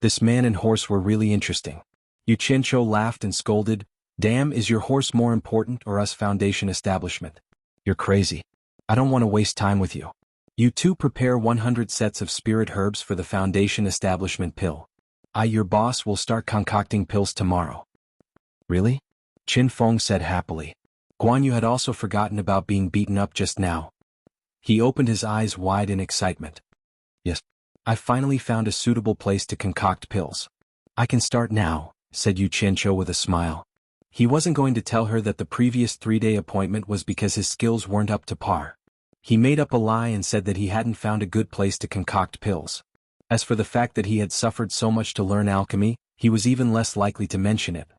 This man and horse were really interesting. Yu Qianqiu laughed and scolded, "Damn, is your horse more important or us Foundation establishment? You're crazy. I don't want to waste time with you. You 2 prepare 100 sets of spirit herbs for the Foundation establishment pill. Your boss, will start concocting pills tomorrow." "Really?" Qin Feng said happily. Guan Yu had also forgotten about being beaten up just now. He opened his eyes wide in excitement. "Yes. I finally found a suitable place to concoct pills. I can start now," said Yu Qianqiu with a smile. He wasn't going to tell her that the previous 3-day appointment was because his skills weren't up to par. He made up a lie and said that he hadn't found a good place to concoct pills. As for the fact that he had suffered so much to learn alchemy, he was even less likely to mention it.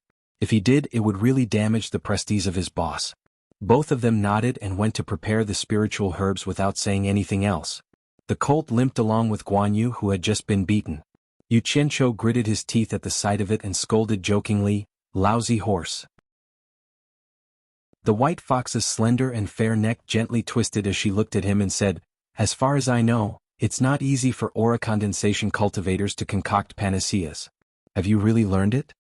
If he did, it would really damage the prestige of his boss. Both of them nodded and went to prepare the spiritual herbs without saying anything else. The colt limped along with Guan Yu, who had just been beaten. Yu Qianqiu gritted his teeth at the sight of it and scolded jokingly, "Lousy horse." The white fox's slender and fair neck gently twisted as she looked at him and said, "As far as I know, it's not easy for aura condensation cultivators to concoct panaceas. Have you really learned it?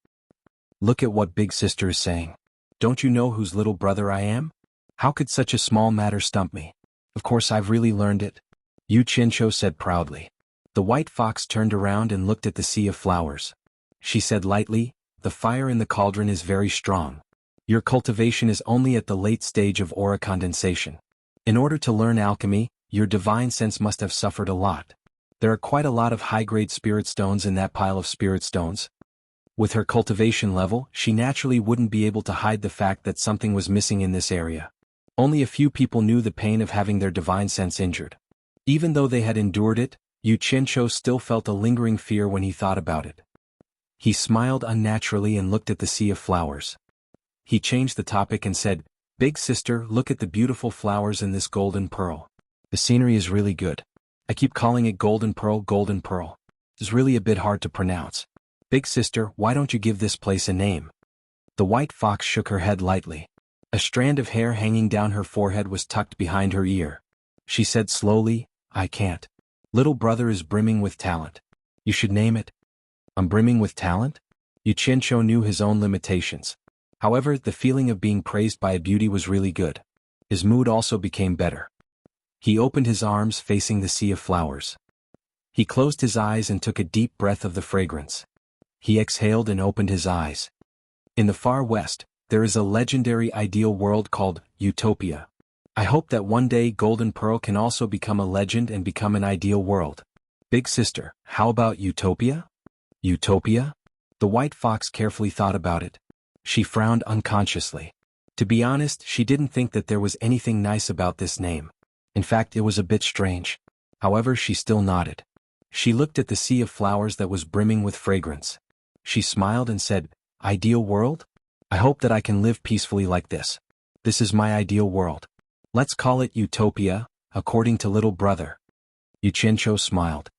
Look at what Big Sister is saying. Don't you know whose little brother I am? How could such a small matter stump me? Of course I've really learned it," Yu Qianqiu said proudly. The white fox turned around and looked at the sea of flowers. She said lightly, "The fire in the cauldron is very strong. Your cultivation is only at the late stage of aura condensation. In order to learn alchemy, your divine sense must have suffered a lot. There are quite a lot of high-grade spirit stones in that pile of spirit stones. With her cultivation level, she naturally wouldn't be able to hide the fact that something was missing in this area. Only a few people knew the pain of having their divine sense injured. Even though they had endured it, Yu Qianqiu still felt a lingering fear when he thought about it. He smiled unnaturally and looked at the sea of flowers. He changed the topic and said, "Big Sister, look at the beautiful flowers in this golden pearl. The scenery is really good. I keep calling it golden pearl, golden pearl. It's really a bit hard to pronounce. Big Sister, why don't you give this place a name?" The white fox shook her head lightly. A strand of hair hanging down her forehead was tucked behind her ear. She said slowly, "I can't. Little brother is brimming with talent. You should name it." "I'm brimming with talent?" Yu Qianqiu knew his own limitations. However, the feeling of being praised by a beauty was really good. His mood also became better. He opened his arms facing the sea of flowers. He closed his eyes and took a deep breath of the fragrance. He exhaled and opened his eyes. In the far west, there is a legendary ideal world called Utopia. I hope that one day Golden Pearl can also become a legend and become an ideal world. Big Sister, how about Utopia? Utopia? The white fox carefully thought about it. She frowned unconsciously. To be honest, she didn't think that there was anything nice about this name. In fact, it was a bit strange. However, she still nodded. She looked at the sea of flowers that was brimming with fragrance. She smiled and said, "Ideal world? I hope that I can live peacefully like this. This is my ideal world. Let's call it Utopia, according to little brother." Yu Qianqiu smiled.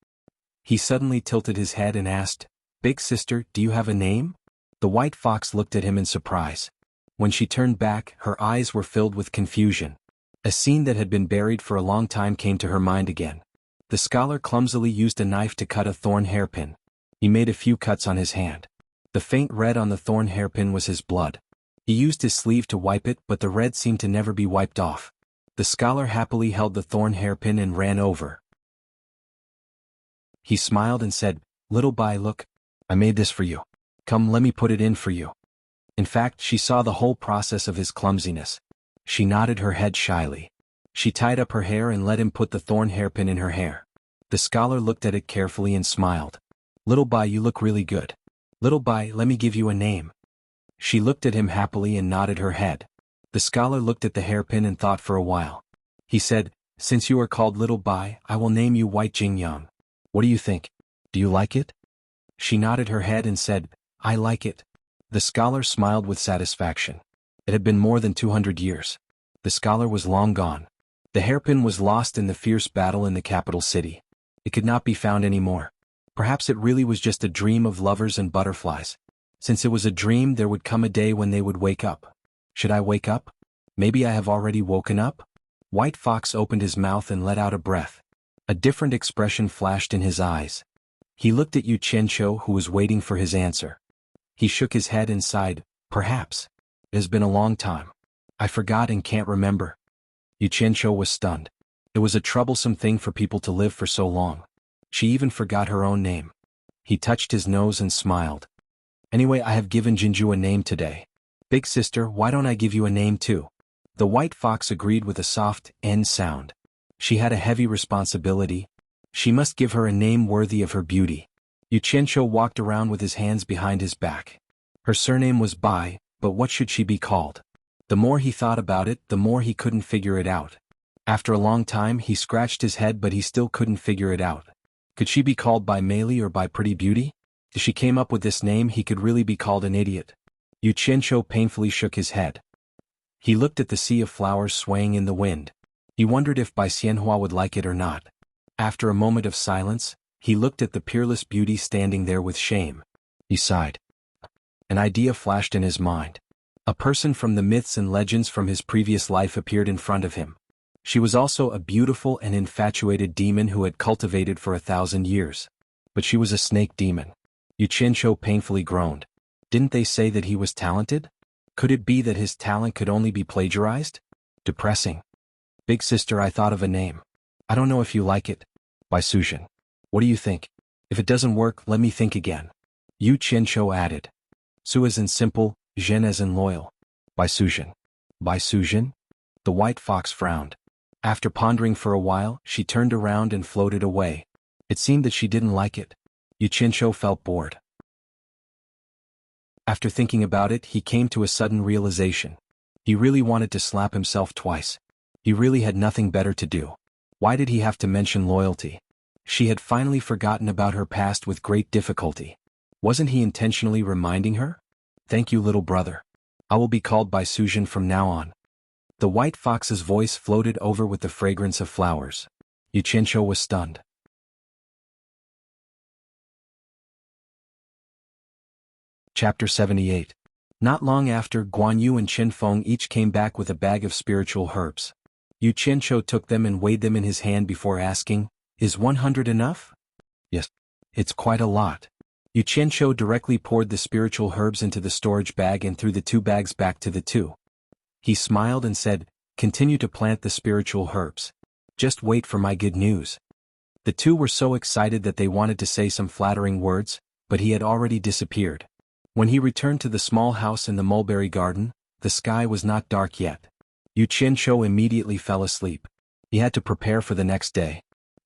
He suddenly tilted his head and asked, "Big Sister, do you have a name?" The white fox looked at him in surprise. When she turned back, her eyes were filled with confusion. A scene that had been buried for a long time came to her mind again. The scholar clumsily used a knife to cut a thorn hairpin. He made a few cuts on his hand. The faint red on the thorn hairpin was his blood. He used his sleeve to wipe it, but the red seemed to never be wiped off. The scholar happily held the thorn hairpin and ran over. He smiled and said, "Little Bai, look. I made this for you. Come, let me put it in for you." In fact, she saw the whole process of his clumsiness. She nodded her head shyly. She tied up her hair and let him put the thorn hairpin in her hair. The scholar looked at it carefully and smiled. "Little Bai, you look really good. Little Bai, let me give you a name." She looked at him happily and nodded her head. The scholar looked at the hairpin and thought for a while. He said, "Since you are called Little Bai, I will name you White Jingyang. What do you think? Do you like it?" She nodded her head and said, "I like it." The scholar smiled with satisfaction. It had been more than 200 years. The scholar was long gone. The hairpin was lost in the fierce battle in the capital city. It could not be found anymore. Perhaps it really was just a dream of lovers and butterflies. Since it was a dream, there would come a day when they would wake up. Should I wake up? Maybe I have already woken up? White Fox opened his mouth and let out a breath. A different expression flashed in his eyes. He looked at Yu Qianqiu, who was waiting for his answer. He shook his head and sighed, perhaps. It has been a long time. I forgot and can't remember. Yu Qianqiu was stunned. It was a troublesome thing for people to live for so long. She even forgot her own name. He touched his nose and smiled. Anyway, I have given Jinju a name today. Big sister, why don't I give you a name too? The White Fox agreed with a soft N sound. She had a heavy responsibility. She must give her a name worthy of her beauty. Yu Qianqiu walked around with his hands behind his back. Her surname was Bai, but what should she be called? The more he thought about it, the more he couldn't figure it out. After a long time, he scratched his head, but he still couldn't figure it out. Could she be called by Meili or by Pretty Beauty? If she came up with this name, he could really be called an idiot. Yu Qianqiu painfully shook his head. He looked at the sea of flowers swaying in the wind. He wondered if Bai Xianhua would like it or not. After a moment of silence, he looked at the peerless beauty standing there with shame. He sighed. An idea flashed in his mind. A person from the myths and legends from his previous life appeared in front of him. She was also a beautiful and infatuated demon who had cultivated for 1,000 years. But she was a snake demon. Yu Qianqiu painfully groaned. Didn't they say that he was talented? Could it be that his talent could only be plagiarized? Depressing. Big sister, I thought of a name. I don't know if you like it. Bai Suzhen. What do you think? If it doesn't work, let me think again. Yu Qianqiu added. Su as in simple, Zhen as in loyal. Bai Suzhen. Bai Suzhen? The White Fox frowned. After pondering for a while, she turned around and floated away. It seemed that she didn't like it. Yu Qianqiu felt bored. After thinking about it, he came to a sudden realization. He really wanted to slap himself twice. He really had nothing better to do. Why did he have to mention loyalty? She had finally forgotten about her past with great difficulty. Wasn't he intentionally reminding her? Thank you, little brother. I will be called Bai Suzhen from now on. The White Fox's voice floated over with the fragrance of flowers. Yu Qianqiu was stunned. Chapter 78. Not long after, Guan Yu and Qin Feng each came back with a bag of spiritual herbs. Yu Qianqiu took them and weighed them in his hand before asking, Is 100 enough? Yes. It's quite a lot. Yu Qianqiu directly poured the spiritual herbs into the storage bag and threw the 2 bags back to the 2. He smiled and said, Continue to plant the spiritual herbs. Just wait for my good news. The 2 were so excited that they wanted to say some flattering words, but he had already disappeared. When he returned to the small house in the mulberry garden, the sky was not dark yet. Yu Qianqiu immediately fell asleep. He had to prepare for the next day.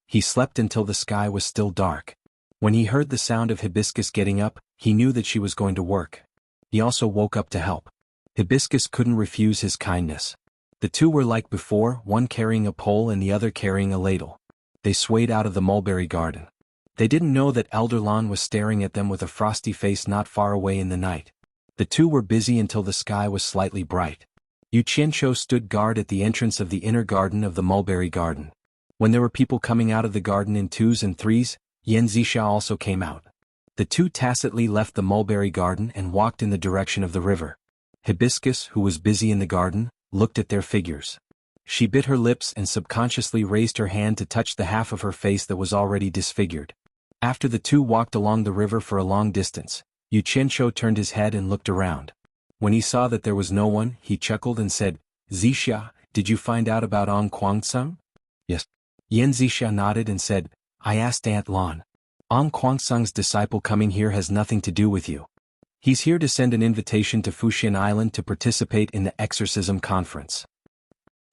He slept until the sky was still dark. When he heard the sound of Hibiscus getting up, he knew that she was going to work. He also woke up to help. Hibiscus couldn't refuse his kindness. The 2 were like before, one carrying a pole and the other carrying a ladle. They swayed out of the mulberry garden. They didn't know that Elder Lan was staring at them with a frosty face not far away in the night. The 2 were busy until the sky was slightly bright. Yu Qianqiu stood guard at the entrance of the inner garden of the mulberry garden. When there were people coming out of the garden in 2s and 3s, Yan Zixia also came out. The 2 tacitly left the mulberry garden and walked in the direction of the river. Hibiscus, who was busy in the garden, looked at their figures. She bit her lips and subconsciously raised her hand to touch the half of her face that was already disfigured. After the 2 walked along the river for a long distance, Yu Qianqiu turned his head and looked around. When he saw that there was no one, he chuckled and said, Zixia, did you find out about Ong Kwangsung? Yes. Yan Zixia nodded and said, I asked Aunt Lan. Ong Kwangsung's disciple coming here has nothing to do with you. He's here to send an invitation to Fuxian Island to participate in the exorcism conference.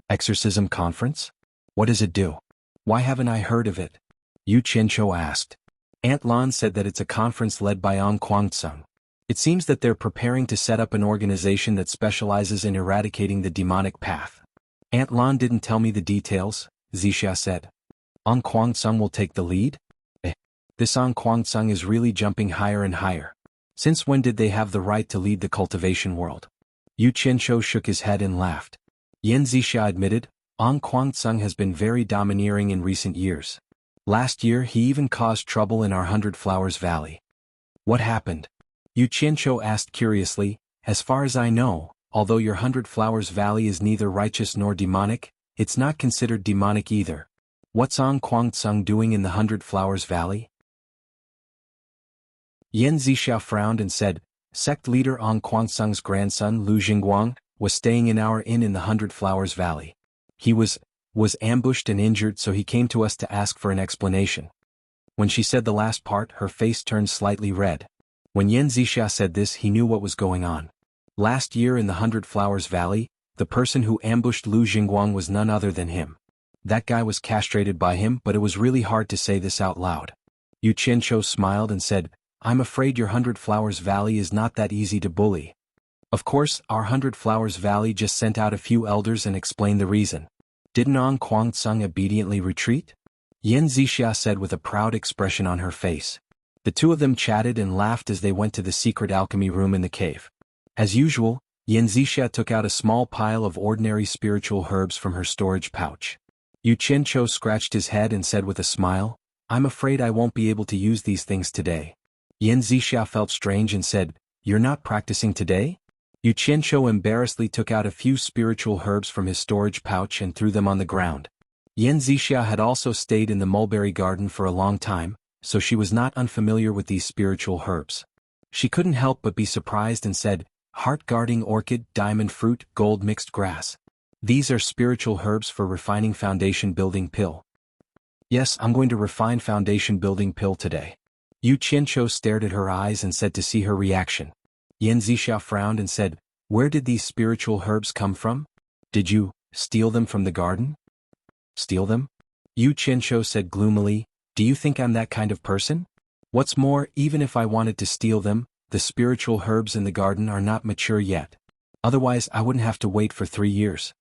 Exorcism conference? What does it do? Why haven't I heard of it? Yu Qianqiu asked. Aunt Lan said that it's a conference led by Ong Kwangsung. It seems that they're preparing to set up an organization that specializes in eradicating the demonic path. Aunt Lan didn't tell me the details, Zixia said. Ong Kwangsung will take the lead? This Ong Kwangsung is really jumping higher and higher. Since when did they have the right to lead the cultivation world? Yu Qianqiu shook his head and laughed. Yan Zixia admitted, Ong Kwangsung has been very domineering in recent years. Last year he even caused trouble in our 100 Flowers Valley. What happened? Yu Qianqiu asked curiously. As far as I know, although your 100 Flowers Valley is neither righteous nor demonic, it's not considered demonic either. What's An Kuangtsung doing in the 100 Flowers Valley? Yan Zixia frowned and said, Sect leader An Kuangtsung's grandson Lu Jingguang was staying in our inn in the 100 Flowers Valley. He was ambushed and injured, so he came to us to ask for an explanation. When she said the last part, her face turned slightly red. When Yan Zixia said this, he knew what was going on. Last year in the 100 Flowers Valley, the person who ambushed Lu Jingguang was none other than him. That guy was castrated by him, but it was really hard to say this out loud. Yu Qianqiu smiled and said, I'm afraid your 100 Flowers Valley is not that easy to bully. Of course, our 100 Flowers Valley just sent out a few elders and explained the reason. Didn't An Kuangtsung obediently retreat? Yan Zixia said with a proud expression on her face. The two of them chatted and laughed as they went to the secret alchemy room in the cave. As usual, Yan Zixia took out a small pile of ordinary spiritual herbs from her storage pouch. Yu Qianqiu scratched his head and said with a smile, I'm afraid I won't be able to use these things today. Yan Zixia felt strange and said, You're not practicing today? Yu Qianqiu embarrassedly took out a few spiritual herbs from his storage pouch and threw them on the ground. Yan Zixia had also stayed in the mulberry garden for a long time, so she was not unfamiliar with these spiritual herbs. She couldn't help but be surprised and said, Heart-guarding orchid, diamond fruit, gold mixed grass. These are spiritual herbs for refining foundation building pill. Yes, I'm going to refine foundation building pill today. Yu Qianqiu stared at her eyes and said to see her reaction. Yan Zixia frowned and said, Where did these spiritual herbs come from? Did you steal them from the garden? Steal them? Yu Qianqiu said gloomily, Do you think I'm that kind of person? What's more, even if I wanted to steal them, the spiritual herbs in the garden are not mature yet. Otherwise I wouldn't have to wait for 3 years.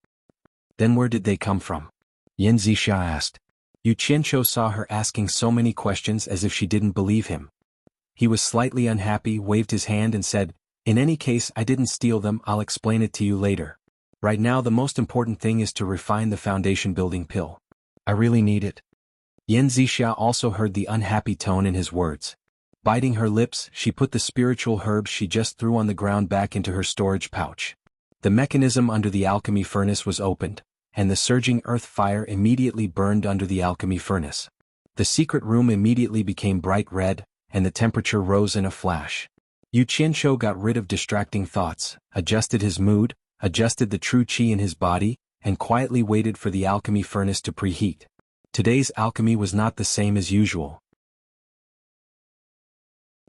Then where did they come from? Yan Zixia asked. Yu Qianqiu saw her asking so many questions as if she didn't believe him. He was slightly unhappy, waved his hand and said, In any case, I didn't steal them, I'll explain it to you later. Right now the most important thing is to refine the foundation building pill. I really need it. Yan Zixia also heard the unhappy tone in his words. Biting her lips, she put the spiritual herbs she just threw on the ground back into her storage pouch. The mechanism under the alchemy furnace was opened, and the surging earth fire immediately burned under the alchemy furnace. The secret room immediately became bright red, and the temperature rose in a flash. Yu Qianqiu got rid of distracting thoughts, adjusted his mood, adjusted the true qi in his body, and quietly waited for the alchemy furnace to preheat. Today's alchemy was not the same as usual.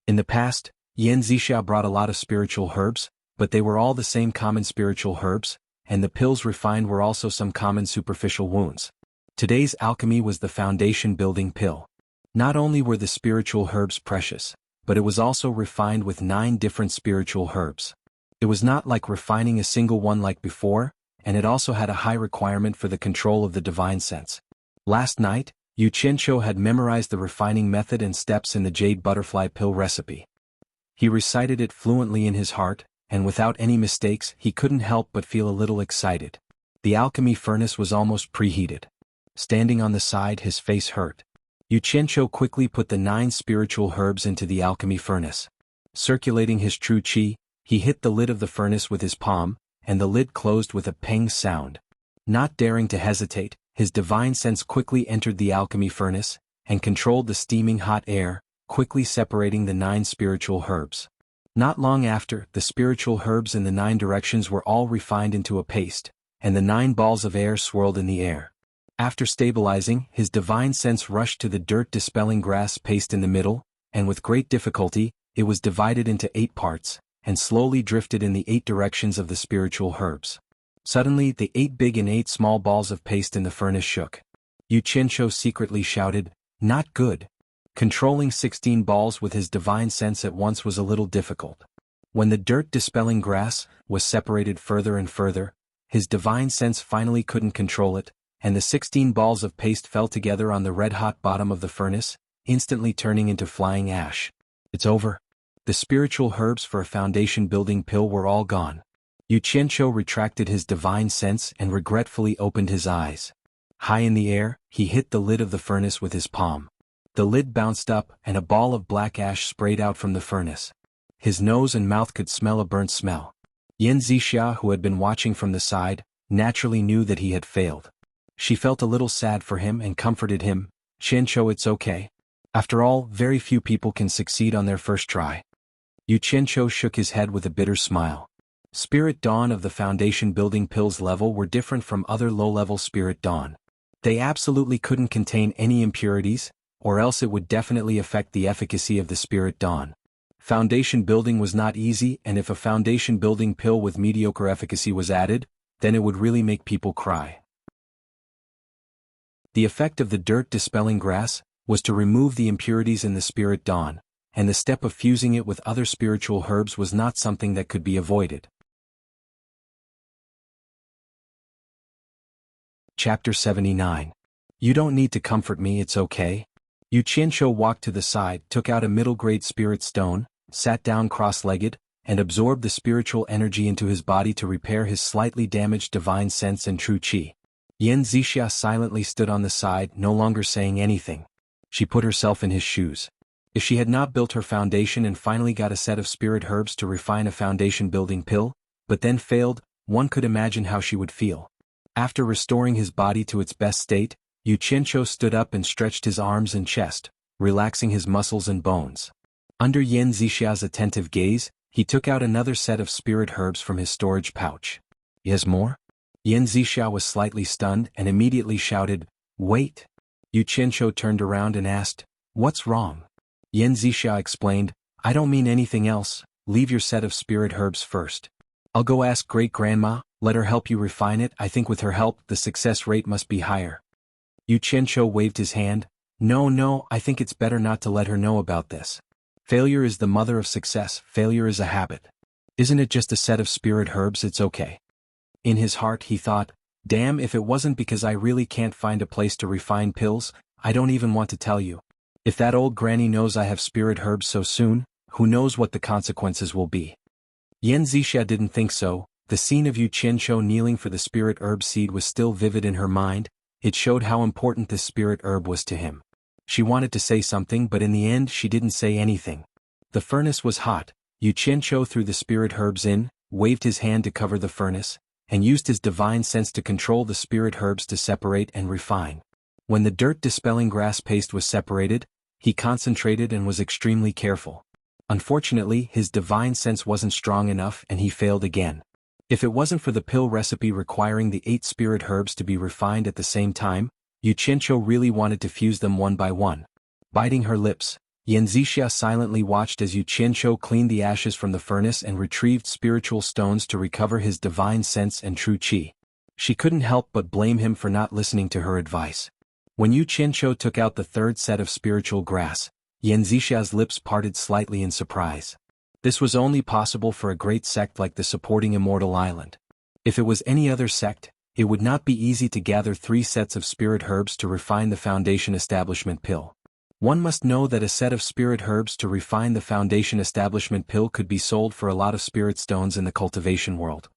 In the past, Yan Zixia brought a lot of spiritual herbs, but they were all the same common spiritual herbs, and the pills refined were also some common superficial wounds. Today's alchemy was the foundation building pill. Not only were the spiritual herbs precious, but it was also refined with 9 different spiritual herbs. It was not like refining a single one like before, and it also had a high requirement for the control of the divine sense. Last night, Yu Qianqiu had memorized the refining method and steps in the jade butterfly pill recipe. He recited it fluently in his heart, and without any mistakes he couldn't help but feel a little excited. The alchemy furnace was almost preheated. Standing on the side, his face hurt. Yu Qianqiu quickly put the 9 spiritual herbs into the alchemy furnace. Circulating his true qi, he hit the lid of the furnace with his palm, and the lid closed with a peng sound. Not daring to hesitate, his divine sense quickly entered the alchemy furnace, and controlled the steaming hot air, quickly separating the 9 spiritual herbs. Not long after, the spiritual herbs in the 9 directions were all refined into a paste, and the 9 balls of air swirled in the air. After stabilizing, his divine sense rushed to the dirt-dispelling grass paste in the middle, and with great difficulty, it was divided into 8 parts, and slowly drifted in the 8 directions of the spiritual herbs. Suddenly, the 8 big and 8 small balls of paste in the furnace shook. Yu Qianqiu secretly shouted, Not good. Controlling 16 balls with his divine sense at once was a little difficult. When the dirt-dispelling grass was separated further and further, his divine sense finally couldn't control it, and the 16 balls of paste fell together on the red-hot bottom of the furnace, instantly turning into flying ash. It's over. The spiritual herbs for a foundation-building pill were all gone. Yu Qianqiu retracted his divine sense and regretfully opened his eyes. High in the air, he hit the lid of the furnace with his palm. The lid bounced up, and a ball of black ash sprayed out from the furnace. His nose and mouth could smell a burnt smell. Yan Zixia, who had been watching from the side, naturally knew that he had failed. She felt a little sad for him and comforted him. "Qianqiu, it's okay. After all, very few people can succeed on their first try." Yu Qianqiu shook his head with a bitter smile. Spirit Dawn of the foundation building pills level were different from other low-level Spirit Dawn. They absolutely couldn't contain any impurities, or else it would definitely affect the efficacy of the Spirit Dawn. Foundation building was not easy, and if a foundation building pill with mediocre efficacy was added, then it would really make people cry. The effect of the dirt dispelling grass was to remove the impurities in the Spirit Dawn, and the step of fusing it with other spiritual herbs was not something that could be avoided. Chapter 79. You don't need to comfort me, it's okay. Yu Qianqiu walked to the side, took out a middle-grade spirit stone, sat down cross-legged, and absorbed the spiritual energy into his body to repair his slightly damaged divine sense and true qi. Yan Zixia silently stood on the side, no longer saying anything. She put herself in his shoes. If she had not built her foundation and finally got a set of spirit herbs to refine a foundation-building pill, but then failed, one could imagine how she would feel. After restoring his body to its best state, Yu Qianqiu stood up and stretched his arms and chest, relaxing his muscles and bones. Under Yan Zixia's attentive gaze, he took out another set of spirit herbs from his storage pouch. "Yes, more?" Yan Zixia was slightly stunned and immediately shouted, "Wait!" Yu Qianqiu turned around and asked, "What's wrong?" Yan Zixia explained, "I don't mean anything else, leave your set of spirit herbs first. I'll go ask great-grandma, let her help you refine it. I think with her help the success rate must be higher." Yu Qianqiu waved his hand, No, I think it's better not to let her know about this. Failure is the mother of success, failure is a habit. Isn't it just a set of spirit herbs, it's okay." In his heart he thought, "Damn, if it wasn't because I really can't find a place to refine pills, I don't even want to tell you. If that old granny knows I have spirit herbs so soon, who knows what the consequences will be." Yan Zixia didn't think so. The scene of Yu Qianqiu kneeling for the spirit herb seed was still vivid in her mind. It showed how important this spirit herb was to him. She wanted to say something, but in the end she didn't say anything. The furnace was hot. Yu Qianqiu threw the spirit herbs in, waved his hand to cover the furnace, and used his divine sense to control the spirit herbs to separate and refine. When the dirt-dispelling grass paste was separated, he concentrated and was extremely careful. Unfortunately, his divine sense wasn't strong enough and he failed again. If it wasn't for the pill recipe requiring the 8 spirit herbs to be refined at the same time, Yu Qianqiu really wanted to fuse them one by one. Biting her lips, Yan Zixia silently watched as Yu Qianqiu cleaned the ashes from the furnace and retrieved spiritual stones to recover his divine sense and true qi. She couldn't help but blame him for not listening to her advice. When Yu Qianqiu took out the third set of spiritual grass, Yan Zixia's lips parted slightly in surprise. This was only possible for a great sect like the supporting Immortal Island. If it was any other sect, it would not be easy to gather 3 sets of spirit herbs to refine the foundation establishment pill. One must know that a set of spirit herbs to refine the foundation establishment pill could be sold for a lot of spirit stones in the cultivation world.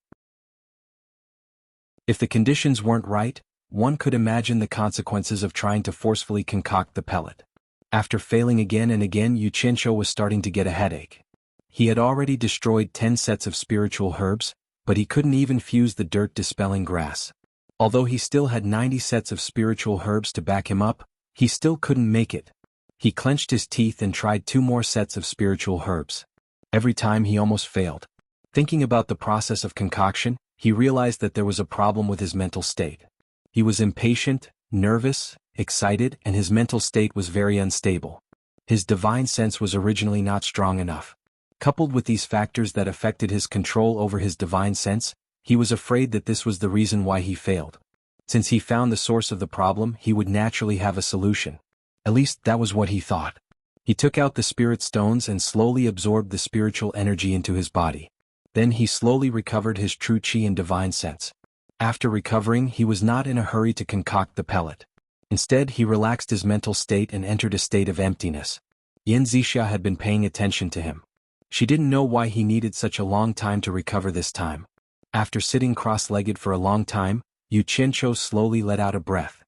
If the conditions weren't right, one could imagine the consequences of trying to forcefully concoct the pellet. After failing again and again, Yu Qianqiu was starting to get a headache. He had already destroyed 10 sets of spiritual herbs, but he couldn't even fuse the dirt-dispelling grass. Although he still had 90 sets of spiritual herbs to back him up, he still couldn't make it. He clenched his teeth and tried 2 more sets of spiritual herbs. Every time he almost failed. Thinking about the process of concoction, he realized that there was a problem with his mental state. He was impatient, nervous, excited, and his mental state was very unstable. His divine sense was originally not strong enough. Coupled with these factors that affected his control over his divine sense, he was afraid that this was the reason why he failed. Since he found the source of the problem, he would naturally have a solution. At least that was what he thought. He took out the spirit stones and slowly absorbed the spiritual energy into his body. Then he slowly recovered his true qi and divine sense. After recovering, he was not in a hurry to concoct the pellet. Instead, he relaxed his mental state and entered a state of emptiness. Yan Zixia had been paying attention to him. She didn't know why he needed such a long time to recover this time. After sitting cross-legged for a long time, Yu Qianqiu slowly let out a breath.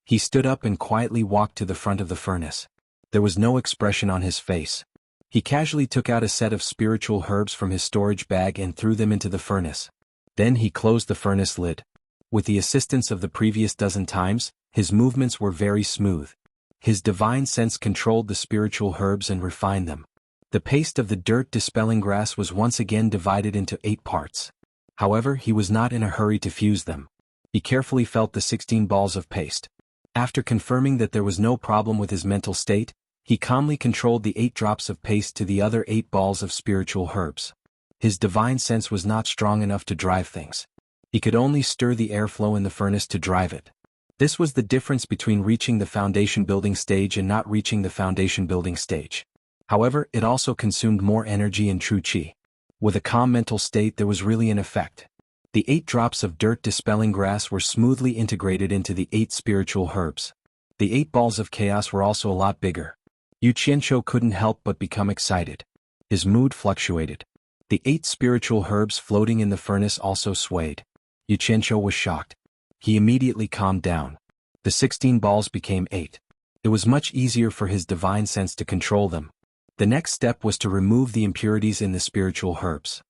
He stood up and quietly walked to the front of the furnace. There was no expression on his face. He casually took out a set of spiritual herbs from his storage bag and threw them into the furnace. Then he closed the furnace lid. With the assistance of the previous dozen times, his movements were very smooth. His divine sense controlled the spiritual herbs and refined them. The paste of the dirt-dispelling grass was once again divided into 8 parts. However, he was not in a hurry to fuse them. He carefully felt the 16 balls of paste. After confirming that there was no problem with his mental state, he calmly controlled the 8 drops of paste to the other 8 balls of spiritual herbs. His divine sense was not strong enough to drive things. He could only stir the airflow in the furnace to drive it. This was the difference between reaching the foundation building stage and not reaching the foundation building stage. However, it also consumed more energy and true qi. With a calm mental state, there was really an effect. The 8 drops of dirt-dispelling grass were smoothly integrated into the 8 spiritual herbs. The 8 balls of chaos were also a lot bigger. Yu Qianqiu couldn't help but become excited. His mood fluctuated. The 8 spiritual herbs floating in the furnace also swayed. Yu Qianqiu was shocked. He immediately calmed down. The 16 balls became 8. It was much easier for his divine sense to control them. The next step was to remove the impurities in the spiritual herbs.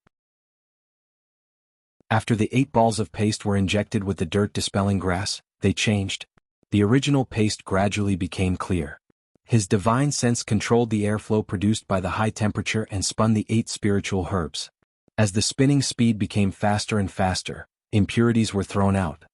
After the 8 balls of paste were injected with the dirt-dispelling grass, they changed. The original paste gradually became clear. His divine sense controlled the airflow produced by the high temperature and spun the 8 spiritual herbs. As the spinning speed became faster and faster, impurities were thrown out.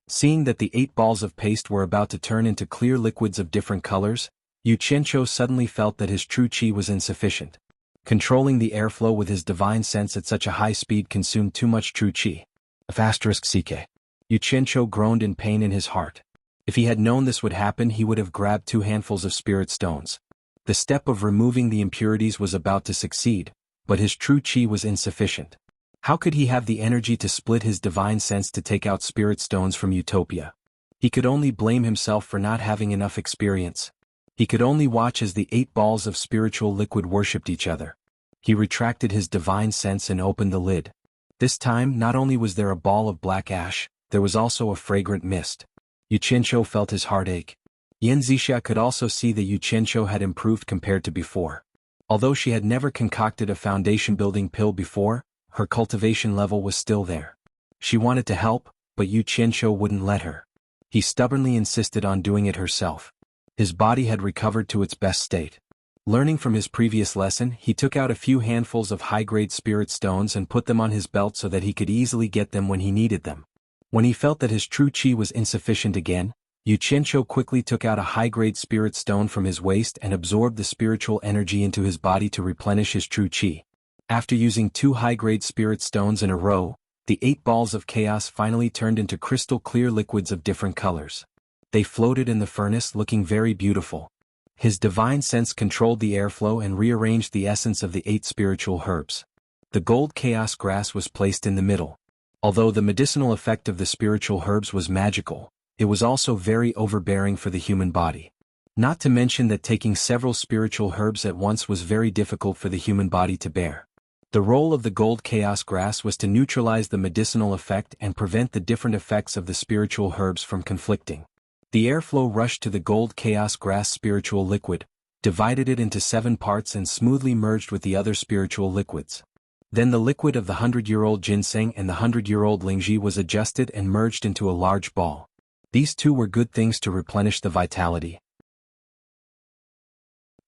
Seeing that the 8 balls of paste were about to turn into clear liquids of different colors, Yu Qianqiu suddenly felt that his true qi was insufficient. Controlling the airflow with his divine sense at such a high speed consumed too much true qi. *CK. Yu Qianqiu groaned in pain in his heart. If he had known this would happen, he would have grabbed 2 handfuls of spirit stones. The step of removing the impurities was about to succeed, but his true qi was insufficient. How could he have the energy to split his divine sense to take out spirit stones from Utopia? He could only blame himself for not having enough experience. He could only watch as the 8 balls of spiritual liquid worshipped each other. He retracted his divine sense and opened the lid. This time, not only was there a ball of black ash, there was also a fragrant mist. Yu Qianqiu felt his heart ache. Yan Zixia could also see that Yu Qianqiu had improved compared to before. Although she had never concocted a foundation-building pill before, her cultivation level was still there. She wanted to help, but Yu Qianqiu wouldn't let her. He stubbornly insisted on doing it herself. His body had recovered to its best state. Learning from his previous lesson, he took out a few handfuls of high-grade spirit stones and put them on his belt so that he could easily get them when he needed them. When he felt that his true qi was insufficient again, Yu Qianqiu quickly took out a high-grade spirit stone from his waist and absorbed the spiritual energy into his body to replenish his true qi. After using 2 high-grade spirit stones in a row, the 8 balls of chaos finally turned into crystal-clear liquids of different colors. They floated in the furnace looking very beautiful. His divine sense controlled the airflow and rearranged the essence of the 8 spiritual herbs. The gold chaos grass was placed in the middle. Although the medicinal effect of the spiritual herbs was magical, it was also very overbearing for the human body. Not to mention that taking several spiritual herbs at once was very difficult for the human body to bear. The role of the gold chaos grass was to neutralize the medicinal effect and prevent the different effects of the spiritual herbs from conflicting. The airflow rushed to the gold chaos grass spiritual liquid, divided it into 7 parts and smoothly merged with the other spiritual liquids. Then the liquid of the 100-year-old ginseng and the 100-year-old lingzhi was adjusted and merged into a large ball. These 2 were good things to replenish the vitality.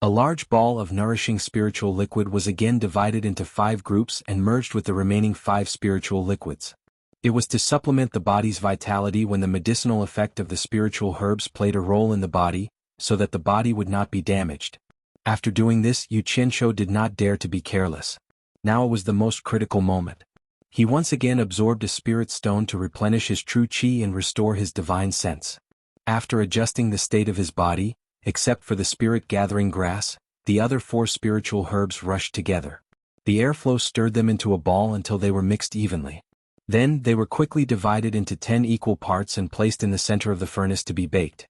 A large ball of nourishing spiritual liquid was again divided into 5 groups and merged with the remaining 5 spiritual liquids. It was to supplement the body's vitality when the medicinal effect of the spiritual herbs played a role in the body, so that the body would not be damaged. After doing this, Yu Qianqiu did not dare to be careless. Now it was the most critical moment. He once again absorbed a spirit stone to replenish his true qi and restore his divine sense. After adjusting the state of his body, except for the spirit-gathering grass, the other 4 spiritual herbs rushed together. The airflow stirred them into a ball until they were mixed evenly. Then, they were quickly divided into 10 equal parts and placed in the center of the furnace to be baked.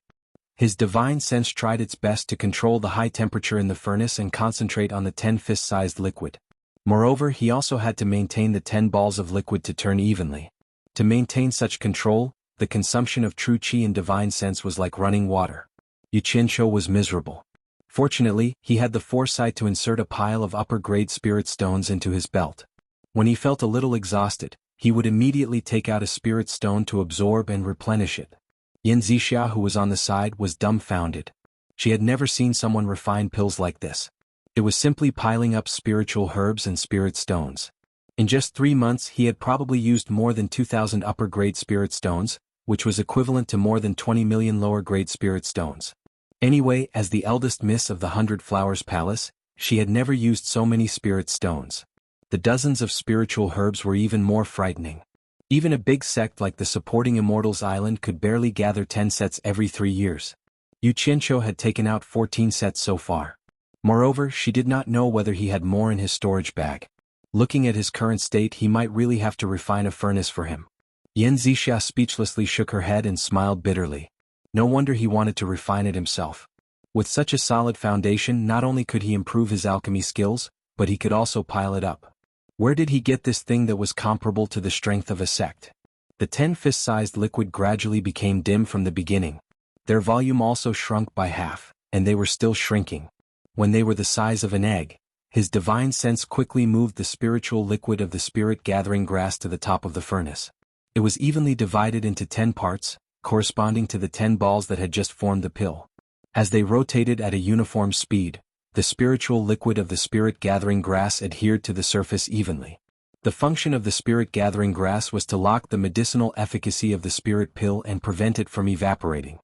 His divine sense tried its best to control the high temperature in the furnace and concentrate on the 10 fist-sized liquid. Moreover, he also had to maintain the 10 balls of liquid to turn evenly. To maintain such control, the consumption of true qi and divine sense was like running water. Yu Qianqiu was miserable. Fortunately, he had the foresight to insert a pile of upper-grade spirit stones into his belt. When he felt a little exhausted, he would immediately take out a spirit stone to absorb and replenish it. Yan Zixia, who was on the side, was dumbfounded. She had never seen someone refine pills like this. It was simply piling up spiritual herbs and spirit stones. In just 3 months he had probably used more than 2,000 upper-grade spirit stones, which was equivalent to more than 20 million lower-grade spirit stones. Anyway, as the eldest miss of the 100 Flowers Palace, she had never used so many spirit stones. The dozens of spiritual herbs were even more frightening. Even a big sect like the Supporting Immortals Island could barely gather 10 sets every 3 years. Yu Qianqiu had taken out 14 sets so far. Moreover, she did not know whether he had more in his storage bag. Looking at his current state, he might really have to refine a furnace for him. Yan Zixia speechlessly shook her head and smiled bitterly. No wonder he wanted to refine it himself. With such a solid foundation, not only could he improve his alchemy skills, but he could also pile it up. Where did he get this thing that was comparable to the strength of a sect? The 10 fist-sized liquid gradually became dim from the beginning. Their volume also shrunk by half, and they were still shrinking. When they were the size of an egg, his divine sense quickly moved the spiritual liquid of the spirit-gathering grass to the top of the furnace. It was evenly divided into 10 parts, corresponding to the 10 balls that had just formed the pill. As they rotated at a uniform speed, the spiritual liquid of the spirit-gathering grass adhered to the surface evenly. The function of the spirit-gathering grass was to lock the medicinal efficacy of the spirit pill and prevent it from evaporating.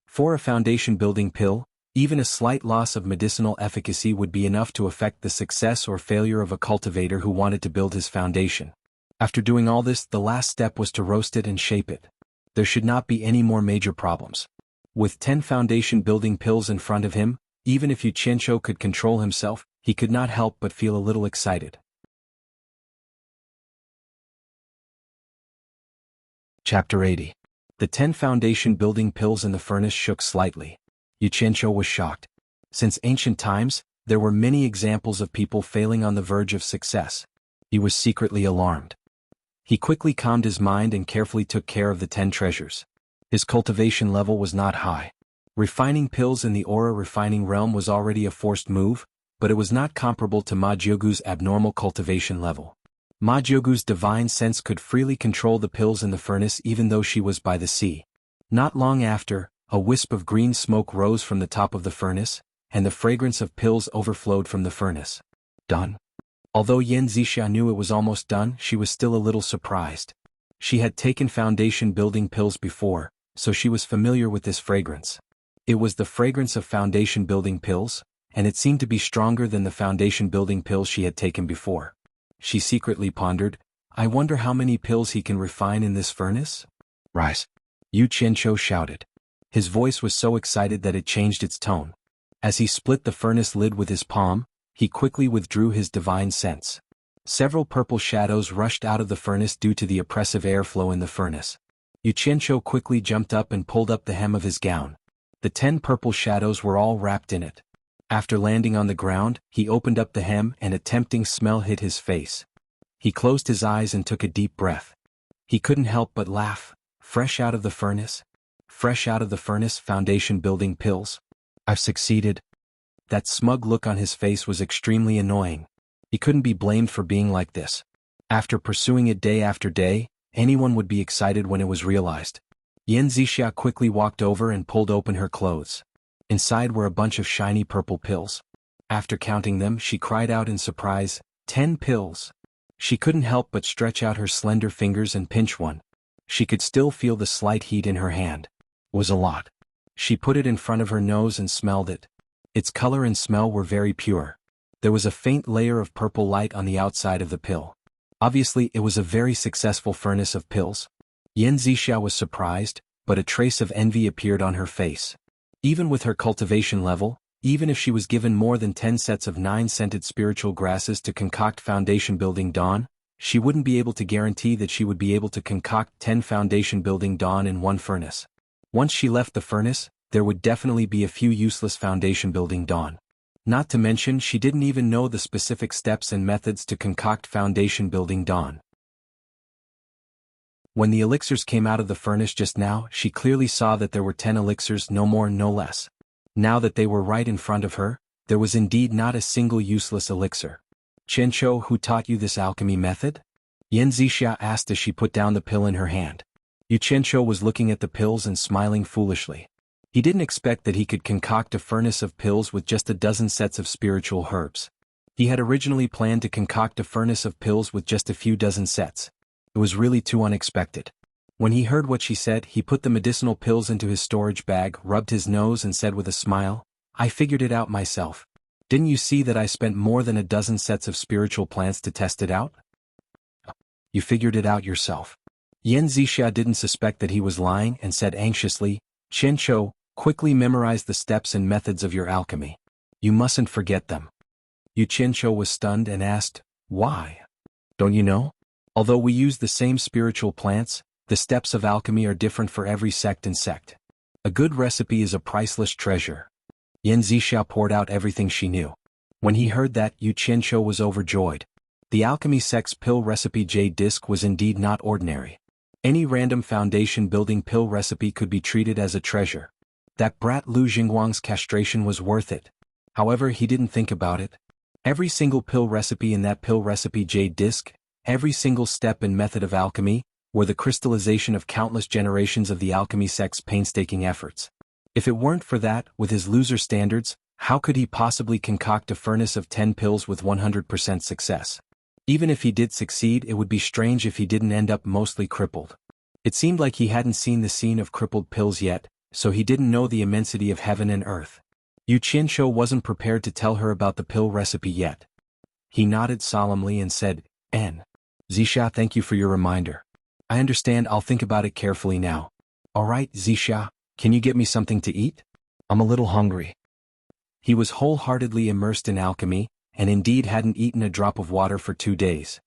For a foundation-building pill, even a slight loss of medicinal efficacy would be enough to affect the success or failure of a cultivator who wanted to build his foundation. After doing all this, the last step was to roast it and shape it. There should not be any more major problems. With 10 foundation-building pills in front of him, even if Yu Qianqiu could control himself, he could not help but feel a little excited. Chapter 80. The 10 foundation-building pills in the furnace shook slightly. Yu Qianqiu was shocked. Since ancient times, there were many examples of people failing on the verge of success. He was secretly alarmed. He quickly calmed his mind and carefully took care of the 10 treasures. His cultivation level was not high. Refining pills in the aura refining realm was already a forced move, but it was not comparable to Ma Jiugu's abnormal cultivation level. Ma Jiugu's divine sense could freely control the pills in the furnace even though she was by the sea. Not long after, a wisp of green smoke rose from the top of the furnace, and the fragrance of pills overflowed from the furnace. Done. Although Yan Zixia knew it was almost done, she was still a little surprised. She had taken foundation-building pills before, so she was familiar with this fragrance. It was the fragrance of foundation-building pills, and it seemed to be stronger than the foundation-building pills she had taken before. She secretly pondered, I wonder how many pills he can refine in this furnace? Rise! Yu Qianqiu shouted. His voice was so excited that it changed its tone. As he split the furnace lid with his palm, he quickly withdrew his divine sense. Several purple shadows rushed out of the furnace due to the oppressive airflow in the furnace. Yu Qianqiu quickly jumped up and pulled up the hem of his gown. The 10 purple shadows were all wrapped in it. After landing on the ground, he opened up the hem and a tempting smell hit his face. He closed his eyes and took a deep breath. He couldn't help but laugh. Fresh out of the furnace? Fresh out of the furnace, foundation-building pills. I've succeeded. That smug look on his face was extremely annoying. He couldn't be blamed for being like this. After pursuing it day after day, anyone would be excited when it was realized. Yan Zixia quickly walked over and pulled open her clothes. Inside were a bunch of shiny purple pills. After counting them, she cried out in surprise, 10 pills. She couldn't help but stretch out her slender fingers and pinch one. She could still feel the slight heat in her hand. It was a lot. She put it in front of her nose and smelled it. Its color and smell were very pure. There was a faint layer of purple light on the outside of the pill. Obviously, it was a very successful furnace of pills. Yan Zixia was surprised, but a trace of envy appeared on her face. Even with her cultivation level, even if she was given more than 10 sets of 9-scented spiritual grasses to concoct foundation-building dawn, she wouldn't be able to guarantee that she would be able to concoct 10 foundation-building dawn in one furnace. Once she left the furnace, there would definitely be a few useless foundation-building dawn. Not to mention she didn't even know the specific steps and methods to concoct foundation-building dawn. When the elixirs came out of the furnace just now, she clearly saw that there were 10 elixirs, no more no less. Now that they were right in front of her, there was indeed not a single useless elixir. "Qianqiu, who taught you this alchemy method?" Yan Zixia asked as she put down the pill in her hand. Yu Qianqiu was looking at the pills and smiling foolishly. He didn't expect that he could concoct a furnace of pills with just a dozen sets of spiritual herbs. He had originally planned to concoct a furnace of pills with just a few dozen sets. It was really too unexpected. When he heard what she said, he put the medicinal pills into his storage bag, rubbed his nose and said with a smile, "I figured it out myself. Didn't you see that I spent more than a dozen sets of spiritual plants to test it out?" "You figured it out yourself." Yan Zixia didn't suspect that he was lying and said anxiously, "Qianqiu, quickly memorize the steps and methods of your alchemy. You mustn't forget them." Yu Qianqiu was stunned and asked, "Why? Don't you know? Although we use the same spiritual plants, the steps of alchemy are different for every sect and sect. A good recipe is a priceless treasure." Yan Zixia poured out everything she knew. When he heard that, Yu Qianqiu was overjoyed. The alchemy sect's pill recipe Jade Disc was indeed not ordinary. Any random foundation-building pill recipe could be treated as a treasure. That brat Lu Jingguang's castration was worth it. However, he didn't think about it. Every single pill recipe in that pill recipe Jade Disc, every single step and method of alchemy, were the crystallization of countless generations of the alchemy sect's painstaking efforts. If it weren't for that, with his loser standards, how could he possibly concoct a furnace of 10 pills with 100% success? Even if he did succeed, it would be strange if he didn't end up mostly crippled. It seemed like he hadn't seen the scene of crippled pills yet, so he didn't know the immensity of heaven and earth. Yu Qianqiu wasn't prepared to tell her about the pill recipe yet. He nodded solemnly and said, "N. Zixia, thank you for your reminder. I understand, I'll think about it carefully now." "Alright, Zixia, can you get me something to eat? I'm a little hungry." He was wholeheartedly immersed in alchemy, and indeed hadn't eaten a drop of water for 2 days.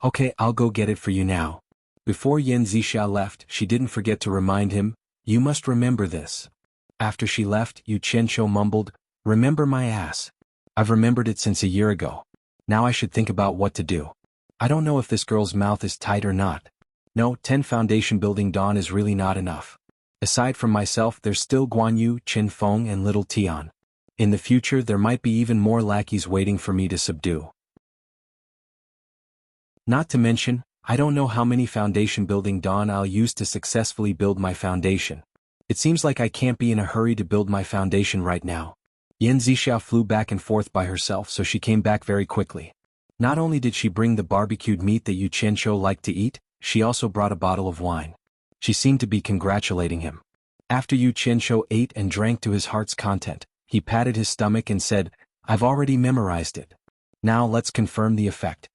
"Okay, I'll go get it for you now." Before Yan Zixia left, she didn't forget to remind him, "You must remember this." After she left, Yu Qianqiu mumbled, "Remember my ass. I've remembered it since a year ago. Now I should think about what to do. I don't know if this girl's mouth is tight or not. No, 10 foundation building dawn is really not enough. Aside from myself, there's still Guan Yu, Qin Feng and Little Tian. In the future there might be even more lackeys waiting for me to subdue. Not to mention, I don't know how many foundation building dawn I'll use to successfully build my foundation. It seems like I can't be in a hurry to build my foundation right now." Yan Zixia flew back and forth by herself, so she came back very quickly. Not only did she bring the barbecued meat that Yu Qianqiu liked to eat, she also brought a bottle of wine. She seemed to be congratulating him. After Yu Qianqiu ate and drank to his heart's content, he patted his stomach and said, "I've already memorized it. Now let's confirm the effect."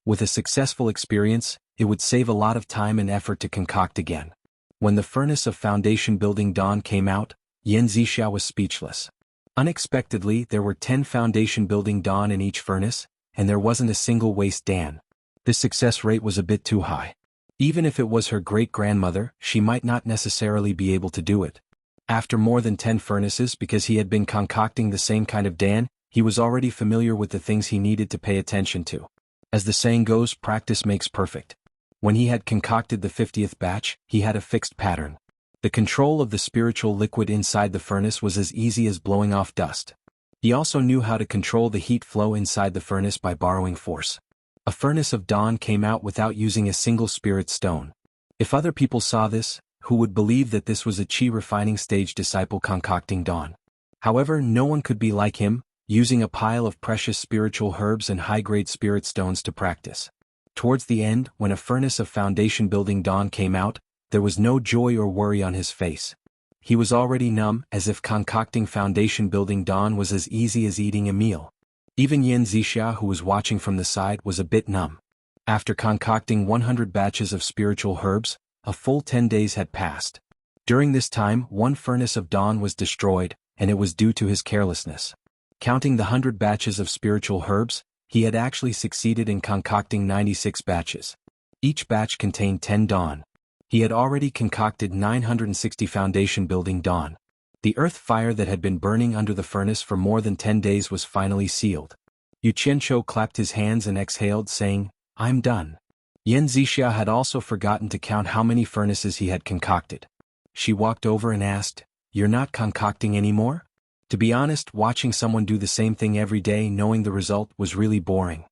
With a successful experience, it would save a lot of time and effort to concoct again. When the furnace of foundation building dawn came out, Yan Zixia was speechless. Unexpectedly, there were 10 foundation building dawn in each furnace, and there wasn't a single waste dan. This success rate was a bit too high. Even if it was her great-grandmother, she might not necessarily be able to do it. After more than 10 furnaces, because he had been concocting the same kind of dan, he was already familiar with the things he needed to pay attention to. As the saying goes, practice makes perfect. When he had concocted the 50th batch, he had a fixed pattern. The control of the spiritual liquid inside the furnace was as easy as blowing off dust. He also knew how to control the heat flow inside the furnace by borrowing force. A furnace of dawn came out without using a single spirit stone. If other people saw this, who would believe that this was a chi refining stage disciple concocting dawn? However, no one could be like him, using a pile of precious spiritual herbs and high-grade spirit stones to practice. Towards the end, when a furnace of foundation building dawn came out, there was no joy or worry on his face. He was already numb, as if concocting foundation building dawn was as easy as eating a meal. Even Yan Zixia, who was watching from the side, was a bit numb. After concocting 100 batches of spiritual herbs, a full 10 days had passed. During this time, one furnace of dawn was destroyed, and it was due to his carelessness. Counting the 100 batches of spiritual herbs, he had actually succeeded in concocting 96 batches. Each batch contained 10 dawn. He had already concocted 960 foundation building dawn. The earth fire that had been burning under the furnace for more than 10 days was finally sealed. Yu Qianqiu clapped his hands and exhaled, saying, "I'm done. Yan Zixia had also forgotten to count how many furnaces he had concocted. She walked over and asked, "You're not concocting anymore?" To be honest, watching someone do the same thing every day knowing the result was really boring.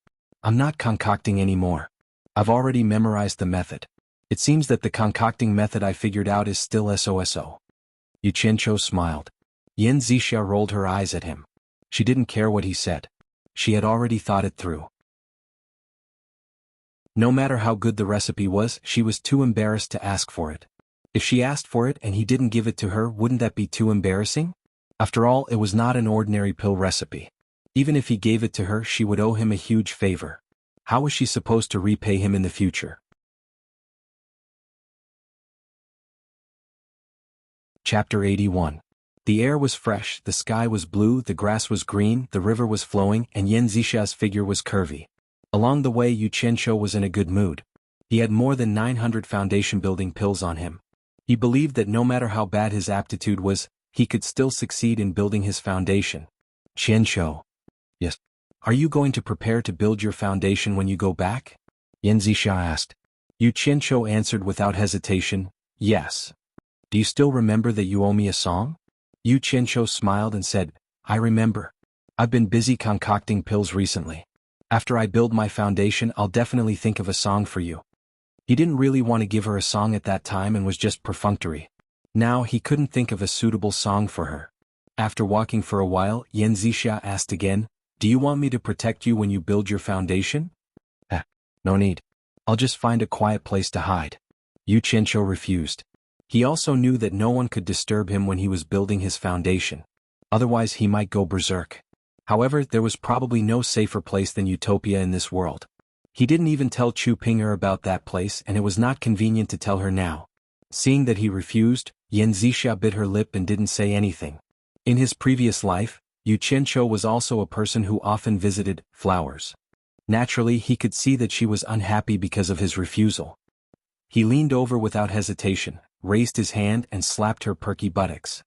"I'm not concocting anymore. I've already memorized the method. It seems that the concocting method I figured out is still SOSO. Yu Qianqiu smiled. Yan Zixia rolled her eyes at him. She didn't care what he said. She had already thought it through. No matter how good the recipe was, she was too embarrassed to ask for it. If she asked for it and he didn't give it to her, wouldn't that be too embarrassing? After all, it was not an ordinary pill recipe. Even if he gave it to her, she would owe him a huge favor. How was she supposed to repay him in the future? Chapter 81. The air was fresh, the sky was blue, the grass was green, the river was flowing, and Yan Zixia's figure was curvy. Along the way, Yu Qianqiu was in a good mood. He had more than 900 foundation-building pills on him. He believed that no matter how bad his aptitude was, he could still succeed in building his foundation. Qianqiu. Yes. Are you going to prepare to build your foundation when you go back? Yan Zixia asked. Yu Qianqiu answered without hesitation, yes. Do you still remember that you owe me a song? Yu Qianqiu smiled and said, I remember. I've been busy concocting pills recently. After I build my foundation, I'll definitely think of a song for you. He didn't really want to give her a song at that time and was just perfunctory. Now he couldn't think of a suitable song for her. After walking for a while, Yan Zixia asked again, do you want me to protect you when you build your foundation? No need. I'll just find a quiet place to hide. Yu Qianqiu refused. He also knew that no one could disturb him when he was building his foundation. Otherwise he might go berserk. However, there was probably no safer place than Utopia in this world. He didn't even tell Chu Ping'er about that place, and it was not convenient to tell her now. Seeing that he refused, Yan Zixia bit her lip and didn't say anything. In his previous life, Yu Qianqiu was also a person who often visited flowers. Naturally, he could see that she was unhappy because of his refusal. He leaned over without hesitation, raised his hand and slapped her perky buttocks.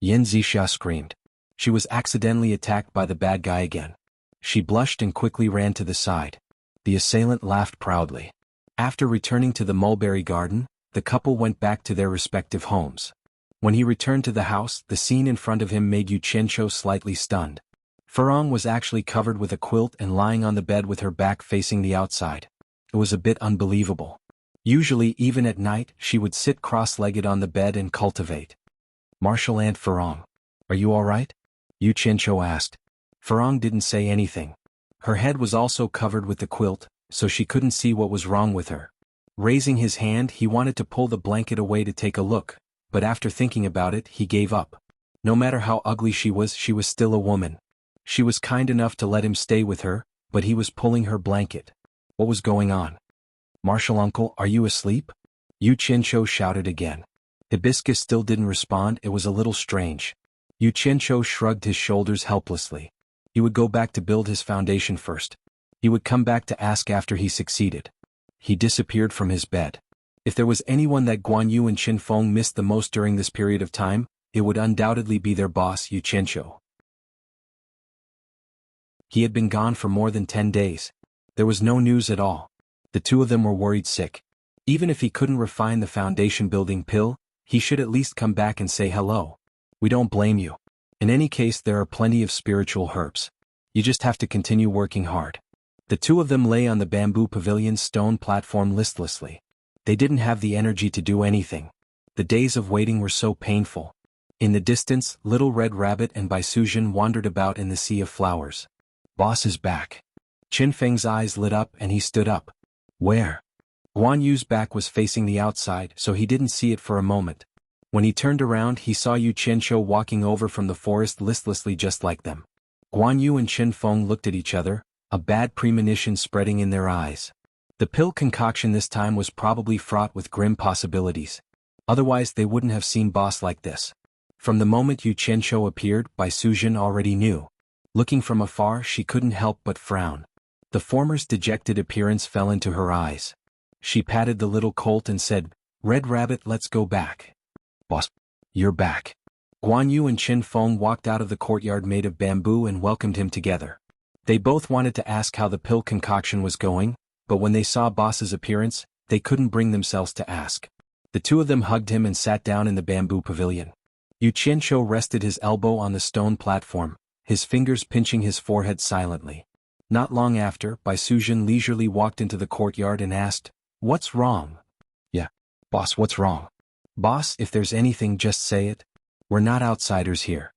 Yan Zixia screamed. She was accidentally attacked by the bad guy again. She blushed and quickly ran to the side. The assailant laughed proudly. After returning to the mulberry garden, the couple went back to their respective homes. When he returned to the house, the scene in front of him made Yu Qianqiu slightly stunned. Furong was actually covered with a quilt and lying on the bed with her back facing the outside. It was a bit unbelievable. Usually, even at night, she would sit cross-legged on the bed and cultivate. Martial Aunt Furong. Are you all right? Yu Qianqiu asked. Furong didn't say anything. Her head was also covered with the quilt, so she couldn't see what was wrong with her. Raising his hand, he wanted to pull the blanket away to take a look, but after thinking about it, he gave up. No matter how ugly she was still a woman. She was kind enough to let him stay with her, but he was pulling her blanket. What was going on? Martial uncle, are you asleep? Yu Qianqiu shouted again. Hibiscus still didn't respond. It was a little strange. Yu Qianqiu shrugged his shoulders helplessly. He would go back to build his foundation first. He would come back to ask after he succeeded. He disappeared from his bed. If there was anyone that Guan Yu and Qin Feng missed the most during this period of time, it would undoubtedly be their boss, Yu Qianqiu. He had been gone for more than 10 days. There was no news at all. The two of them were worried sick. Even if he couldn't refine the foundation-building pill, he should at least come back and say hello. We don't blame you. In any case, there are plenty of spiritual herbs. You just have to continue working hard. The two of them lay on the bamboo pavilion's stone platform listlessly. They didn't have the energy to do anything. The days of waiting were so painful. In the distance, Little Red Rabbit and Bai Suzhen wandered about in the sea of flowers. Boss is back. Qin Feng's eyes lit up and he stood up. Where? Guan Yu's back was facing the outside, so he didn't see it for a moment. When he turned around, he saw Yu Qianqiu walking over from the forest listlessly just like them. Guan Yu and Qin Feng looked at each other, a bad premonition spreading in their eyes. The pill concoction this time was probably fraught with grim possibilities. Otherwise they wouldn't have seen boss like this. From the moment Yu Qianqiu appeared, Bai Suzhen already knew. Looking from afar, she couldn't help but frown. The former's dejected appearance fell into her eyes. She patted the little colt and said, Red Rabbit, let's go back. Boss, you're back. Guan Yu and Qin Feng walked out of the courtyard made of bamboo and welcomed him together. They both wanted to ask how the pill concoction was going, but when they saw Boss's appearance, they couldn't bring themselves to ask. The two of them hugged him and sat down in the bamboo pavilion. Yu Qianqiu rested his elbow on the stone platform, his fingers pinching his forehead silently. Not long after, Bai Suzhen leisurely walked into the courtyard and asked, "What's wrong?" "Yeah, boss, what's wrong?" "Boss, if there's anything, just say it. We're not outsiders here."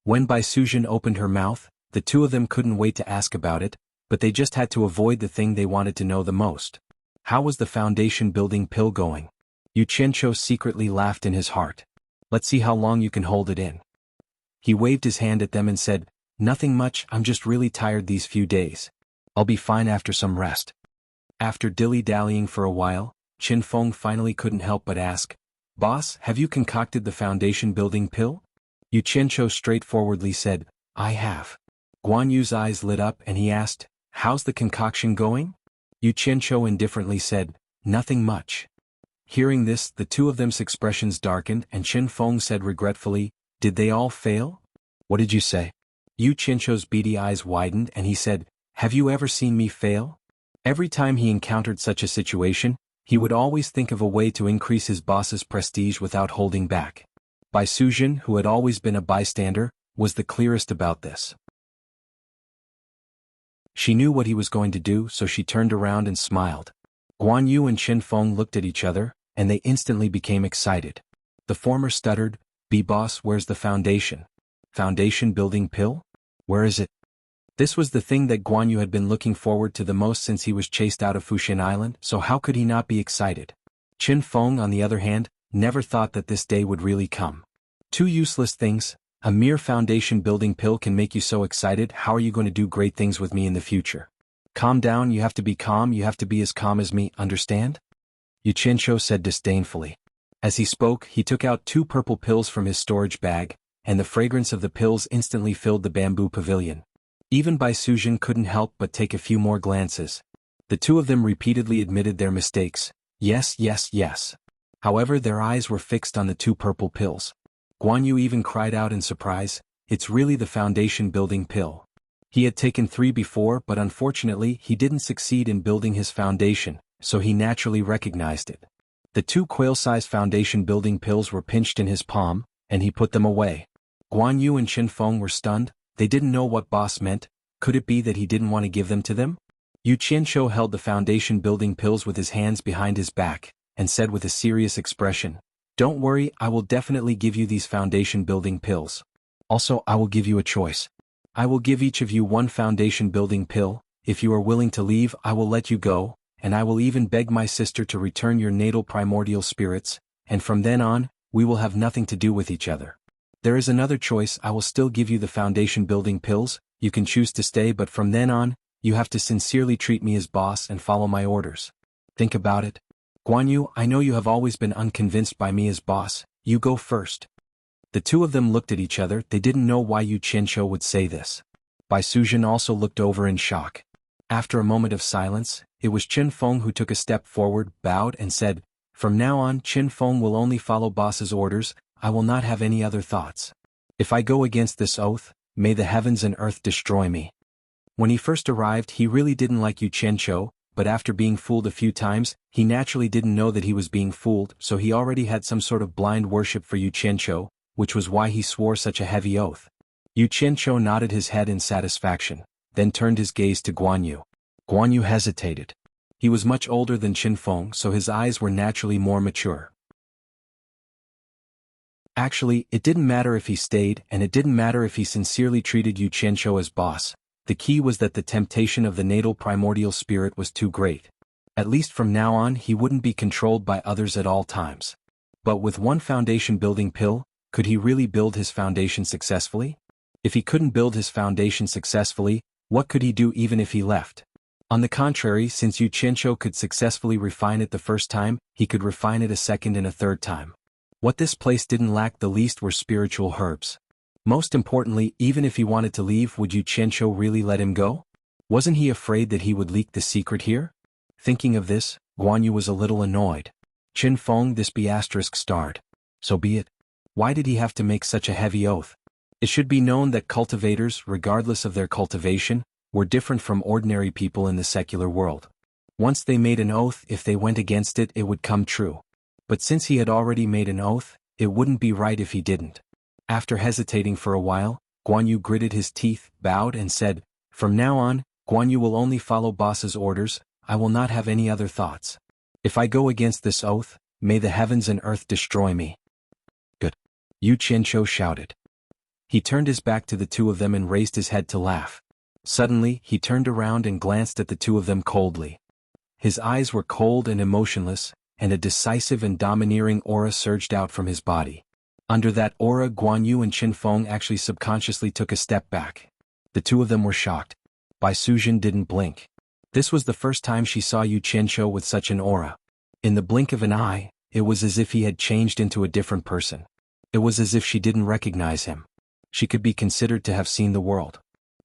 When Bai Suzhen opened her mouth, the two of them couldn't wait to ask about it, but they just had to avoid the thing they wanted to know the most. How was the foundation building pill going? Yu Qianqiu secretly laughed in his heart. "Let's see how long you can hold it in." He waved his hand at them and said, "Nothing much, I'm just really tired these few days. I'll be fine after some rest." After dilly-dallying for a while, Qin Feng finally couldn't help but ask, "Boss, have you concocted the foundation building pill?" Yu Qianqiu straightforwardly said, "I have." Guan Yu's eyes lit up and he asked, "How's the concoction going?" Yu Qianqiu indifferently said, "Nothing much." Hearing this, the two of them's expressions darkened and Qin Feng said regretfully, "Did they all fail?" "What did you say?" Yu Qianqiu's beady eyes widened and he said, "Have you ever seen me fail?" Every time he encountered such a situation, he would always think of a way to increase his boss's prestige without holding back. Bai Suzhen, who had always been a bystander, was the clearest about this. She knew what he was going to do, so she turned around and smiled. Guan Yu and Qin Feng looked at each other, and they instantly became excited. The former stuttered, "B-boss, where's the foundation? Foundation building pill? Where is it?" This was the thing that Guan Yu had been looking forward to the most since he was chased out of Fuxian Island, so how could he not be excited? Qin Feng, on the other hand, never thought that this day would really come. Two useless things. A mere foundation building pill can make you so excited. How are you going to do great things with me in the future? Calm down, you have to be calm, you have to be as calm as me, understand? Yu Qianqiu said disdainfully. As he spoke, he took out 2 purple pills from his storage bag, and the fragrance of the pills instantly filled the bamboo pavilion. Even Bai Suzhen couldn't help but take a few more glances. The two of them repeatedly admitted their mistakes. Yes, yes, yes. However, their eyes were fixed on the 2 purple pills. Guan Yu even cried out in surprise, "It's really the foundation building pill." He had taken 3 before, but unfortunately he didn't succeed in building his foundation, so he naturally recognized it. The 2 quail-sized foundation building pills were pinched in his palm, and he put them away. Guan Yu and Qin Feng were stunned. They didn't know what boss meant. Could it be that he didn't want to give them to them? Yu Qianqiu held the foundation building pills with his hands behind his back, and said with a serious expression, "Don't worry, I will definitely give you these foundation building pills. Also, I will give you a choice. I will give each of you 1 foundation building pill. If you are willing to leave, I will let you go, and I will even beg my sister to return your natal primordial spirits, and from then on, we will have nothing to do with each other. There is another choice. I will still give you the foundation building pills. You can choose to stay, but from then on, you have to sincerely treat me as boss and follow my orders. Think about it. Guan Yu, I know you have always been unconvinced by me as boss. You go first." The two of them looked at each other. They didn't know why Yu Qianqiu would say this. Bai Suzhen also looked over in shock. After a moment of silence, it was Qin Feng who took a step forward, bowed and said, "From now on, Qin Feng will only follow boss's orders. I will not have any other thoughts. If I go against this oath, may the heavens and earth destroy me." When he first arrived, he really didn't like Yu Qianqiu, but after being fooled a few times, he naturally didn't know that he was being fooled, so he already had some sort of blind worship for Yu Qianqiu, which was why he swore such a heavy oath. Yu Qianqiu nodded his head in satisfaction, then turned his gaze to Guan Yu. Guan Yu hesitated. He was much older than Qin Feng, so his eyes were naturally more mature. Actually, it didn't matter if he stayed, and it didn't matter if he sincerely treated Yu Qianqiu as boss. The key was that the temptation of the natal primordial spirit was too great. At least from now on he wouldn't be controlled by others at all times. But with 1 foundation building pill, could he really build his foundation successfully? If he couldn't build his foundation successfully, what could he do even if he left? On the contrary, since Yu Qianqiu could successfully refine it the first time, he could refine it a second and a third time. What this place didn't lack the least were spiritual herbs. Most importantly, even if he wanted to leave, would Yu Qianqiu really let him go? Wasn't he afraid that he would leak the secret here? Thinking of this, Guan Yu was a little annoyed. Qin Feng, this be asterisk starred. So be it. Why did he have to make such a heavy oath? It should be known that cultivators, regardless of their cultivation, were different from ordinary people in the secular world. Once they made an oath, if they went against it, it would come true. But since he had already made an oath, it wouldn't be right if he didn't. After hesitating for a while, Guan Yu gritted his teeth, bowed and said, "From now on, Guan Yu will only follow boss's orders. I will not have any other thoughts. If I go against this oath, may the heavens and earth destroy me." "Good," Yu Qianqiu shouted. He turned his back to the two of them and raised his head to laugh. Suddenly, he turned around and glanced at the two of them coldly. His eyes were cold and emotionless, and a decisive and domineering aura surged out from his body. Under that aura, Guan Yu and Qin Feng actually subconsciously took a step back. The two of them were shocked. Bai Sujin didn't blink. This was the first time she saw Yu Qianqiu with such an aura. In the blink of an eye, it was as if he had changed into a different person. It was as if she didn't recognize him. She could be considered to have seen the world.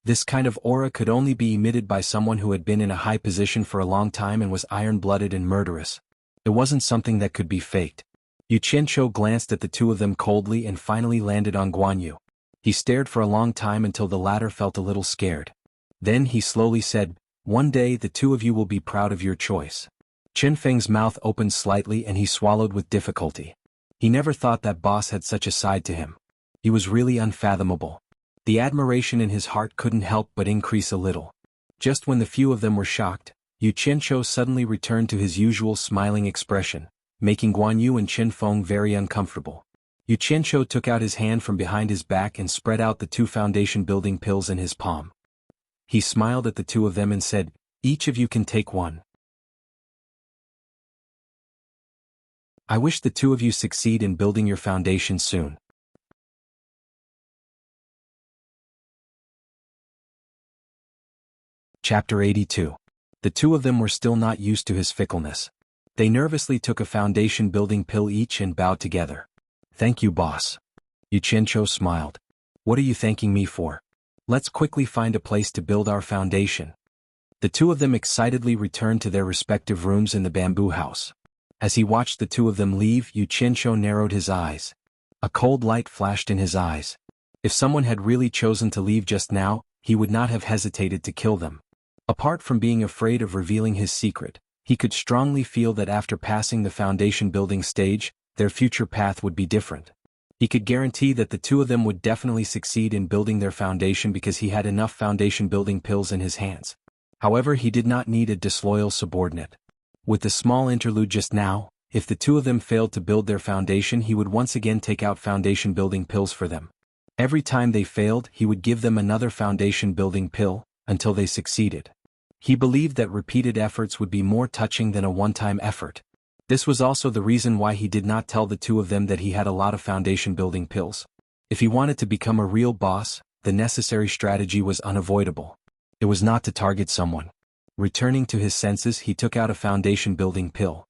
This kind of aura could only be emitted by someone who had been in a high position for a long time and was iron-blooded and murderous. It wasn't something that could be faked. Yu Qianqiu glanced at the two of them coldly and finally landed on Guan Yu. He stared for a long time until the latter felt a little scared. Then he slowly said, "One day the two of you will be proud of your choice." Qin Feng's mouth opened slightly and he swallowed with difficulty. He never thought that boss had such a side to him. He was really unfathomable. The admiration in his heart couldn't help but increase a little. Just when the few of them were shocked, Yu Qianqiu suddenly returned to his usual smiling expression, making Guan Yu and Qin Feng very uncomfortable. Yu Qianqiu took out his hand from behind his back and spread out the 2 foundation-building pills in his palm. He smiled at the two of them and said, "Each of you can take one. I wish the two of you succeed in building your foundation soon." Chapter 82. The two of them were still not used to his fickleness. They nervously took a foundation-building pill each and bowed together. "Thank you, boss." Yu Qianqiu smiled. "What are you thanking me for? Let's quickly find a place to build our foundation." The two of them excitedly returned to their respective rooms in the bamboo house. As he watched the two of them leave, Yu Qianqiu narrowed his eyes. A cold light flashed in his eyes. If someone had really chosen to leave just now, he would not have hesitated to kill them. Apart from being afraid of revealing his secret, he could strongly feel that after passing the foundation-building stage, their future path would be different. He could guarantee that the two of them would definitely succeed in building their foundation because he had enough foundation-building pills in his hands. However, he did not need a disloyal subordinate. With the small interlude just now, if the two of them failed to build their foundation, he would once again take out foundation-building pills for them. Every time they failed, he would give them another foundation-building pill, until they succeeded. He believed that repeated efforts would be more touching than a one-time effort. This was also the reason why he did not tell the two of them that he had a lot of foundation-building pills. If he wanted to become a real boss, the necessary strategy was unavoidable. It was not to target someone. Returning to his senses, he took out a foundation-building pill.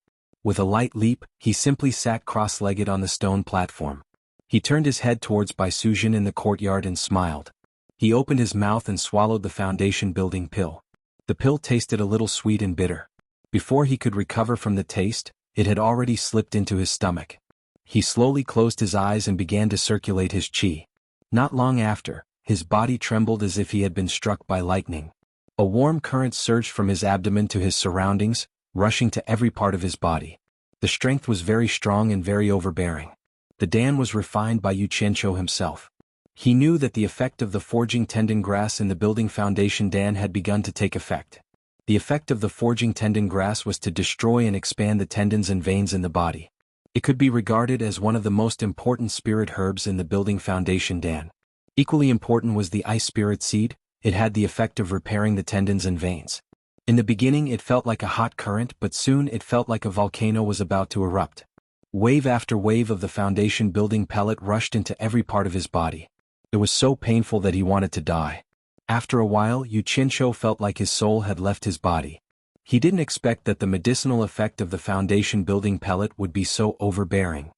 With a light leap, he simply sat cross-legged on the stone platform. He turned his head towards Bai Sujin in the courtyard and smiled. He opened his mouth and swallowed the foundation-building pill. The pill tasted a little sweet and bitter. Before he could recover from the taste, it had already slipped into his stomach. He slowly closed his eyes and began to circulate his qi. Not long after, his body trembled as if he had been struck by lightning. A warm current surged from his abdomen to his surroundings, rushing to every part of his body. The strength was very strong and very overbearing. The Dan was refined by Yu Qianqiu himself. He knew that the effect of the forging tendon grass in the building foundation Dan had begun to take effect. The effect of the forging tendon grass was to destroy and expand the tendons and veins in the body. It could be regarded as one of the most important spirit herbs in the building foundation Dan. Equally important was the ice spirit seed. It had the effect of repairing the tendons and veins. In the beginning it felt like a hot current, but soon it felt like a volcano was about to erupt. Wave after wave of the foundation building pellet rushed into every part of his body. It was so painful that he wanted to die. After a while, Yu Qianqiu felt like his soul had left his body. He didn't expect that the medicinal effect of the foundation building pellet would be so overbearing.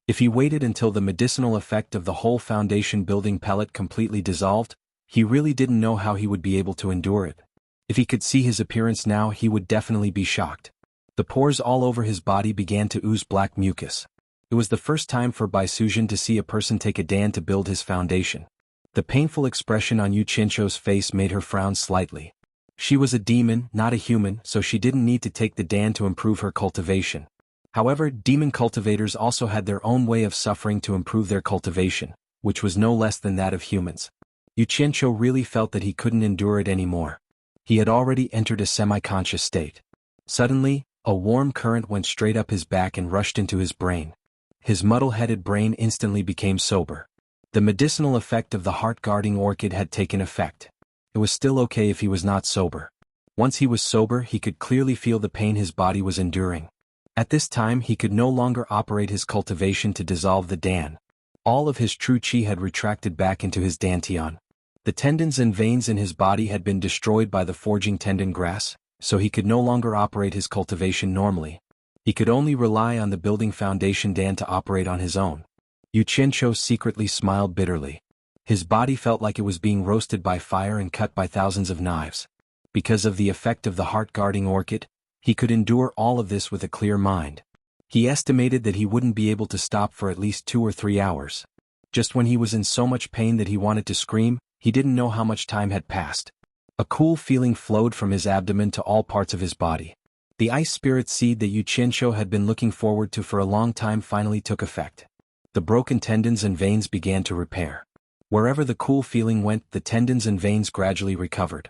If he waited until the medicinal effect of the whole foundation building pellet completely dissolved, he really didn't know how he would be able to endure it. If he could see his appearance now, he would definitely be shocked. The pores all over his body began to ooze black mucus. It was the first time for Bai Sujin to see a person take a Dan to build his foundation. The painful expression on Yu Qianqiu's face made her frown slightly. She was a demon, not a human, so she didn't need to take the Dan to improve her cultivation. However, demon cultivators also had their own way of suffering to improve their cultivation, which was no less than that of humans. Yu Qianqiu really felt that he couldn't endure it anymore. He had already entered a semi-conscious state. Suddenly, a warm current went straight up his back and rushed into his brain. His muddle-headed brain instantly became sober. The medicinal effect of the heart-guarding orchid had taken effect. It was still okay if he was not sober. Once he was sober, he could clearly feel the pain his body was enduring. At this time, he could no longer operate his cultivation to dissolve the Dan. All of his true qi had retracted back into his dantian. The tendons and veins in his body had been destroyed by the forging tendon grass, so he could no longer operate his cultivation normally. He could only rely on the building foundation Dan to operate on his own. Yu Qianqiu secretly smiled bitterly. His body felt like it was being roasted by fire and cut by thousands of knives. Because of the effect of the heart-guarding orchid, he could endure all of this with a clear mind. He estimated that he wouldn't be able to stop for at least 2 or 3 hours. Just when he was in so much pain that he wanted to scream, he didn't know how much time had passed. A cool feeling flowed from his abdomen to all parts of his body. The ice spirit seed that Yu Qianqiu had been looking forward to for a long time finally took effect. The broken tendons and veins began to repair. Wherever the cool feeling went, the tendons and veins gradually recovered.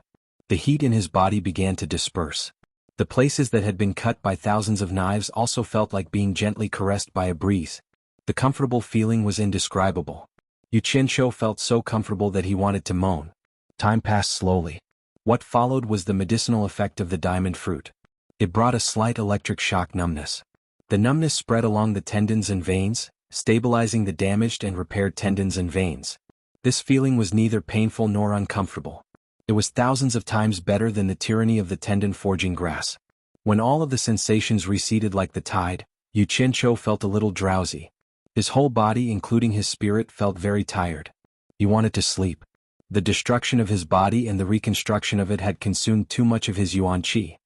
The heat in his body began to disperse. The places that had been cut by thousands of knives also felt like being gently caressed by a breeze. The comfortable feeling was indescribable. Yu Qianqiu felt so comfortable that he wanted to moan. Time passed slowly. What followed was the medicinal effect of the diamond fruit. It brought a slight electric shock numbness. The numbness spread along the tendons and veins, stabilizing the damaged and repaired tendons and veins. This feeling was neither painful nor uncomfortable. It was thousands of times better than the tyranny of the tendon-forging grass. When all of the sensations receded like the tide, Yu Qianqiu felt a little drowsy. His whole body, including his spirit, felt very tired. He wanted to sleep. The destruction of his body and the reconstruction of it had consumed too much of his yuan qi.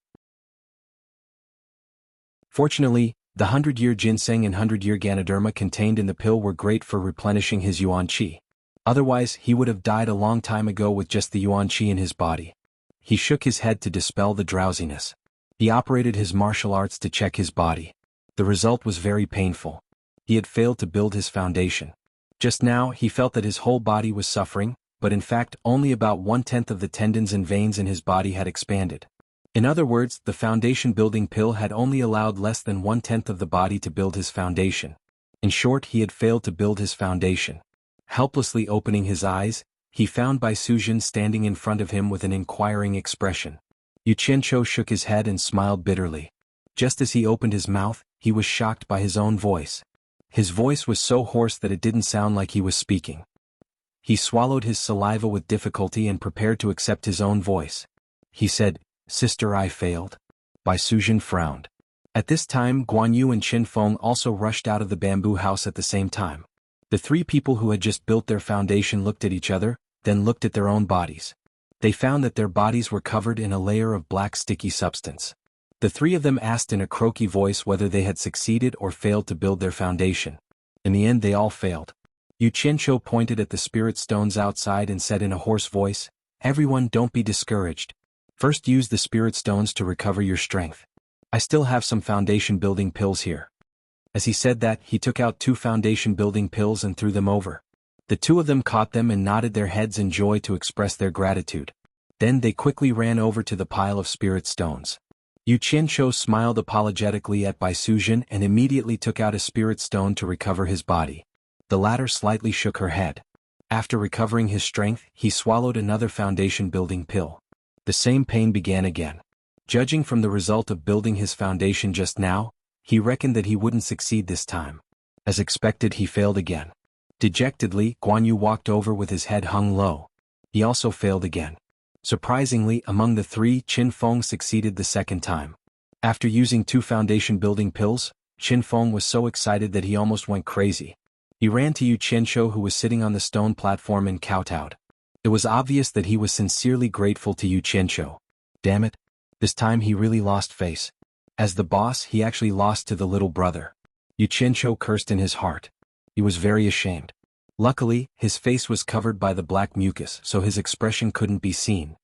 Fortunately, the 100-year ginseng and 100-year ganoderma contained in the pill were great for replenishing his yuan qi. Otherwise, he would have died a long time ago with just the yuan qi in his body. He shook his head to dispel the drowsiness. He operated his martial arts to check his body. The result was very painful. He had failed to build his foundation. Just now, he felt that his whole body was suffering, but in fact, only about 1/10 of the tendons and veins in his body had expanded. In other words, the foundation-building pill had only allowed less than 1/10 of the body to build his foundation. In short, he had failed to build his foundation. Helplessly opening his eyes, he found Bai Suzhen standing in front of him with an inquiring expression. Yu Qianqiu shook his head and smiled bitterly. Just as he opened his mouth, he was shocked by his own voice. His voice was so hoarse that it didn't sound like he was speaking. He swallowed his saliva with difficulty and prepared to accept his own voice. He said, "Sister, I failed." Bai Suzhen frowned. At this time, Guan Yu and Qin Feng also rushed out of the bamboo house at the same time. The 3 people who had just built their foundation looked at each other, then looked at their own bodies. They found that their bodies were covered in a layer of black sticky substance. The 3 of them asked in a croaky voice whether they had succeeded or failed to build their foundation. In the end, they all failed. Yu Qianqiu pointed at the spirit stones outside and said in a hoarse voice, "Everyone, don't be discouraged. First use the spirit stones to recover your strength. I still have some foundation-building pills here." As he said that, he took out 2 foundation-building pills and threw them over. The 2 of them caught them and nodded their heads in joy to express their gratitude. Then they quickly ran over to the pile of spirit stones. Yu Qianqiu smiled apologetically at Bai Suzhen and immediately took out a spirit stone to recover his body. The latter slightly shook her head. After recovering his strength, he swallowed another foundation-building pill. The same pain began again. Judging from the result of building his foundation just now, he reckoned that he wouldn't succeed this time. As expected, he failed again. Dejectedly, Guan Yu walked over with his head hung low. He also failed again. Surprisingly, among the 3, Qin Feng succeeded the second time. After using 2 foundation-building pills, Qin Feng was so excited that he almost went crazy. He ran to Yu Qianqiu, who was sitting on the stone platform, and kowtowed. It was obvious that he was sincerely grateful to Yu Qianqiu. Damn it. This time he really lost face. As the boss, he actually lost to the little brother. Yu Qianqiu cursed in his heart. He was very ashamed. Luckily, his face was covered by the black mucus, so his expression couldn't be seen.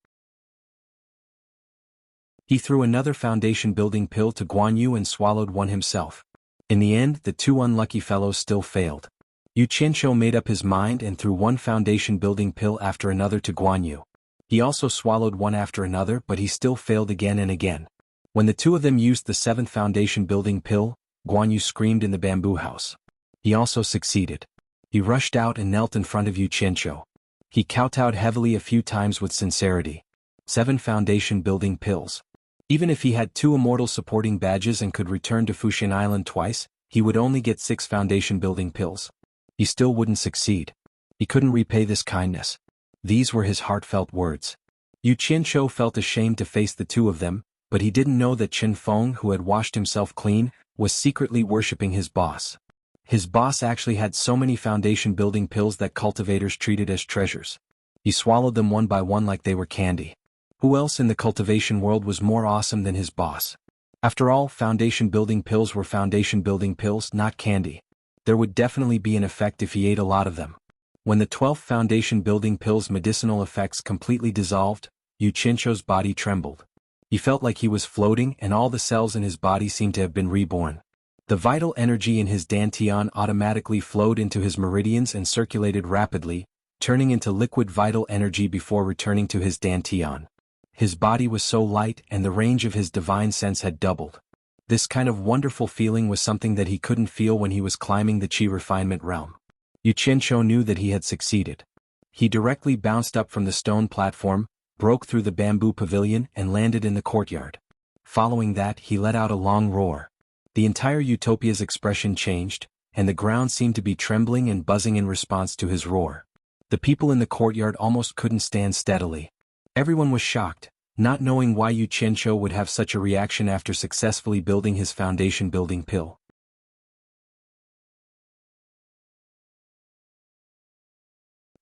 He threw another foundation-building pill to Guan Yu and swallowed one himself. In the end, the two unlucky fellows still failed. Yu Qianqiu made up his mind and threw one foundation-building pill after another to Guan Yu. He also swallowed one after another, but he still failed again and again. When the two of them used the seventh foundation-building pill, Guan Yu screamed in the bamboo house. He also succeeded. He rushed out and knelt in front of Yu Qianqiu. He kowtowed heavily a few times with sincerity. 7 foundation-building pills. Even if he had 2 immortal supporting badges and could return to Fuxian Island twice, he would only get 6 foundation-building pills. He still wouldn't succeed. He couldn't repay this kindness. These were his heartfelt words. Yu Qianqiu felt ashamed to face the two of them, but he didn't know that Qin Feng, who had washed himself clean, was secretly worshipping his boss. His boss actually had so many foundation-building pills that cultivators treated as treasures. He swallowed them one by one like they were candy. Who else in the cultivation world was more awesome than his boss? After all, foundation-building pills were foundation-building pills, not candy. There would definitely be an effect if he ate a lot of them. When the 12th foundation-building pill's medicinal effects completely dissolved, Yu Qianqiu's body trembled. He felt like he was floating and all the cells in his body seemed to have been reborn. The vital energy in his dantian automatically flowed into his meridians and circulated rapidly, turning into liquid vital energy before returning to his dantian. His body was so light and the range of his divine sense had doubled. This kind of wonderful feeling was something that he couldn't feel when he was climbing the Qi refinement realm. Yu Qianqiu knew that he had succeeded. He directly bounced up from the stone platform, broke through the bamboo pavilion and landed in the courtyard. Following that, he let out a long roar. The entire Utopia's expression changed, and the ground seemed to be trembling and buzzing in response to his roar. The people in the courtyard almost couldn't stand steadily. Everyone was shocked, not knowing why Yu Qianqiu would have such a reaction after successfully building his foundation-building pill.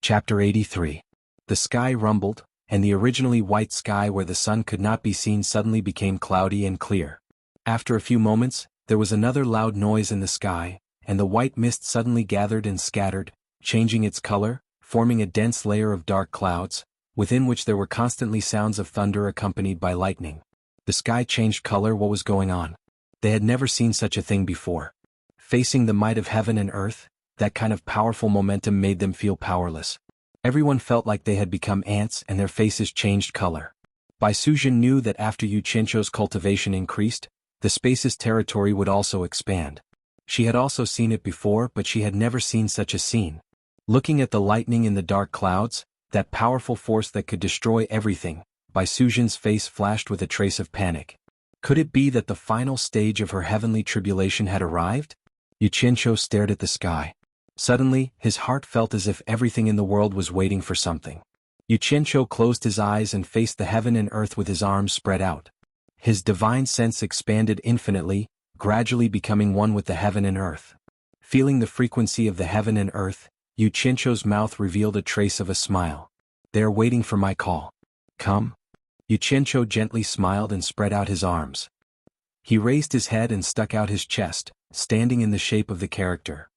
Chapter 83. The sky rumbled, and the originally white sky where the sun could not be seen suddenly became cloudy and clear. After a few moments, there was another loud noise in the sky, and the white mist suddenly gathered and scattered, changing its color, forming a dense layer of dark clouds, within which there were constantly sounds of thunder accompanied by lightning. The sky changed color. What was going on? They had never seen such a thing before. Facing the might of heaven and earth, that kind of powerful momentum made them feel powerless. Everyone felt like they had become ants and their faces changed color. Bai Suzhen knew that after Yu Qianqiu's cultivation increased, the space's territory would also expand. She had also seen it before, but she had never seen such a scene. Looking at the lightning in the dark clouds, that powerful force that could destroy everything, Bai Suzhen's face flashed with a trace of panic. Could it be that the final stage of her heavenly tribulation had arrived? Yu Qianqiu stared at the sky. Suddenly, his heart felt as if everything in the world was waiting for something. Yu Qianqiu closed his eyes and faced the heaven and earth with his arms spread out. His divine sense expanded infinitely, gradually becoming one with the heaven and earth. Feeling the frequency of the heaven and earth, Yu Qianqiu's mouth revealed a trace of a smile. They are waiting for my call. Come. Yu Qianqiu gently smiled and spread out his arms. He raised his head and stuck out his chest, standing in the shape of the character.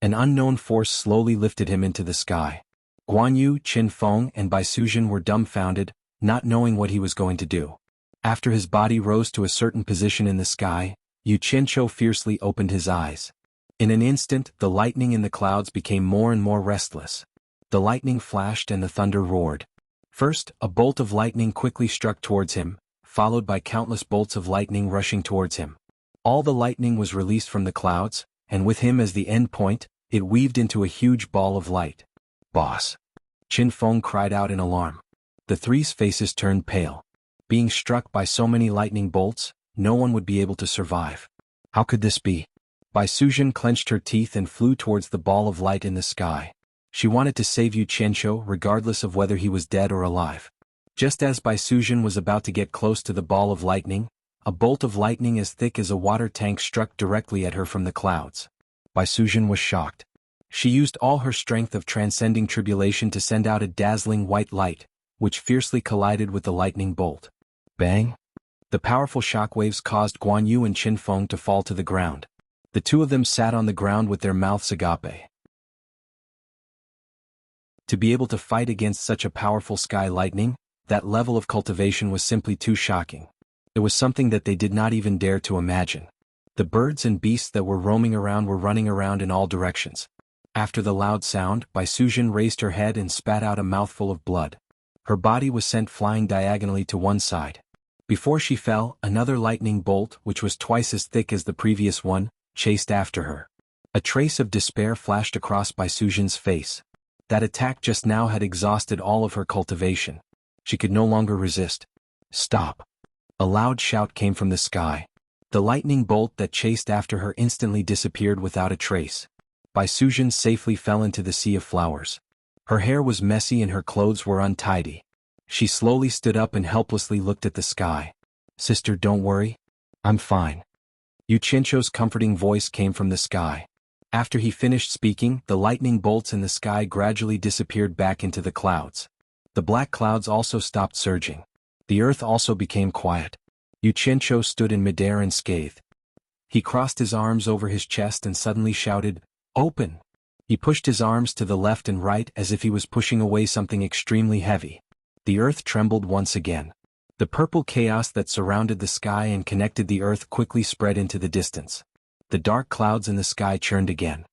An unknown force slowly lifted him into the sky. Guan Yu, Qin Feng and Bai Suzhen were dumbfounded, not knowing what he was going to do. After his body rose to a certain position in the sky, Yu Qianqiu fiercely opened his eyes. In an instant, the lightning in the clouds became more and more restless. The lightning flashed and the thunder roared. First, a bolt of lightning quickly struck towards him, followed by countless bolts of lightning rushing towards him. All the lightning was released from the clouds, and with him as the end point, it weaved into a huge ball of light. Boss! Qin Feng cried out in alarm. The three's faces turned pale. Being struck by so many lightning bolts, no one would be able to survive. How could this be? Bai Suzhen clenched her teeth and flew towards the ball of light in the sky. She wanted to save Yu Qianqiu regardless of whether he was dead or alive. Just as Bai Suzhen was about to get close to the ball of lightning, a bolt of lightning as thick as a water tank struck directly at her from the clouds. Bai Suzhen was shocked. She used all her strength of transcending tribulation to send out a dazzling white light, which fiercely collided with the lightning bolt. Bang! The powerful shockwaves caused Guan Yu and Qin Feng to fall to the ground. The two of them sat on the ground with their mouths agape. To be able to fight against such a powerful sky lightning, that level of cultivation was simply too shocking. It was something that they did not even dare to imagine. The birds and beasts that were roaming around were running around in all directions. After the loud sound, Bai Sujin raised her head and spat out a mouthful of blood. Her body was sent flying diagonally to one side. Before she fell, another lightning bolt, which was twice as thick as the previous one, chased after her. A trace of despair flashed across Bai Sujin's face. That attack just now had exhausted all of her cultivation. She could no longer resist. Stop! A loud shout came from the sky. The lightning bolt that chased after her instantly disappeared without a trace. Bai Sujin safely fell into the sea of flowers. Her hair was messy and her clothes were untidy. She slowly stood up and helplessly looked at the sky. Sister, don't worry. I'm fine. Yu Qianqiu's comforting voice came from the sky. After he finished speaking, the lightning bolts in the sky gradually disappeared back into the clouds. The black clouds also stopped surging. The earth also became quiet. Yu Qianqiu stood in midair unscathed. He crossed his arms over his chest and suddenly shouted, "Open!" He pushed his arms to the left and right as if he was pushing away something extremely heavy. The earth trembled once again. The purple chaos that surrounded the sky and connected the earth quickly spread into the distance. The dark clouds in the sky churned again.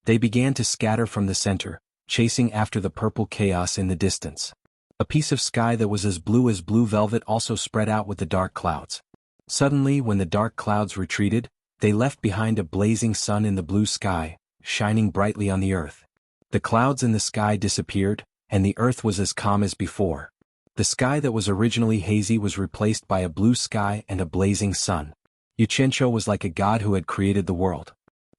They began to scatter from the center, chasing after the purple chaos in the distance. A piece of sky that was as blue velvet also spread out with the dark clouds. Suddenly, when the dark clouds retreated, they left behind a blazing sun in the blue sky, shining brightly on the earth. The clouds in the sky disappeared, and the earth was as calm as before. The sky that was originally hazy was replaced by a blue sky and a blazing sun. Yu Qianqiu was like a god who had created the world.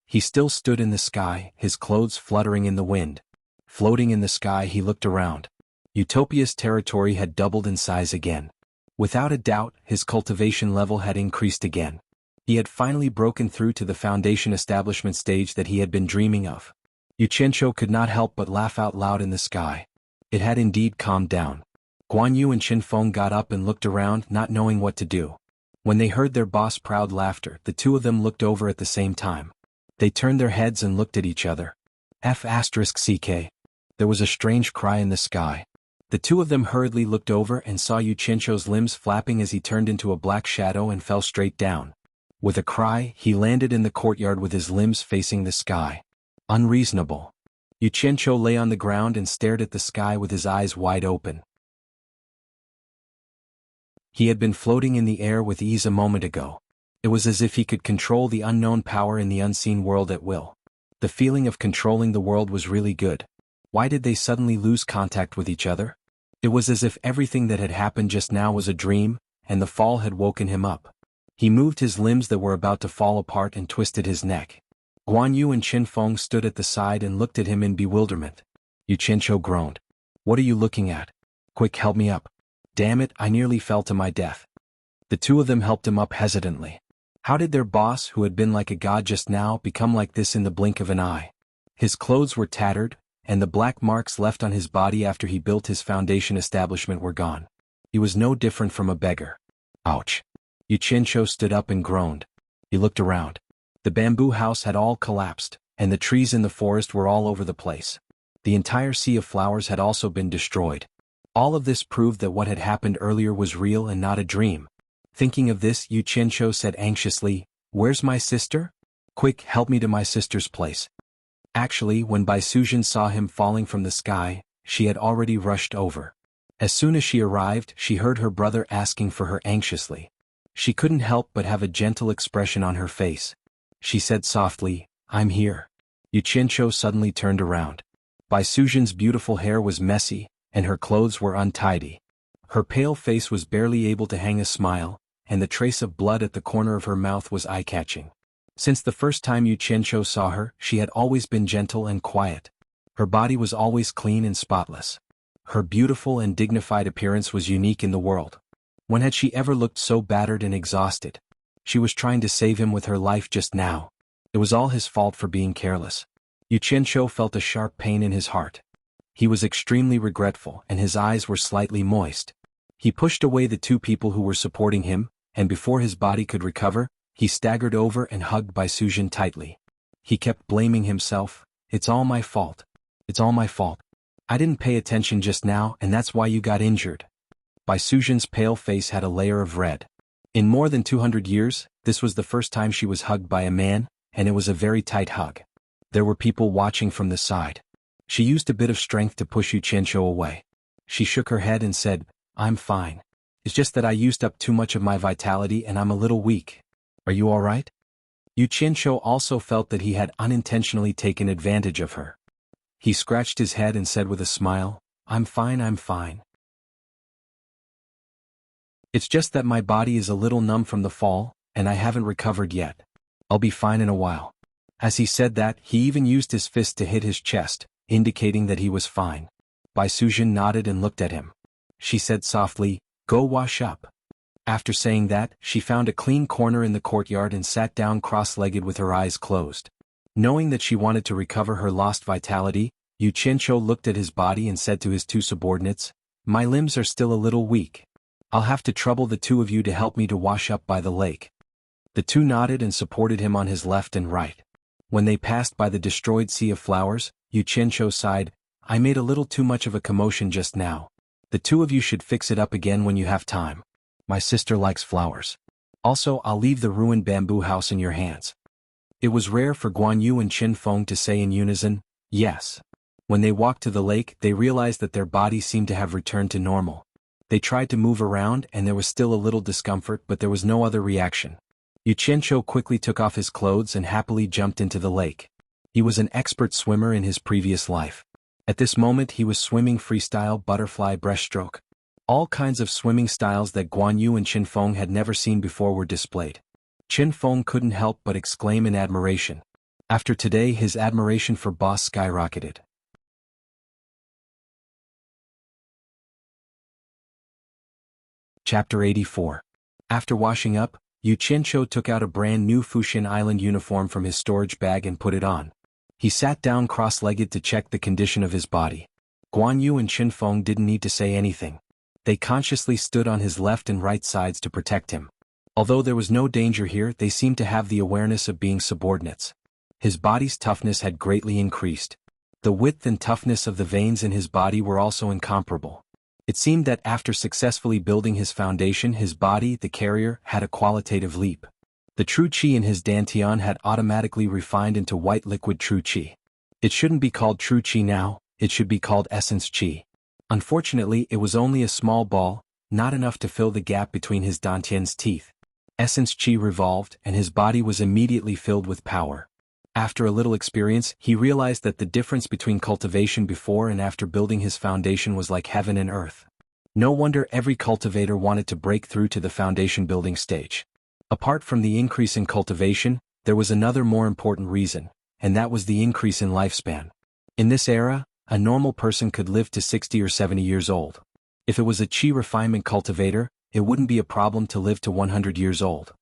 He still stood in the sky, his clothes fluttering in the wind. Floating in the sky, he looked around. Utopia's territory had doubled in size again. Without a doubt, his cultivation level had increased again. He had finally broken through to the foundation establishment stage that he had been dreaming of. Yu Qianqiu could not help but laugh out loud in the sky. It had indeed calmed down. Guan Yu and Qin Feng got up and looked around, not knowing what to do. When they heard their boss' proud laughter, the two of them looked over at the same time. They turned their heads and looked at each other. F***ck. There was a strange cry in the sky. The two of them hurriedly looked over and saw Yu Qianqiu's limbs flapping as he turned into a black shadow and fell straight down. With a cry, he landed in the courtyard with his limbs facing the sky. Unreasonable. Yu Qianqiu lay on the ground and stared at the sky with his eyes wide open. He had been floating in the air with ease a moment ago. It was as if he could control the unknown power in the unseen world at will. The feeling of controlling the world was really good. Why did they suddenly lose contact with each other? It was as if everything that had happened just now was a dream, and the fall had woken him up. He moved his limbs that were about to fall apart and twisted his neck. Guan Yu and Qin Feng stood at the side and looked at him in bewilderment. Yu Qianqiu groaned. "What are you looking at? Quick, help me up. Damn it, I nearly fell to my death." The two of them helped him up hesitantly. How did their boss, who had been like a god just now, become like this in the blink of an eye? His clothes were tattered, and the black marks left on his body after he built his foundation establishment were gone. He was no different from a beggar. Ouch. Yu Qianqiu stood up and groaned. He looked around. The bamboo house had all collapsed, and the trees in the forest were all over the place. The entire sea of flowers had also been destroyed. All of this proved that what had happened earlier was real and not a dream. Thinking of this, Yu Qianqiu said anxiously, "Where's my sister? Quick, help me to my sister's place." Actually, when Bai Sujin saw him falling from the sky, she had already rushed over. As soon as she arrived, she heard her brother asking for her anxiously. She couldn't help but have a gentle expression on her face. She said softly, "I'm here." Yu Qianqiu suddenly turned around. Bai Sujin's beautiful hair was messy, and her clothes were untidy. Her pale face was barely able to hang a smile, and the trace of blood at the corner of her mouth was eye-catching. Since the first time Yu Qianqiu saw her, she had always been gentle and quiet. Her body was always clean and spotless. Her beautiful and dignified appearance was unique in the world. When had she ever looked so battered and exhausted? She was trying to save him with her life just now. It was all his fault for being careless. Yu Qianqiu felt a sharp pain in his heart. He was extremely regretful, and his eyes were slightly moist. He pushed away the two people who were supporting him, and before his body could recover, he staggered over and hugged Bai Sujin tightly. He kept blaming himself. "It's all my fault. It's all my fault. I didn't pay attention just now, and that's why you got injured." Bai Sujin's pale face had a layer of red. In more than 200 years, this was the first time she was hugged by a man, and it was a very tight hug. There were people watching from the side. She used a bit of strength to push Yu Qianqiu away. She shook her head and said, "I'm fine. It's just that I used up too much of my vitality and I'm a little weak. Are you all right?" Yu Qianqiu also felt that he had unintentionally taken advantage of her. He scratched his head and said with a smile, I'm fine. It's just that my body is a little numb from the fall, and I haven't recovered yet. I'll be fine in a while." As he said that, he even used his fist to hit his chest, indicating that he was fine. Bai Sujin nodded and looked at him. She said softly, "Go wash up." After saying that, she found a clean corner in the courtyard and sat down cross-legged with her eyes closed. Knowing that she wanted to recover her lost vitality, Yu Qianqiu looked at his body and said to his two subordinates, "My limbs are still a little weak. I'll have to trouble the two of you to help me to wash up by the lake." The two nodded and supported him on his left and right. When they passed by the destroyed sea of flowers, Yu Qianqiu sighed, "I made a little too much of a commotion just now. The two of you should fix it up again when you have time. My sister likes flowers. Also, I'll leave the ruined bamboo house in your hands." It was rare for Guan Yu and Qin Feng to say in unison, "Yes." When they walked to the lake, they realized that their bodies seemed to have returned to normal. They tried to move around and there was still a little discomfort, but there was no other reaction. Yu Qianqiu quickly took off his clothes and happily jumped into the lake. He was an expert swimmer in his previous life. At this moment he was swimming freestyle butterfly breaststroke. All kinds of swimming styles that Guan Yu and Qin Feng had never seen before were displayed. Qin Feng couldn't help but exclaim in admiration. After today, his admiration for Boss skyrocketed. Chapter 84. After washing up, Yu Qianqiu took out a brand new Fuxian Island uniform from his storage bag and put it on. He sat down cross-legged to check the condition of his body. Guan Yu and Qin Feng didn't need to say anything. They consciously stood on his left and right sides to protect him. Although there was no danger here, they seemed to have the awareness of being subordinates. His body's toughness had greatly increased. The width and toughness of the veins in his body were also incomparable. It seemed that after successfully building his foundation, his body, the carrier, had a qualitative leap. The true qi in his dantian had automatically refined into white liquid true qi. It shouldn't be called true qi now, it should be called essence qi. Unfortunately, it was only a small ball, not enough to fill the gap between his dantian's teeth. Essence qi revolved, and his body was immediately filled with power. After a little experience, he realized that the difference between cultivation before and after building his foundation was like heaven and earth. No wonder every cultivator wanted to break through to the foundation building stage. Apart from the increase in cultivation, there was another more important reason, and that was the increase in lifespan. In this era, a normal person could live to 60 or 70 years old. If it was a qi refinement cultivator, it wouldn't be a problem to live to 100 years old.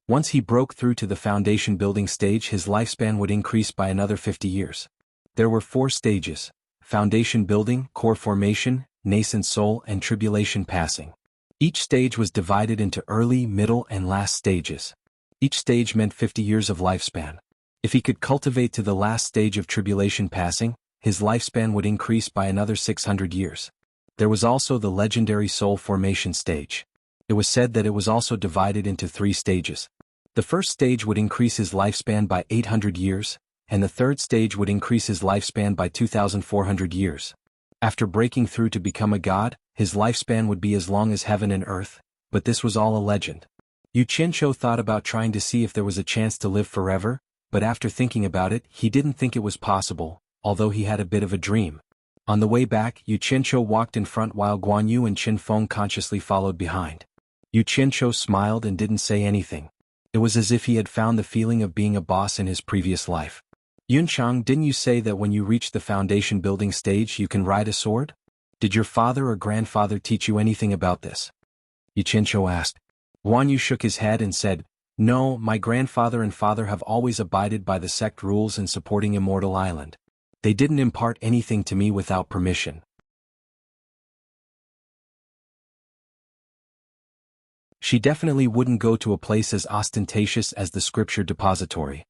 Once he broke through to the foundation building stage, his lifespan would increase by another 50 years. There were 4 stages: foundation building, core formation, nascent soul, and tribulation passing. Each stage was divided into early, middle, and last stages. Each stage meant 50 years of lifespan. If he could cultivate to the last stage of tribulation passing, his lifespan would increase by another 600 years. There was also the legendary soul formation stage. It was said that it was also divided into 3 stages. The first stage would increase his lifespan by 800 years, and the third stage would increase his lifespan by 2,400 years. After breaking through to become a god, his lifespan would be as long as heaven and earth, but this was all a legend. Yu Qianqiu thought about trying to see if there was a chance to live forever, but after thinking about it, he didn't think it was possible, although he had a bit of a dream. On the way back, Yu Qianqiu walked in front while Guan Yu and Qin Feng consciously followed behind. Yu Qianqiu smiled and didn't say anything. It was as if he had found the feeling of being a boss in his previous life. "Yunchang, didn't you say that when you reach the foundation building stage you can ride a sword? Did your father or grandfather teach you anything about this?" Yu Qianqiu asked. Guan Yu shook his head and said, "No, my grandfather and father have always abided by the sect rules in supporting Immortal Island. They didn't impart anything to me without permission." She definitely wouldn't go to a place as ostentatious as the scripture depository.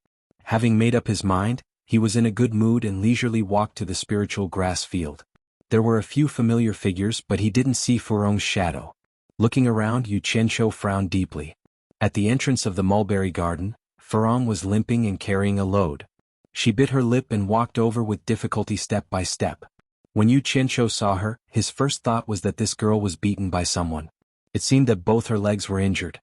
Having made up his mind, he was in a good mood and leisurely walked to the spiritual grass field. There were a few familiar figures, but he didn't see Furong's shadow. Looking around, Yu Qianqiu frowned deeply. At the entrance of the mulberry garden, Farong was limping and carrying a load. She bit her lip and walked over with difficulty step by step. When Yu Qianqiu saw her, his first thought was that this girl was beaten by someone. It seemed that both her legs were injured.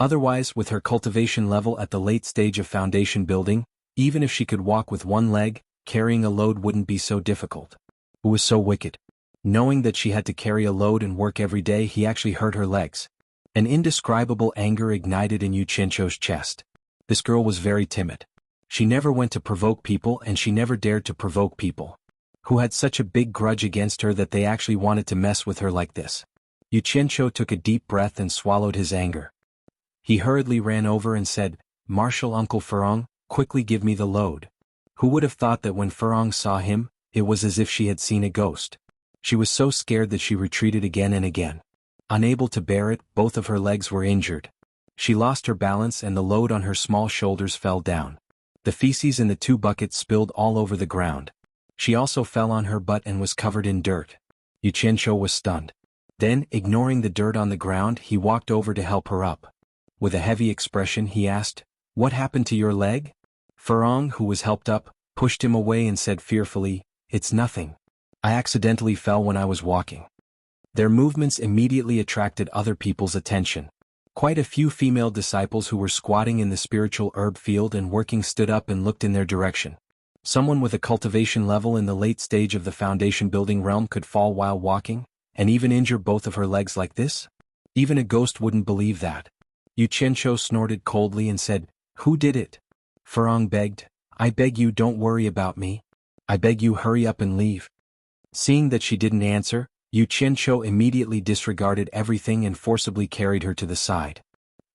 Otherwise, with her cultivation level at the late stage of foundation building, even if she could walk with one leg, carrying a load wouldn't be so difficult. Who was so wicked? Knowing that she had to carry a load and work every day, he actually hurt her legs. An indescribable anger ignited in Yu Qianqiu's chest. This girl was very timid. She never went to provoke people and she never dared to provoke people who had such a big grudge against her that they actually wanted to mess with her like this. Yu Qianqiu took a deep breath and swallowed his anger. He hurriedly ran over and said, "Martial Uncle Farong, quickly give me the load." Who would have thought that when Farong saw him, it was as if she had seen a ghost. She was so scared that she retreated again and again. Unable to bear it, both of her legs were injured. She lost her balance and the load on her small shoulders fell down. The feces in the 2 buckets spilled all over the ground. She also fell on her butt and was covered in dirt. Yu Qianqiu was stunned. Then, ignoring the dirt on the ground, he walked over to help her up. With a heavy expression he asked, "What happened to your leg?" Farong, who was helped up, pushed him away and said fearfully, "It's nothing. I accidentally fell when I was walking." Their movements immediately attracted other people's attention. Quite a few female disciples who were squatting in the spiritual herb field and working stood up and looked in their direction. Someone with a cultivation level in the late stage of the foundation building realm could fall while walking, and even injure both of her legs like this? Even a ghost wouldn't believe that. Yu Qianqiu snorted coldly and said, "Who did it?" Farong begged, "I beg you don't worry about me. I beg you hurry up and leave." Seeing that she didn't answer, Yu Qianqiu immediately disregarded everything and forcibly carried her to the side.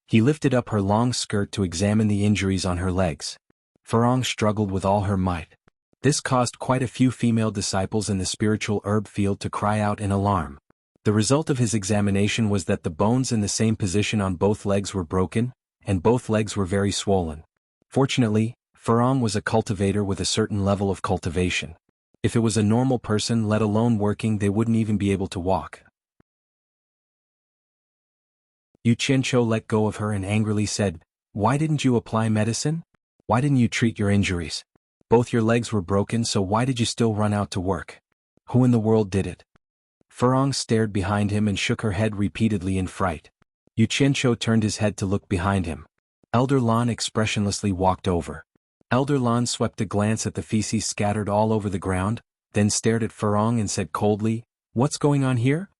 He lifted up her long skirt to examine the injuries on her legs. Farong struggled with all her might. This caused quite a few female disciples in the spiritual herb field to cry out in alarm. The result of his examination was that the bones in the same position on both legs were broken, and both legs were very swollen. Fortunately, Farong was a cultivator with a certain level of cultivation. If it was a normal person, let alone working, they wouldn't even be able to walk. Yu Qianqiu let go of her and angrily said, "Why didn't you apply medicine? Why didn't you treat your injuries? Both your legs were broken, so why did you still run out to work? Who in the world did it?" Farong stared behind him and shook her head repeatedly in fright. Yu Qianqiu turned his head to look behind him. Elder Lan expressionlessly walked over. Elder Lan swept a glance at the feces scattered all over the ground, then stared at Farong and said coldly, "What's going on here?"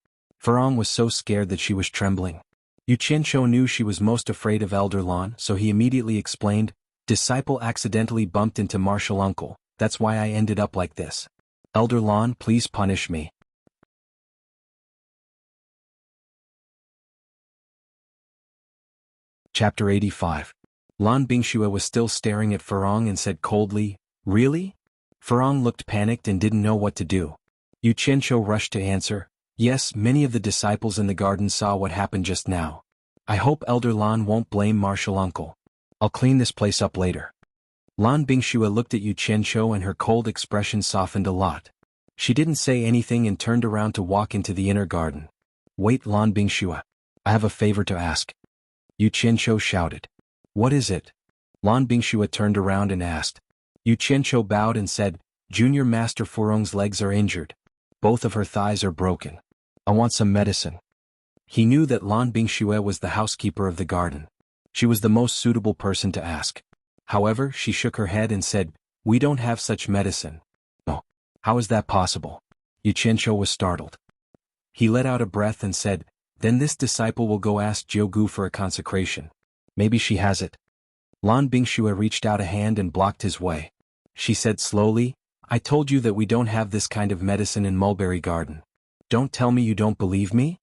Farong was so scared that she was trembling. Yu Qianqiu knew she was most afraid of Elder Lan, so he immediately explained, "Disciple accidentally bumped into Martial Uncle, that's why I ended up like this. Elder Lan, please punish me." Chapter 85. Lan Bingxue was still staring at Farong and said coldly, "Really?" Farong looked panicked and didn't know what to do. Yu Qianqiu rushed to answer, "Yes, many of the disciples in the garden saw what happened just now. I hope Elder Lan won't blame Martial Uncle. I'll clean this place up later." Lan Bingxue looked at Yu Qianqiu and her cold expression softened a lot. She didn't say anything and turned around to walk into the inner garden. "Wait, Lan Bingxue. I have a favor to ask." Yu Qianqiu shouted. "What is it?" Lan Bingxue turned around and asked. Yu Qianqiu bowed and said, "Junior Master Furong's legs are injured. Both of her thighs are broken. I want some medicine." He knew that Lan Bingxue was the housekeeper of the garden. She was the most suitable person to ask. However, she shook her head and said, "We don't have such medicine." "Oh, how is that possible?" Yu Qianqiu was startled. He let out a breath and said, "Then this disciple will go ask Jiugu for a consecration. Maybe she has it." Lan Bingxue reached out a hand and blocked his way. She said slowly, "I told you that we don't have this kind of medicine in Mulberry Garden. Don't tell me you don't believe me?"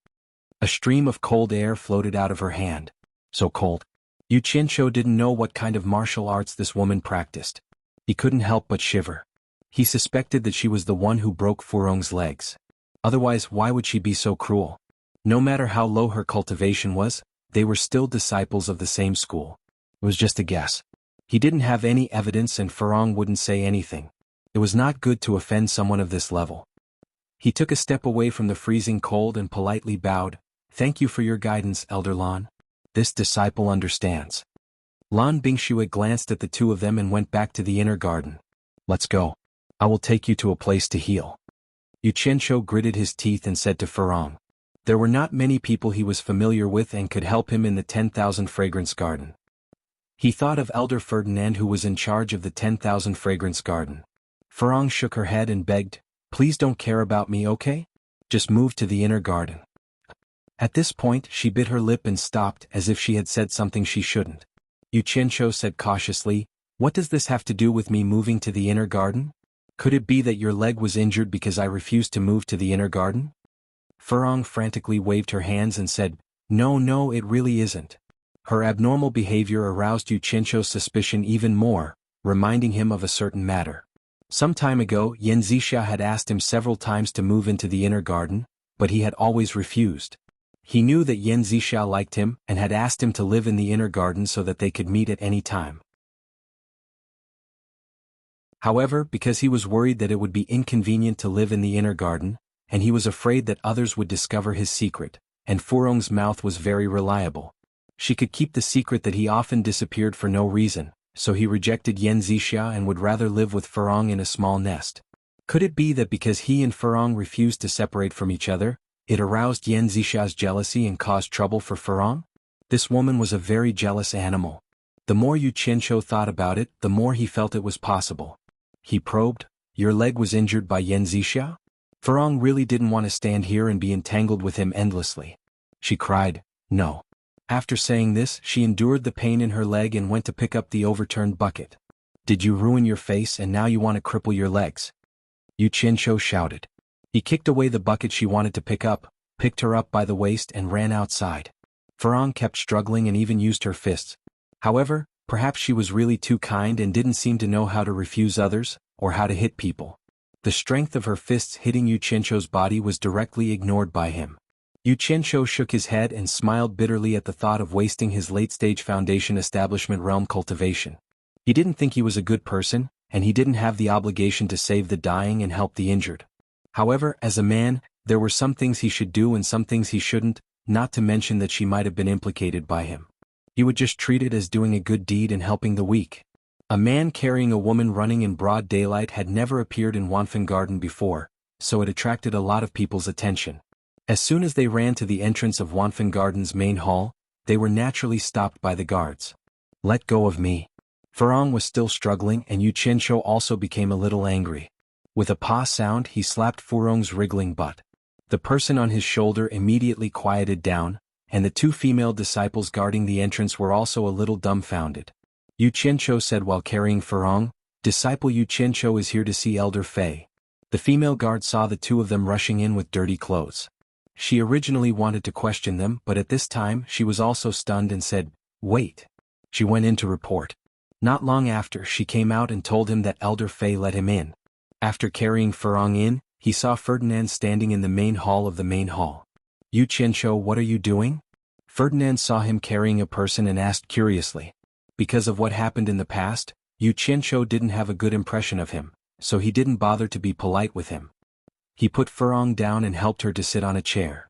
A stream of cold air floated out of her hand. So cold. Yu Qianqiu didn't know what kind of martial arts this woman practiced. He couldn't help but shiver. He suspected that she was the one who broke Furong's legs. Otherwise, why would she be so cruel? No matter how low her cultivation was, they were still disciples of the same school. It was just a guess. He didn't have any evidence and Farong wouldn't say anything. It was not good to offend someone of this level. He took a step away from the freezing cold and politely bowed, "Thank you for your guidance, Elder Lan." This disciple understands. Lan Bingxue glanced at the two of them and went back to the inner garden. Let's go. I will take you to a place to heal. Yu Qianqiu gritted his teeth and said to Furong. There were not many people he was familiar with and could help him in the 10,000 fragrance garden. He thought of Elder Ferdinand, who was in charge of the 10,000 fragrance garden. Furong shook her head and begged, please don't care about me, okay? Just move to the inner garden. At this point she bit her lip and stopped as if she had said something she shouldn't. Yu Qianqiu said cautiously, what does this have to do with me moving to the inner garden? Could it be that your leg was injured because I refused to move to the inner garden? Furong frantically waved her hands and said, no, it really isn't. Her abnormal behavior aroused Yu Qianqiu's suspicion even more, reminding him of a certain matter. Some time ago Yan Zixia had asked him several times to move into the inner garden, but he had always refused. He knew that Yan Zixia liked him and had asked him to live in the inner garden so that they could meet at any time. However, because he was worried that it would be inconvenient to live in the inner garden, and he was afraid that others would discover his secret, and Furong's mouth was very reliable. She could keep the secret that he often disappeared for no reason, so he rejected Yan Zixia and would rather live with Furong in a small nest. Could it be that because he and Furong refused to separate from each other, it aroused Yan Zixia's jealousy and caused trouble for Furong? This woman was a very jealous animal. The more Yu Qianqiu thought about it, the more he felt it was possible. He probed, your leg was injured by Yan Zixia? Furong really didn't want to stand here and be entangled with him endlessly. She cried, no. After saying this, she endured the pain in her leg and went to pick up the overturned bucket. Did you ruin your face and now you want to cripple your legs? Yu Qianqiu shouted. He kicked away the bucket she wanted to pick up, picked her up by the waist and ran outside. Furong kept struggling and even used her fists. However, perhaps she was really too kind and didn't seem to know how to refuse others, or how to hit people. The strength of her fists hitting Yu Qianqiu's body was directly ignored by him. Yu Qianqiu shook his head and smiled bitterly at the thought of wasting his late-stage foundation establishment realm cultivation. He didn't think he was a good person, and he didn't have the obligation to save the dying and help the injured. However, as a man, there were some things he should do and some things he shouldn't, not to mention that she might have been implicated by him. He would just treat it as doing a good deed and helping the weak. A man carrying a woman running in broad daylight had never appeared in Wanfen Garden before, so it attracted a lot of people's attention. As soon as they ran to the entrance of Wanfen Garden's main hall, they were naturally stopped by the guards. Let go of me. Furong was still struggling and Yu Qianqiu also became a little angry. With a paw sound he slapped Furong's wriggling butt. The person on his shoulder immediately quieted down, and the two female disciples guarding the entrance were also a little dumbfounded. Yu Qianqiu said while carrying Furong, Disciple Yu Qianqiu is here to see Elder Fei. The female guard saw the two of them rushing in with dirty clothes. She originally wanted to question them, but at this time she was also stunned and said, wait. She went in to report. Not long after she came out and told him that Elder Fei let him in. After carrying Furong in, he saw Ferdinand standing in the main hall of the main hall. Yu Qianqiu, what are you doing? Ferdinand saw him carrying a person and asked curiously. Because of what happened in the past, Yu Qianqiu didn't have a good impression of him, so he didn't bother to be polite with him. He put Furong down and helped her to sit on a chair.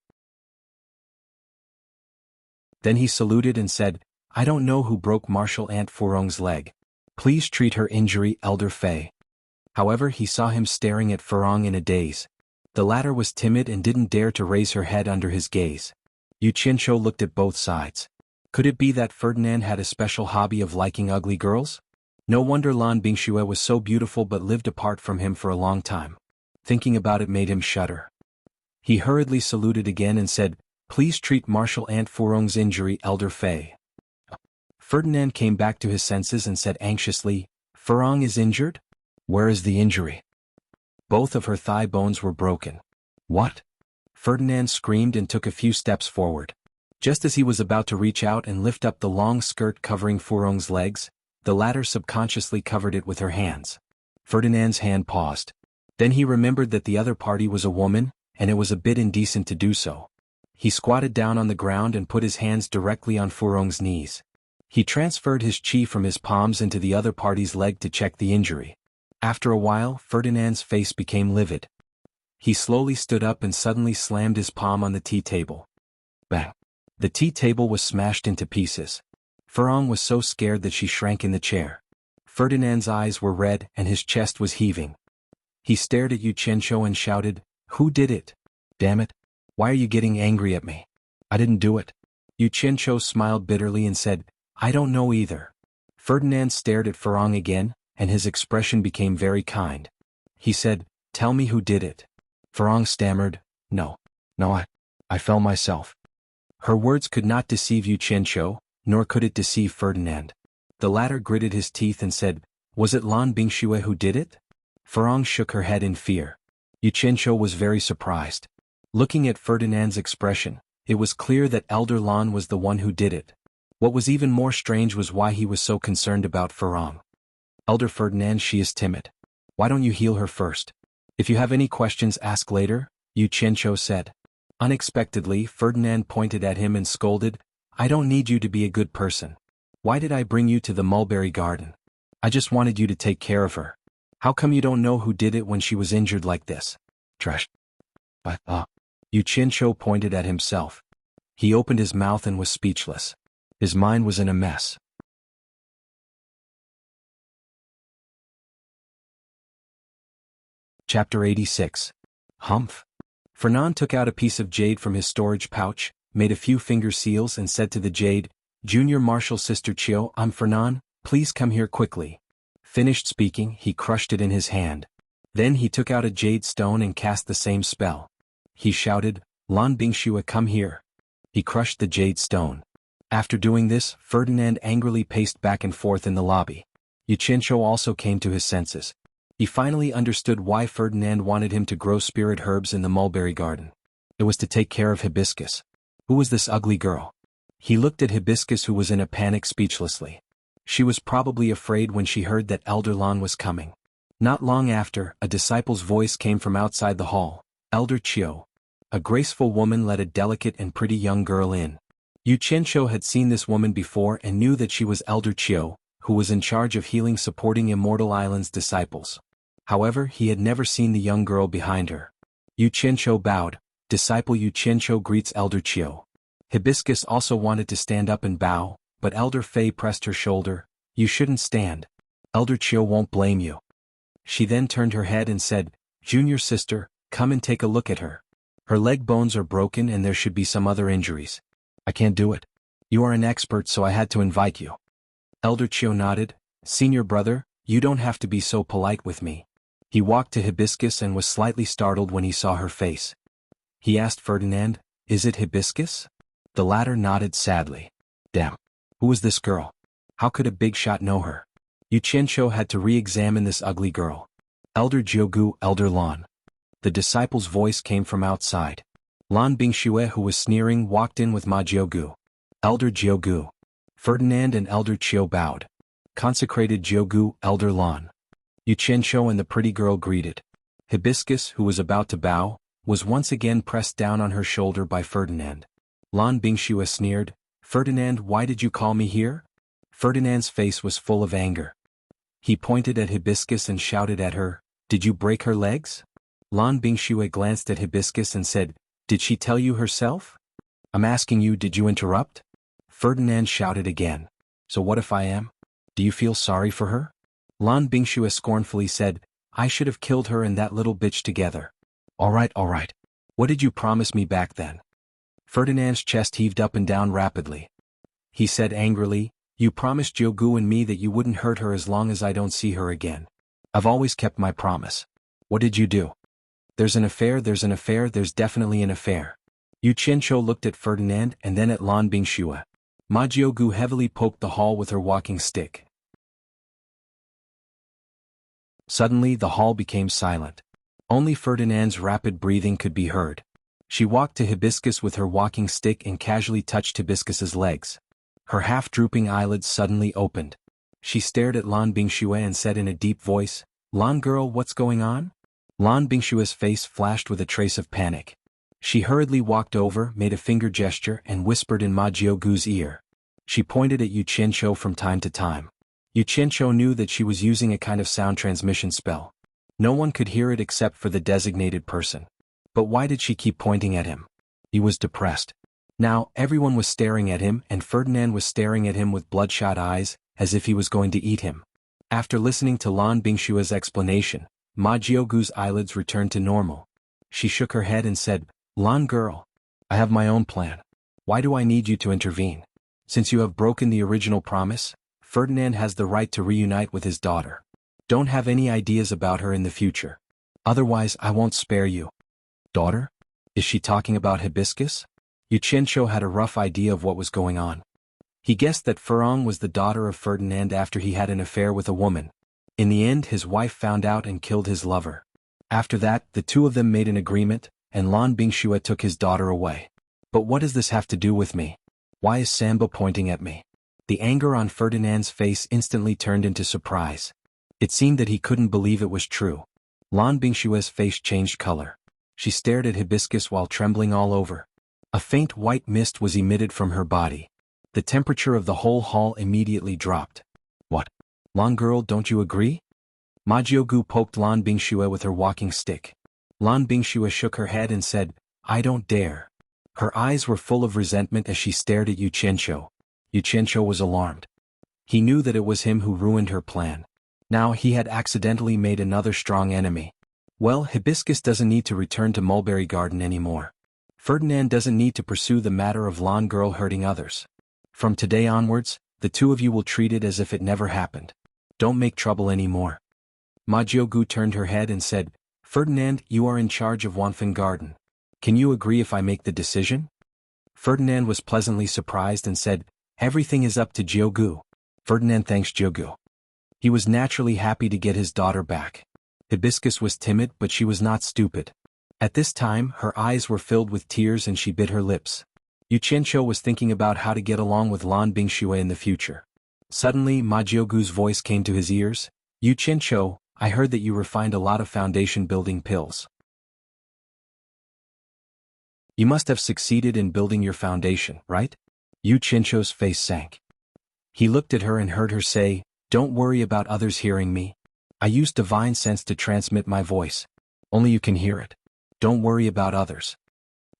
Then he saluted and said, I don't know who broke Martial Aunt Furong's leg. Please treat her injury, Elder Fei. However, he saw him staring at Furong in a daze. The latter was timid and didn't dare to raise her head under his gaze. Yu Qianqiu looked at both sides. Could it be that Ferdinand had a special hobby of liking ugly girls? No wonder Lan Bingxue was so beautiful but lived apart from him for a long time. Thinking about it made him shudder. He hurriedly saluted again and said, Please treat Martial Aunt Furong's injury, Elder Fei. Ferdinand came back to his senses and said anxiously, Furong is injured? Where is the injury? Both of her thigh bones were broken. What? Ferdinand screamed and took a few steps forward. Just as he was about to reach out and lift up the long skirt covering Furong's legs, the latter subconsciously covered it with her hands. Ferdinand's hand paused. Then he remembered that the other party was a woman, and it was a bit indecent to do so. He squatted down on the ground and put his hands directly on Furong's knees. He transferred his chi from his palms into the other party's leg to check the injury. After a while, Ferdinand's face became livid. He slowly stood up and suddenly slammed his palm on the tea table. Bang! The tea table was smashed into pieces. Furong was so scared that she shrank in the chair. Ferdinand's eyes were red and his chest was heaving. He stared at Yu Qianqiu and shouted, "Who did it? Damn it. Why are you getting angry at me? I didn't do it." Yu Qianqiu smiled bitterly and said, "I don't know either." Ferdinand stared at Furong again, and his expression became very kind. He said, "Tell me who did it." Furong stammered, No, I fell myself." Her words could not deceive Yu Qianqiu, nor could it deceive Ferdinand. The latter gritted his teeth and said, "Was it Lan Bingxue who did it?" Furong shook her head in fear. Yu Qianqiu was very surprised. Looking at Ferdinand's expression, it was clear that Elder Lan was the one who did it. What was even more strange was why he was so concerned about Furong. "Elder Ferdinand, she is timid. Why don't you heal her first? If you have any questions, ask later," Yu Qianqiu said. Unexpectedly, Ferdinand pointed at him and scolded, "I don't need you to be a good person. Why did I bring you to the mulberry garden? I just wanted you to take care of her. How come you don't know who did it when she was injured like this?" Trash. Yu Qianqiu pointed at himself. He opened his mouth and was speechless. His mind was in a mess. Chapter 86. Humph. Fernand took out a piece of jade from his storage pouch, made a few finger seals and said to the jade, "Junior Marshal Sister Chiu, I'm Fernand, please come here quickly." Finished speaking, he crushed it in his hand. Then he took out a jade stone and cast the same spell. He shouted, "Lan Bingxue, come here." He crushed the jade stone. After doing this, Ferdinand angrily paced back and forth in the lobby. Yu Qianqiu also came to his senses. He finally understood why Ferdinand wanted him to grow spirit herbs in the mulberry garden. It was to take care of Hibiscus. Who was this ugly girl? He looked at Hibiscus, who was in a panic, speechlessly. She was probably afraid when she heard that Elder Lan was coming. Not long after, a disciple's voice came from outside the hall. "Elder Chiu." A graceful woman led a delicate and pretty young girl in. Yu Qianqiu had seen this woman before and knew that she was Elder Chiu, who was in charge of healing supporting Immortal Island's disciples. However, he had never seen the young girl behind her. Yu Qianqiu bowed. Disciple Yu Qianqiu greets Elder Chiu. Hibiscus also wanted to stand up and bow, but Elder Fei pressed her shoulder. "You shouldn't stand. Elder Chiu won't blame you." She then turned her head and said, "Junior sister, come and take a look at her. Her leg bones are broken and there should be some other injuries." "I can't do it. You are an expert, so I had to invite you." Elder Chiu nodded. "Senior brother, you don't have to be so polite with me." He walked to Hibiscus and was slightly startled when he saw her face. He asked Ferdinand, "Is it Hibiscus?" The latter nodded sadly. "Damn. Who is this girl? How could a big shot know her?" Yu Qianqiu had to re-examine this ugly girl. "Elder Jiugu, Elder Lan." The disciple's voice came from outside. Lan Bingxue, who was sneering, walked in with Ma Jiugu. "Elder Jiugu." Ferdinand and Elder Chiu bowed. "Consecrated Jiugu, Elder Lan." Yu Qianqiu and the pretty girl greeted. Hibiscus, who was about to bow, was once again pressed down on her shoulder by Ferdinand. Lan Bingxue sneered, "Ferdinand, why did you call me here?" Ferdinand's face was full of anger. He pointed at Hibiscus and shouted at her, "Did you break her legs?" Lan Bingxue glanced at Hibiscus and said, "Did she tell you herself?" "I'm asking you, did you interrupt?" Ferdinand shouted again. "So what if I am? Do you feel sorry for her?" Lan Bingxue scornfully said, "I should have killed her and that little bitch together." All right. What did you promise me back then?" Ferdinand's chest heaved up and down rapidly. He said angrily, "You promised Jiugu and me that you wouldn't hurt her as long as I don't see her again. I've always kept my promise. What did you do?" There's an affair, there's definitely an affair." Yu Qianqiu looked at Ferdinand and then at Lan Bingxue. Ma Jiugu heavily poked the hall with her walking stick. Suddenly the hall became silent. Only Ferdinand's rapid breathing could be heard. She walked to Hibiscus with her walking stick and casually touched Hibiscus's legs. Her half-drooping eyelids suddenly opened. She stared at Lan Bingxue and said in a deep voice, "Lan girl, what's going on?" Lan Bingxue's face flashed with a trace of panic. She hurriedly walked over, made a finger gesture and whispered in Ma Jiugu's ear. She pointed at Yu Qianqiu from time to time. Yu Qianqiu knew that she was using a kind of sound transmission spell. No one could hear it except for the designated person. But why did she keep pointing at him? He was depressed. Now, everyone was staring at him and Ferdinand was staring at him with bloodshot eyes, as if he was going to eat him. After listening to Lan Bingshua's explanation, Ma Jiugu's eyelids returned to normal. She shook her head and said, Lan girl, I have my own plan. Why do I need you to intervene? Since you have broken the original promise, Ferdinand has the right to reunite with his daughter. Don't have any ideas about her in the future. Otherwise I won't spare you. Daughter? Is she talking about Hibiscus? Yu Qianqiu had a rough idea of what was going on. He guessed that Furong was the daughter of Ferdinand after he had an affair with a woman. In the end his wife found out and killed his lover. After that, the two of them made an agreement, and Lan Bingxue took his daughter away. But what does this have to do with me? Why is Samba pointing at me? The anger on Ferdinand's face instantly turned into surprise. It seemed that he couldn't believe it was true. Lan Bingshue's face changed color. She stared at Hibiscus while trembling all over. A faint white mist was emitted from her body. The temperature of the whole hall immediately dropped. What? Lan girl, don't you agree? Ma Jiugu poked Lan Bingxue with her walking stick. Lan Bingxue shook her head and said, I don't dare. Her eyes were full of resentment as she stared at Yu Qianqiu. Yu Qianqiu was alarmed. He knew that it was him who ruined her plan. Now he had accidentally made another strong enemy. Well, Hibiscus doesn't need to return to Mulberry Garden anymore. Ferdinand doesn't need to pursue the matter of Lan girl hurting others. From today onwards, the two of you will treat it as if it never happened. Don't make trouble anymore. Ma Jiugu turned her head and said, Ferdinand, you are in charge of Wanfen Garden. Can you agree if I make the decision? Ferdinand was pleasantly surprised and said, Everything is up to Jiugu. Ferdinand thanks Jiugu. He was naturally happy to get his daughter back. Hibiscus was timid, but she was not stupid. At this time, her eyes were filled with tears and she bit her lips. Yu Qianqiu was thinking about how to get along with Lan Bingxue in the future. Suddenly, Ma Jiugu's voice came to his ears. Yu Qianqiu, I heard that you refined a lot of foundation building pills. You must have succeeded in building your foundation, right? Yu Qianqiu's face sank. He looked at her and heard her say, Don't worry about others hearing me. I use divine sense to transmit my voice. Only you can hear it. Don't worry about others.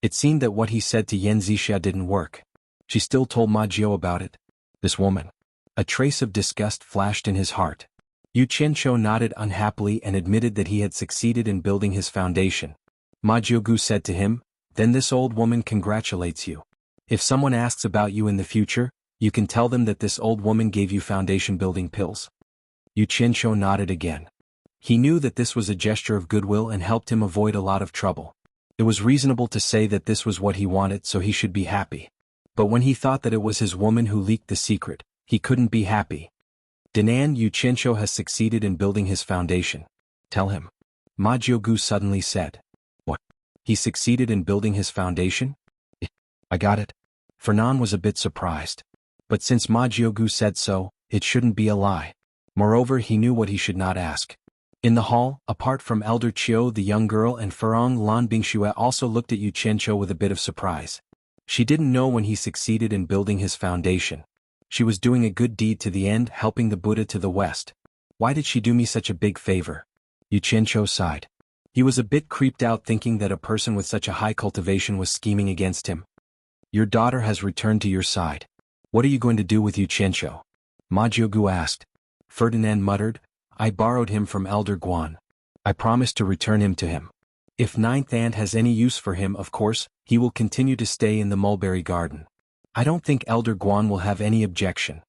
It seemed that what he said to Yan Zixia didn't work. She still told Ma Jiu about it. This woman. A trace of disgust flashed in his heart. Yu Qianqiu nodded unhappily and admitted that he had succeeded in building his foundation. Ma Jiugu said to him, Then this old woman congratulates you. If someone asks about you in the future, you can tell them that this old woman gave you foundation building pills. Yu Qianqiu nodded again. He knew that this was a gesture of goodwill and helped him avoid a lot of trouble. It was reasonable to say that this was what he wanted, so he should be happy. But when he thought that it was his woman who leaked the secret, he couldn't be happy. Dinan, Yu Qianqiu has succeeded in building his foundation. Tell him. Ma Jiugu suddenly said. What? He succeeded in building his foundation? I got it. Fernan was a bit surprised. But since Ma Jiugu said so, it shouldn't be a lie. Moreover, he knew what he should not ask. In the hall, apart from Elder Qiu the young girl and Furong, Lan Bingxue also looked at Yu Qianqiu with a bit of surprise. She didn't know when he succeeded in building his foundation. She was doing a good deed to the end, helping the Buddha to the west. Why did she do me such a big favor? Yu Qianqiu sighed. He was a bit creeped out thinking that a person with such a high cultivation was scheming against him. Your daughter has returned to your side. What are you going to do with Yu Qianqiu? Ma Jiugu asked. Ferdinand muttered, I borrowed him from Elder Guan. I promised to return him to him. If Ninth Aunt has any use for him, of course, he will continue to stay in the Mulberry Garden. I don't think Elder Guan will have any objection.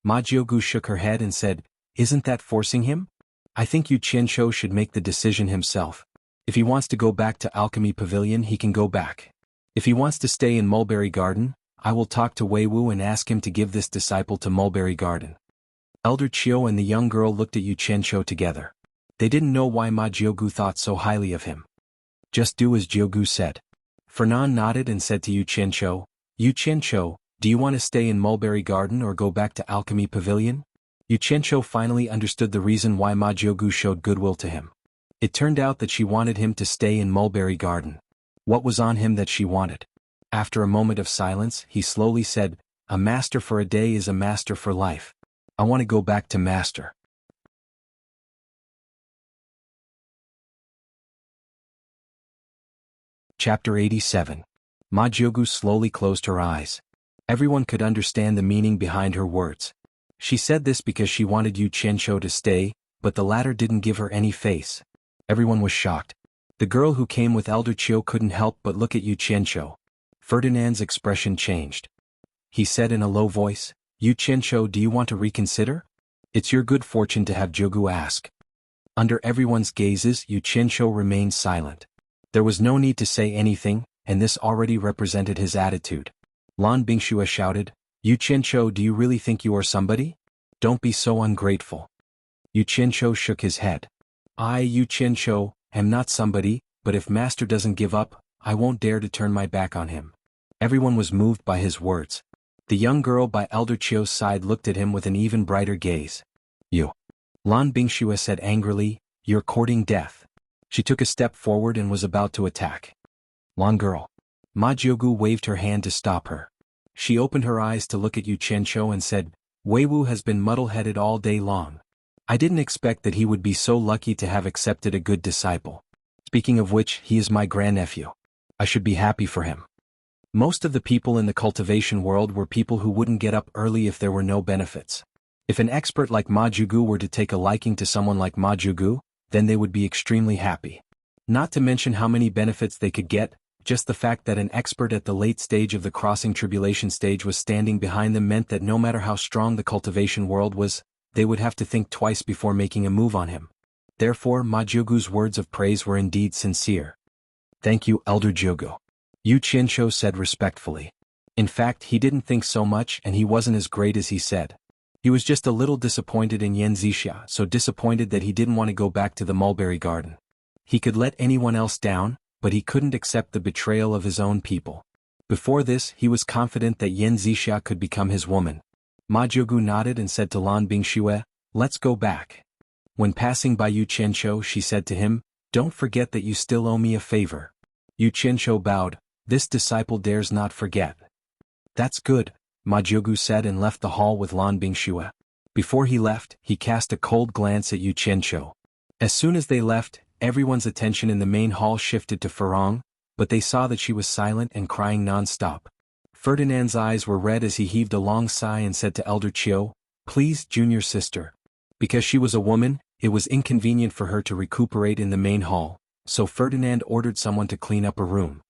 Ma Jiugu shook her head and said, Isn't that forcing him? I think Yu Qianqiu should make the decision himself. If he wants to go back to Alchemy Pavilion, he can go back. If he wants to stay in Mulberry Garden, I will talk to Wei Wu and ask him to give this disciple to Mulberry Garden. Elder Qiu and the young girl looked at Yu Qianqiu together. They didn't know why Ma Jiugu thought so highly of him. Just do as Jiugu said. Fernan nodded and said to Yu Qianqiu, Yu Qianqiu, do you want to stay in Mulberry Garden or go back to Alchemy Pavilion? Yu Qianqiu finally understood the reason why Ma Jiugu showed goodwill to him. It turned out that she wanted him to stay in Mulberry Garden. What was on him that she wanted? After a moment of silence, he slowly said, A master for a day is a master for life. I want to go back to master. Chapter 87. Ma Jiugu slowly closed her eyes. Everyone could understand the meaning behind her words. She said this because she wanted Yu Qianqiu to stay, but the latter didn't give her any face. Everyone was shocked. The girl who came with Elder Chiu couldn't help but look at Yu Qianqiu. Ferdinand's expression changed. He said in a low voice, "Yu Qianqiu, do you want to reconsider? It's your good fortune to have Jiugu ask." Under everyone's gazes, Yu Qianqiu remained silent. There was no need to say anything, and this already represented his attitude. Lan Bingxue shouted, "Yu Qianqiu, do you really think you are somebody? Don't be so ungrateful." Yu Qianqiu shook his head. "I, Yu Qianqiu, am not somebody, but if master doesn't give up, I won't dare to turn my back on him." Everyone was moved by his words. The young girl by Elder Chiu's side looked at him with an even brighter gaze. "You." Lan Bingxue said angrily, "You're courting death." She took a step forward and was about to attack. "Lan girl." Ma Jiugu waved her hand to stop her. She opened her eyes to look at Yu Qianqiu and said, "Wei Wu has been muddle-headed all day long. I didn't expect that he would be so lucky to have accepted a good disciple. Speaking of which, he is my grandnephew. I should be happy for him." Most of the people in the cultivation world were people who wouldn't get up early if there were no benefits. If an expert like Ma Jiugu were to take a liking to someone like Ma Jiugu, then they would be extremely happy. Not to mention how many benefits they could get. Just the fact that an expert at the late stage of the crossing tribulation stage was standing behind them meant that no matter how strong the cultivation world was, they would have to think twice before making a move on him. Therefore, Ma Jiugu's words of praise were indeed sincere. "Thank you, Elder Jiugu," Yu Qianqiu said respectfully. In fact, he didn't think so much and he wasn't as great as he said. He was just a little disappointed in Yan Zixia, so disappointed that he didn't want to go back to the mulberry garden. He could let anyone else down, but he couldn't accept the betrayal of his own people. Before this, he was confident that Yan Zixia could become his woman. Ma Jiugu nodded and said to Lan Bingxue, "Let's go back." When passing by Yu Qianqiu, she said to him, "Don't forget that you still owe me a favor." Yu Qianqiu bowed. "This disciple dares not forget." "That's good," Ma Jiugu said and left the hall with Lan Bingxue. Before he left, he cast a cold glance at Yu Qianqiu. As soon as they left, everyone's attention in the main hall shifted to Furong, but they saw that she was silent and crying non-stop. Ferdinand's eyes were red as he heaved a long sigh and said to Elder Chiu, "Please, junior sister." Because she was a woman, it was inconvenient for her to recuperate in the main hall, so Ferdinand ordered someone to clean up a room.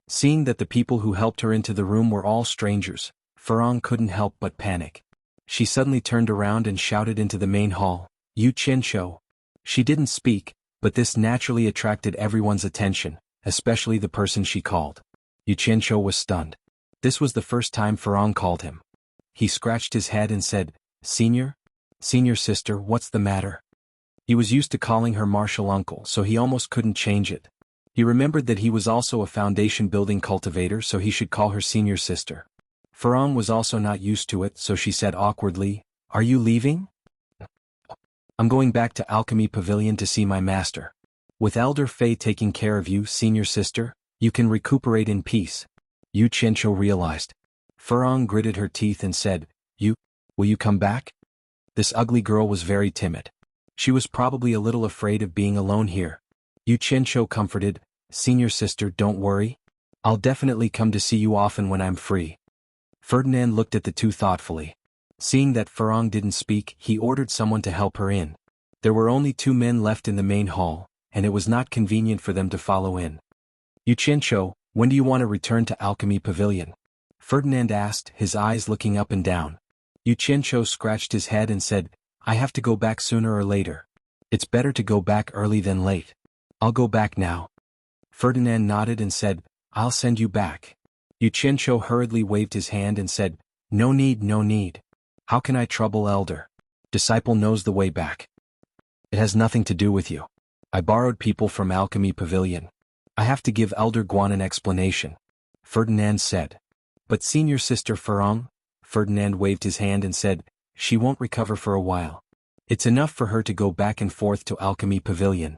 Seeing that the people who helped her into the room were all strangers, Furong couldn't help but panic. She suddenly turned around and shouted into the main hall, "Yu Qianqiu." She didn't speak, but this naturally attracted everyone's attention, especially the person she called. Yu Qianqiu was stunned. This was the first time Furong called him. He scratched his head and said, "Senior? Senior sister, what's the matter?" He was used to calling her martial uncle, so he almost couldn't change it. He remembered that he was also a foundation-building cultivator, so he should call her senior sister. Furong was also not used to it, so she said awkwardly, "Are you leaving?" "I'm going back to Alchemy Pavilion to see my master. With Elder Fei taking care of you, senior sister, you can recuperate in peace." Yu Qianqiu realized. Furong gritted her teeth and said, Will you come back?" This ugly girl was very timid. She was probably a little afraid of being alone here. Yu Qianqiu comforted, "Senior sister, don't worry. I'll definitely come to see you often when I'm free." Ferdinand looked at the two thoughtfully. Seeing that Furong didn't speak, he ordered someone to help her in. There were only 2 men left in the main hall, and it was not convenient for them to follow in. "Yu Qianqiu, when do you want to return to Alchemy Pavilion?" Ferdinand asked, his eyes looking up and down. Yu Qianqiu scratched his head and said, "I have to go back sooner or later. It's better to go back early than late. I'll go back now." Ferdinand nodded and said, "I'll send you back." Yu Qianqiu hurriedly waved his hand and said, "No need, no need. How can I trouble Elder? Disciple knows the way back. It has nothing to do with you. I borrowed people from Alchemy Pavilion. I have to give Elder Guan an explanation," Ferdinand said. "But senior sister Furong?" Ferdinand waved his hand and said, "She won't recover for a while. It's enough for her to go back and forth to Alchemy Pavilion."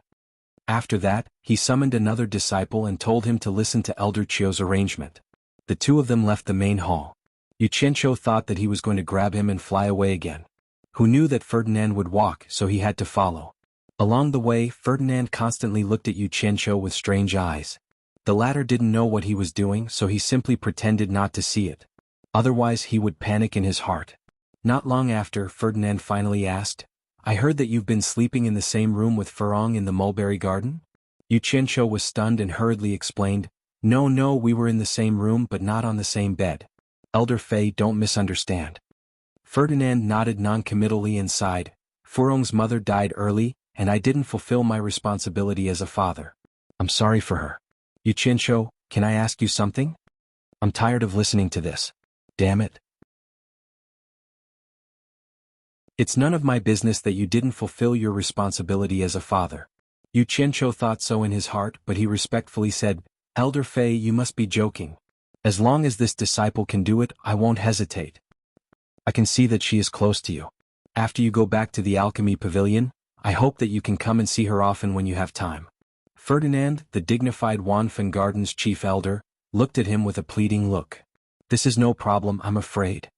After that, he summoned another disciple and told him to listen to Elder Chiu's arrangement. The 2 of them left the main hall. Yu Qianqiu thought that he was going to grab him and fly away again. Who knew that Ferdinand would walk, so he had to follow. Along the way, Ferdinand constantly looked at Yu Qianqiu with strange eyes. The latter didn't know what he was doing, so he simply pretended not to see it. Otherwise he would panic in his heart. Not long after, Ferdinand finally asked, "I heard that you've been sleeping in the same room with Furong in the mulberry garden?" Yu Qianqiu was stunned and hurriedly explained, No, we were in the same room but not on the same bed. Elder Fei, don't misunderstand." Ferdinand nodded noncommittally and sighed, "Furong's mother died early, and I didn't fulfill my responsibility as a father. I'm sorry for her. Yu Qianqiu, can I ask you something? I'm tired of listening to this. Damn it. It's none of my business that you didn't fulfill your responsibility as a father." Yu Qianqiu thought so in his heart, but he respectfully said, "Elder Fei, you must be joking. As long as this disciple can do it, I won't hesitate. I can see that she is close to you. After you go back to the alchemy pavilion, I hope that you can come and see her often when you have time." Ferdinand, the dignified Wanfen Garden's chief elder, looked at him with a pleading look. "This is no problem, I'm afraid."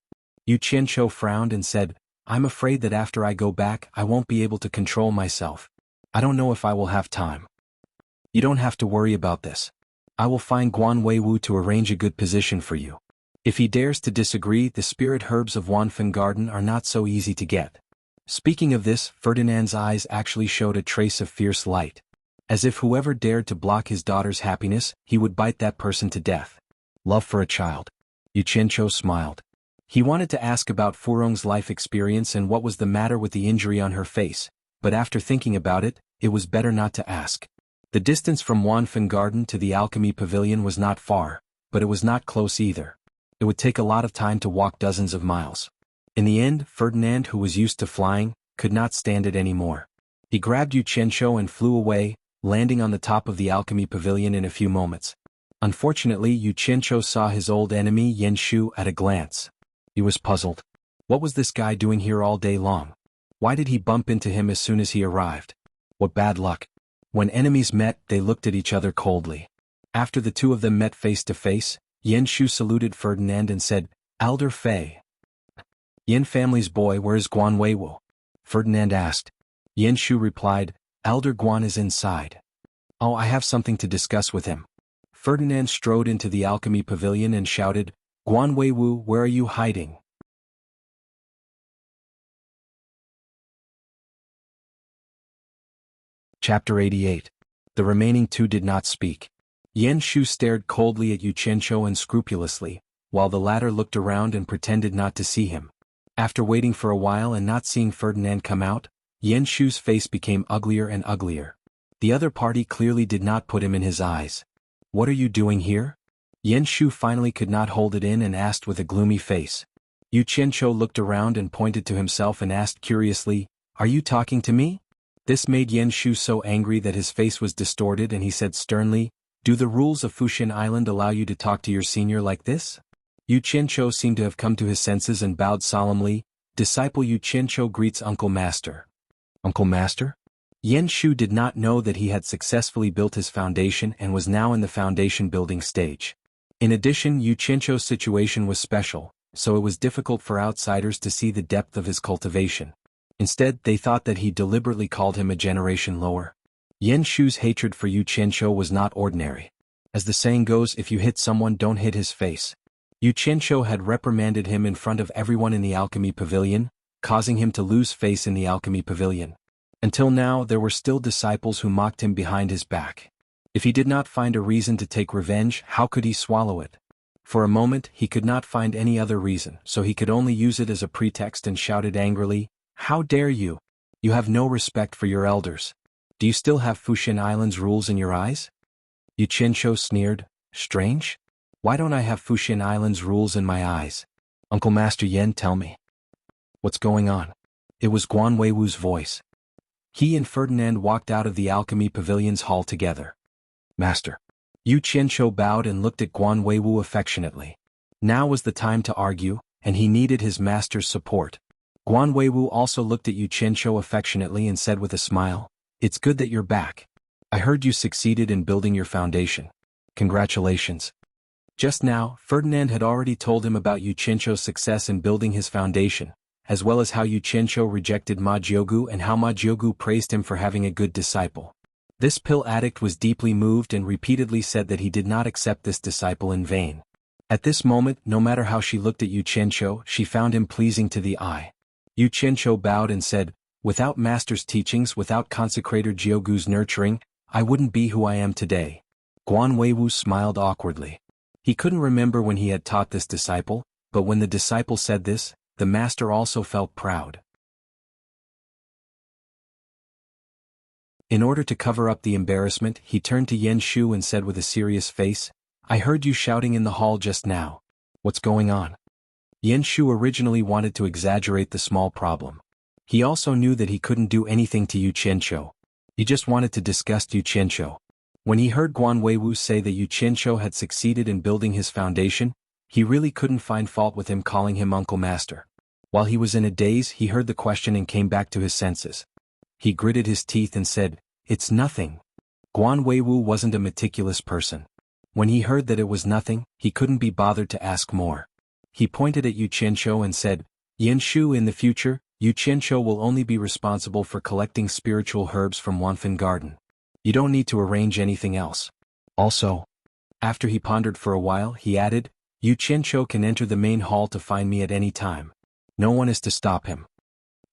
Yu Qianqiu frowned and said, "I'm afraid that after I go back I won't be able to control myself. I don't know if I will have time." "You don't have to worry about this. I will find Guan Weiwu to arrange a good position for you. If he dares to disagree, the spirit herbs of Wanfen Garden are not so easy to get." Speaking of this, Ferdinand's eyes actually showed a trace of fierce light. As if whoever dared to block his daughter's happiness, he would bite that person to death. Love for a child. Yu Qianqiu smiled. He wanted to ask about Furong's life experience and what was the matter with the injury on her face, but after thinking about it, it was better not to ask. The distance from Wanfen Garden to the alchemy pavilion was not far, but it was not close either. It would take a lot of time to walk dozens of miles. In the end, Ferdinand, who was used to flying, could not stand it anymore. He grabbed Yu Qianqiu and flew away, landing on the top of the alchemy pavilion in a few moments. Unfortunately, Yu Qianqiu saw his old enemy Yan Shu at a glance. He was puzzled. What was this guy doing here all day long? Why did he bump into him as soon as he arrived? What bad luck. When enemies met, they looked at each other coldly. After the two of them met face to face, Yan Shu saluted Ferdinand and said, "Elder Fei." "Yan family's boy, where is Guan Weiwu?" Ferdinand asked. Yan Shu replied, "Elder Guan is inside." "Oh, I have something to discuss with him." Ferdinand strode into the alchemy pavilion and shouted, "Guan Weiwu, where are you hiding?" Chapter 88. The remaining two did not speak. Yan Shu stared coldly at Yu Qianqiu unscrupulously, while the latter looked around and pretended not to see him. After waiting for a while and not seeing Ferdinand come out, Yan Shu's face became uglier and uglier. The other party clearly did not put him in his eyes. "What are you doing here?" Yan Shu finally could not hold it in and asked with a gloomy face. Yu Qianqiu looked around and pointed to himself and asked curiously, "Are you talking to me?" This made Yan Shu so angry that his face was distorted and he said sternly, "Do the rules of Fushin Island allow you to talk to your senior like this?" Yu Qianqiu seemed to have come to his senses and bowed solemnly, "Disciple Yu Qianqiu greets Uncle Master." "Uncle Master?" Yan Shu did not know that he had successfully built his foundation and was now in the foundation building stage. In addition, Yu Qianqiu's situation was special, so it was difficult for outsiders to see the depth of his cultivation. Instead, they thought that he deliberately called him a generation lower. Yan Shu's hatred for Yu Qianqiu was not ordinary. As the saying goes, if you hit someone, don't hit his face. Yu Qianqiu had reprimanded him in front of everyone in the alchemy pavilion, causing him to lose face in the alchemy pavilion. Until now, there were still disciples who mocked him behind his back. If he did not find a reason to take revenge, how could he swallow it? For a moment, he could not find any other reason, so he could only use it as a pretext and shouted angrily, "How dare you? You have no respect for your elders. Do you still have Fushin Island's rules in your eyes?" Yu Qianqiu sneered, "Strange? Why don't I have Fushin Island's rules in my eyes? Uncle Master Yan, tell me. What's going on?" It was Guan Weiwu's voice. He and Ferdinand walked out of the alchemy pavilion's hall together. "Master." Yu Qianqiu bowed and looked at Guan Weiwu affectionately. Now was the time to argue, and he needed his master's support. Guan Weiwu also looked at Yu Qianqiu affectionately and said with a smile, "It's good that you're back. I heard you succeeded in building your foundation. Congratulations." Just now, Ferdinand had already told him about Yu Qianqiu's success in building his foundation, as well as how Yu Qianqiu rejected Ma Jiugu and how Ma Jiugu praised him for having a good disciple. This pill addict was deeply moved and repeatedly said that he did not accept this disciple in vain. At this moment, no matter how she looked at Yu Qianqiu, she found him pleasing to the eye. Yu Qianqiu bowed and said, "Without Master's teachings, without consecrator Jiugu's nurturing, I wouldn't be who I am today." Guan Weiwu smiled awkwardly. He couldn't remember when he had taught this disciple, but when the disciple said this, the master also felt proud. In order to cover up the embarrassment, he turned to Yan Shu and said with a serious face, "I heard you shouting in the hall just now. What's going on?" Yan Shu originally wanted to exaggerate the small problem. He also knew that he couldn't do anything to Yu Qianqiu. He just wanted to disgust Yu Qianqiu. When he heard Guan Weiwu say that Yu Qianqiu had succeeded in building his foundation, he really couldn't find fault with him calling him Uncle Master. While he was in a daze, he heard the question and came back to his senses. He gritted his teeth and said, "It's nothing." Guan Weiwu wasn't a meticulous person. When he heard that it was nothing, he couldn't be bothered to ask more. He pointed at Yu Qianqiu and said, "Yan Shu, in the future, Yu Qianqiu will only be responsible for collecting spiritual herbs from Wanfen Garden. You don't need to arrange anything else. Also," after he pondered for a while, he added, "Yu Qianqiu can enter the main hall to find me at any time. No one is to stop him."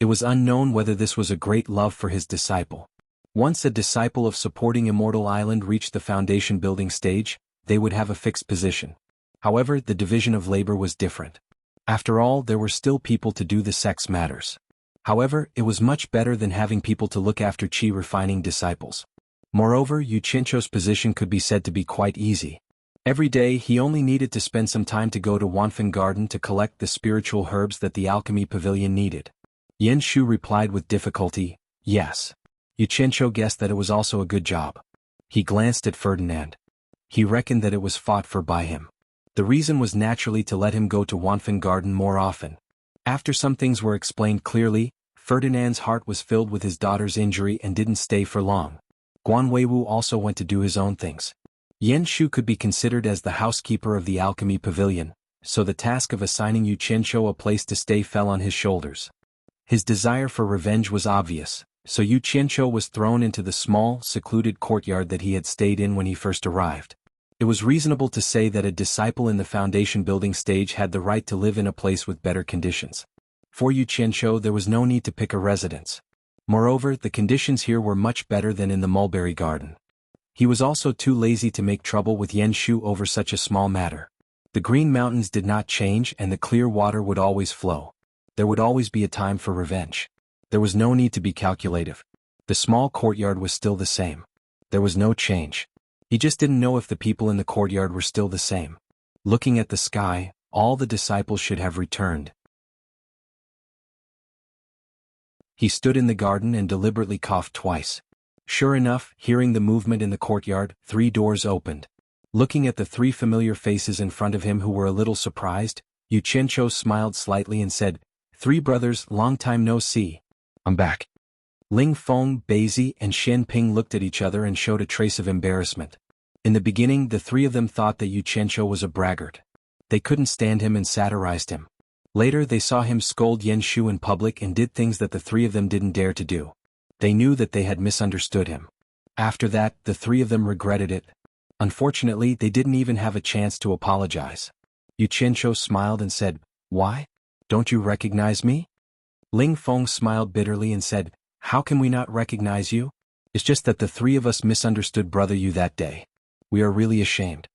It was unknown whether this was a great love for his disciple. Once a disciple of supporting Immortal Island reached the foundation building stage, they would have a fixed position. However, the division of labor was different. After all, there were still people to do the sex matters. However, it was much better than having people to look after qi refining disciples. Moreover, Yu Qianqiu's position could be said to be quite easy. Every day he only needed to spend some time to go to Wanfen Garden to collect the spiritual herbs that the alchemy pavilion needed. Yan Shu replied with difficulty, "Yes." Yu Qianqiu guessed that it was also a good job. He glanced at Ferdinand. He reckoned that it was fought for by him. The reason was naturally to let him go to Wanfen Garden more often. After some things were explained clearly, Ferdinand's heart was filled with his daughter's injury and didn't stay for long. Guan Weiwu also went to do his own things. Yan Shu could be considered as the housekeeper of the alchemy pavilion, so the task of assigning Yu Qianqiu a place to stay fell on his shoulders. His desire for revenge was obvious, so Yu Qianqiu was thrown into the small, secluded courtyard that he had stayed in when he first arrived. It was reasonable to say that a disciple in the foundation building stage had the right to live in a place with better conditions. For Yu Qianqiu there was no need to pick a residence. Moreover, the conditions here were much better than in the mulberry garden. He was also too lazy to make trouble with Yan Shu over such a small matter. The green mountains did not change and the clear water would always flow. There would always be a time for revenge. There was no need to be calculative. The small courtyard was still the same. There was no change. He just didn't know if the people in the courtyard were still the same. Looking at the sky, all the disciples should have returned. He stood in the garden and deliberately coughed twice. Sure enough, hearing the movement in the courtyard, 3 doors opened. Looking at the 3 familiar faces in front of him who were a little surprised, Yu Qianqiu smiled slightly and said, "3 brothers, long time no see. I'm back." Ling Feng, Beizi, and Xian Ping looked at each other and showed a trace of embarrassment. In the beginning, the 3 of them thought that Yu Qianqiu was a braggart. They couldn't stand him and satirized him. Later they saw him scold Yan Shu in public and did things that the 3 of them didn't dare to do. They knew that they had misunderstood him. After that, the 3 of them regretted it. Unfortunately, they didn't even have a chance to apologize. Yu Qianqiu smiled and said, "Why? Don't you recognize me?" Ling Feng smiled bitterly and said, "How can we not recognize you? It's just that the 3 of us misunderstood Brother Yu that day. We are really ashamed."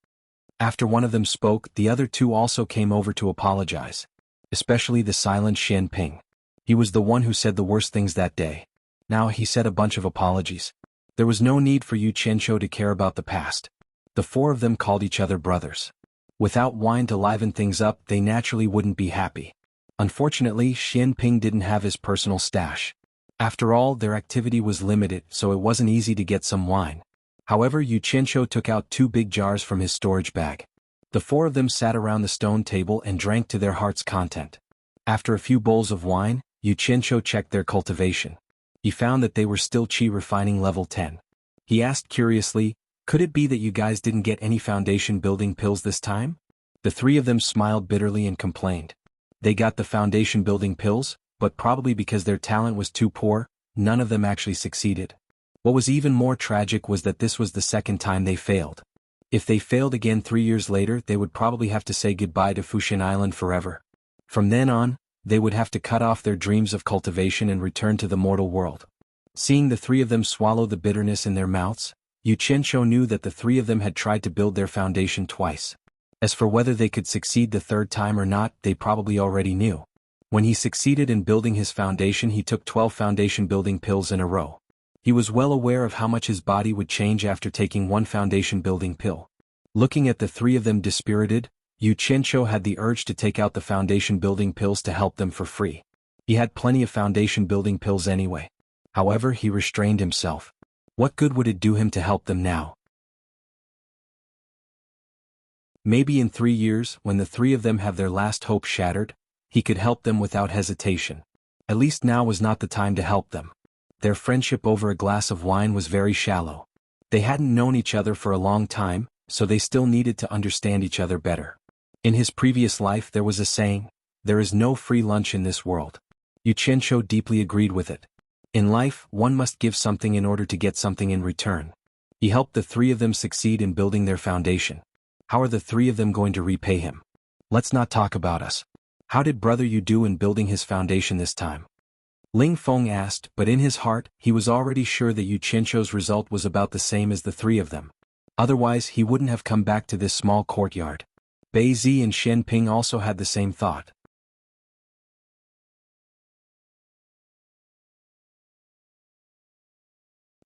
After one of them spoke, the other 2 also came over to apologize. Especially the silent Xian Ping. He was the one who said the worst things that day. Now he said a bunch of apologies. There was no need for Yu Qianqiu to care about the past. The 4 of them called each other brothers. Without wine to liven things up, they naturally wouldn't be happy. Unfortunately, Xian Ping didn't have his personal stash. After all, their activity was limited, so it wasn't easy to get some wine. However, Yu Qianqiu took out 2 big jars from his storage bag. The 4 of them sat around the stone table and drank to their heart's content. After a few bowls of wine, Yu Qianqiu checked their cultivation. He found that they were still qi refining level 10. He asked curiously, "Could it be that you guys didn't get any foundation building pills this time?" The 3 of them smiled bitterly and complained. They got the foundation building pills, but probably because their talent was too poor, none of them actually succeeded. What was even more tragic was that this was the second time they failed. If they failed again 3 years later, they would probably have to say goodbye to Fuxian Island forever. From then on, they would have to cut off their dreams of cultivation and return to the mortal world. Seeing the three of them swallow the bitterness in their mouths, Yu Qianqiu knew that the three of them had tried to build their foundation twice. As for whether they could succeed the third time or not, they probably already knew. When he succeeded in building his foundation, he took 12 foundation building pills in a row. He was well aware of how much his body would change after taking one foundation building pill. Looking at the three of them dispirited, Yu Qianqiu had the urge to take out the foundation building pills to help them for free. He had plenty of foundation building pills anyway. However, he restrained himself. What good would it do him to help them now? Maybe in 3 years, when the three of them have their last hope shattered, he could help them without hesitation. At least now was not the time to help them. Their friendship over a glass of wine was very shallow. They hadn't known each other for a long time, so they still needed to understand each other better. In his previous life there was a saying, "There is no free lunch in this world." Yu Qianqiu deeply agreed with it. In life, one must give something in order to get something in return. He helped the three of them succeed in building their foundation. How are the three of them going to repay him? Let's not talk about us. How did Brother Yu do in building his foundation this time? Ling Feng asked, but in his heart, he was already sure that Yu Qianqiu's result was about the same as the three of them. Otherwise, he wouldn't have come back to this small courtyard. Bei Zi and Shen Ping also had the same thought.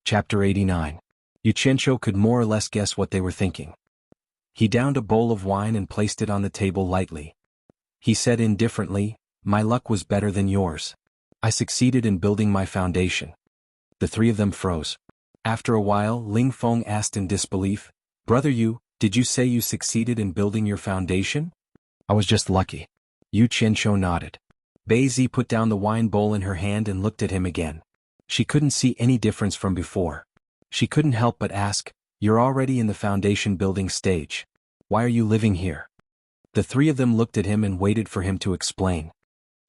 Chapter 89. Yu Qianqiu could more or less guess what they were thinking. He downed a bowl of wine and placed it on the table lightly. He said indifferently, "My luck was better than yours. I succeeded in building my foundation." The three of them froze. After a while, Ling Feng asked in disbelief, "Brother Yu, did you say you succeeded in building your foundation?" "I was just lucky." Yu Qianqiu nodded. Bei Zi put down the wine bowl in her hand and looked at him again. She couldn't see any difference from before. She couldn't help but ask, "You're already in the foundation building stage. Why are you living here?" The three of them looked at him and waited for him to explain.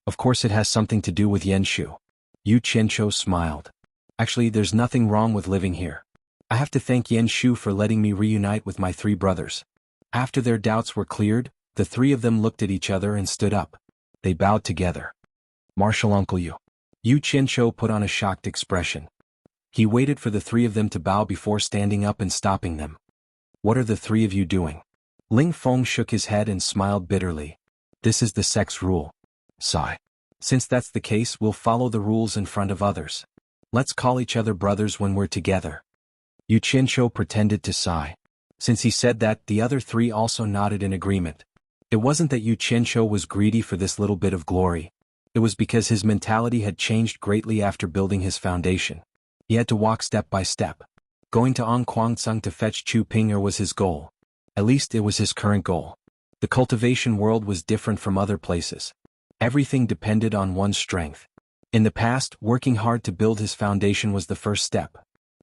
"Of course it has something to do with Yanshu." Yu Qianqiu smiled. "Actually, there's nothing wrong with living here. I have to thank Yanshu for letting me reunite with my three brothers." After their doubts were cleared, the three of them looked at each other and stood up. They bowed together. "Marshal Uncle Yu." Yu Qianqiu put on a shocked expression. He waited for the three of them to bow before standing up and stopping them. "What are the three of you doing?" Ling Feng shook his head and smiled bitterly. "This is the sect's rule." Sigh. "Since that's the case, we'll follow the rules in front of others. Let's call each other brothers when we're together." Yu Qianqiu pretended to sigh. Since he said that, the other three also nodded in agreement. It wasn't that Yu Qianqiu was greedy for this little bit of glory. It was because his mentality had changed greatly after building his foundation. He had to walk step by step. Going to Angquangsung to fetch Chu Ping'er was his goal. At least it was his current goal. The cultivation world was different from other places. Everything depended on one's strength. In the past, working hard to build his foundation was the first step.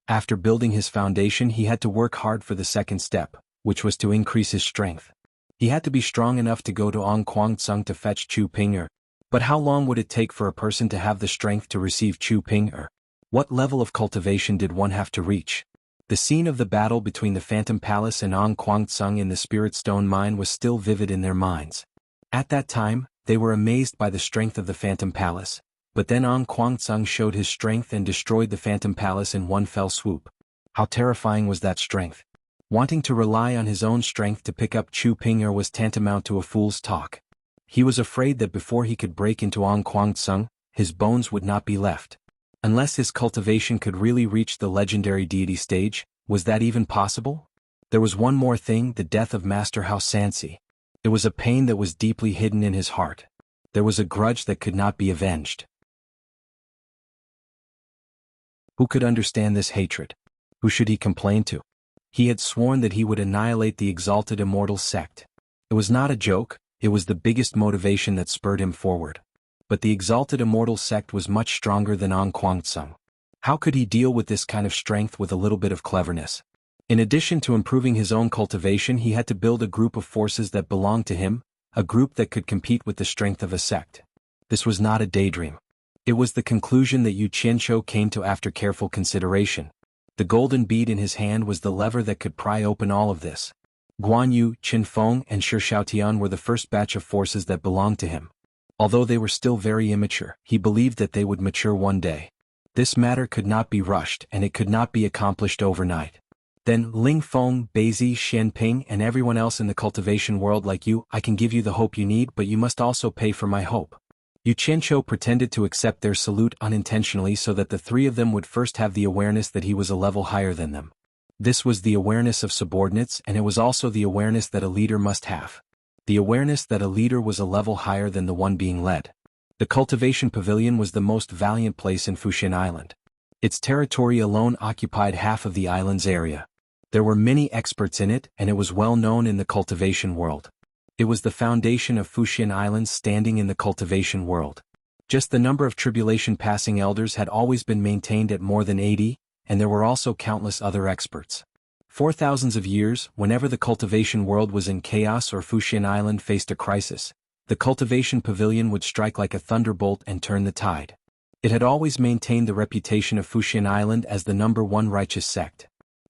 After building his foundation, he had to work hard for the second step, which was to increase his strength. He had to be strong enough to go to Angquangsung to fetch Chu Ping'er. But how long would it take for a person to have the strength to receive Chu Ping'er? What level of cultivation did one have to reach? The scene of the battle between the Phantom Palace and Angquangsung in the Spirit Stone Mine was still vivid in their minds. At that time, they were amazed by the strength of the Phantom Palace. But then Angquangsung showed his strength and destroyed the Phantom Palace in one fell swoop. How terrifying was that strength? Wanting to rely on his own strength to pick up Chu Ping'er was tantamount to a fool's talk. He was afraid that before he could break into Angquangsung, his bones would not be left. Unless his cultivation could really reach the legendary deity stage, was that even possible? There was one more thing, the death of Master Hao Sansi. It was a pain that was deeply hidden in his heart. There was a grudge that could not be avenged. Who could understand this hatred? Who should he complain to? He had sworn that he would annihilate the exalted immortal sect. It was not a joke, it was the biggest motivation that spurred him forward. But the exalted immortal sect was much stronger than Angquangsung. How could he deal with this kind of strength with a little bit of cleverness? In addition to improving his own cultivation, he had to build a group of forces that belonged to him, a group that could compete with the strength of a sect. This was not a daydream. It was the conclusion that Yu Qianqiu came to after careful consideration. The golden bead in his hand was the lever that could pry open all of this. Guan Yu, Qin Feng and Shi Shaotian were the first batch of forces that belonged to him. Although they were still very immature, he believed that they would mature one day. This matter could not be rushed and it could not be accomplished overnight. Then Ling Feng, Beizi, Xianping and everyone else in the cultivation world like you, I can give you the hope you need, but you must also pay for my hope. Yu Qianqiu pretended to accept their salute unintentionally so that the three of them would first have the awareness that he was a level higher than them. This was the awareness of subordinates, and it was also the awareness that a leader must have. The awareness that a leader was a level higher than the one being led. The cultivation pavilion was the most valiant place in Fuxian Island. Its territory alone occupied half of the island's area. There were many experts in it, and it was well known in the cultivation world. It was the foundation of Fuxian Island standing in the cultivation world. Just the number of tribulation passing elders had always been maintained at more than 80, and there were also countless other experts. For thousands of years, whenever the cultivation world was in chaos or Fuxian Island faced a crisis, the cultivation pavilion would strike like a thunderbolt and turn the tide. It had always maintained the reputation of Fuxian Island as the #1 righteous sect.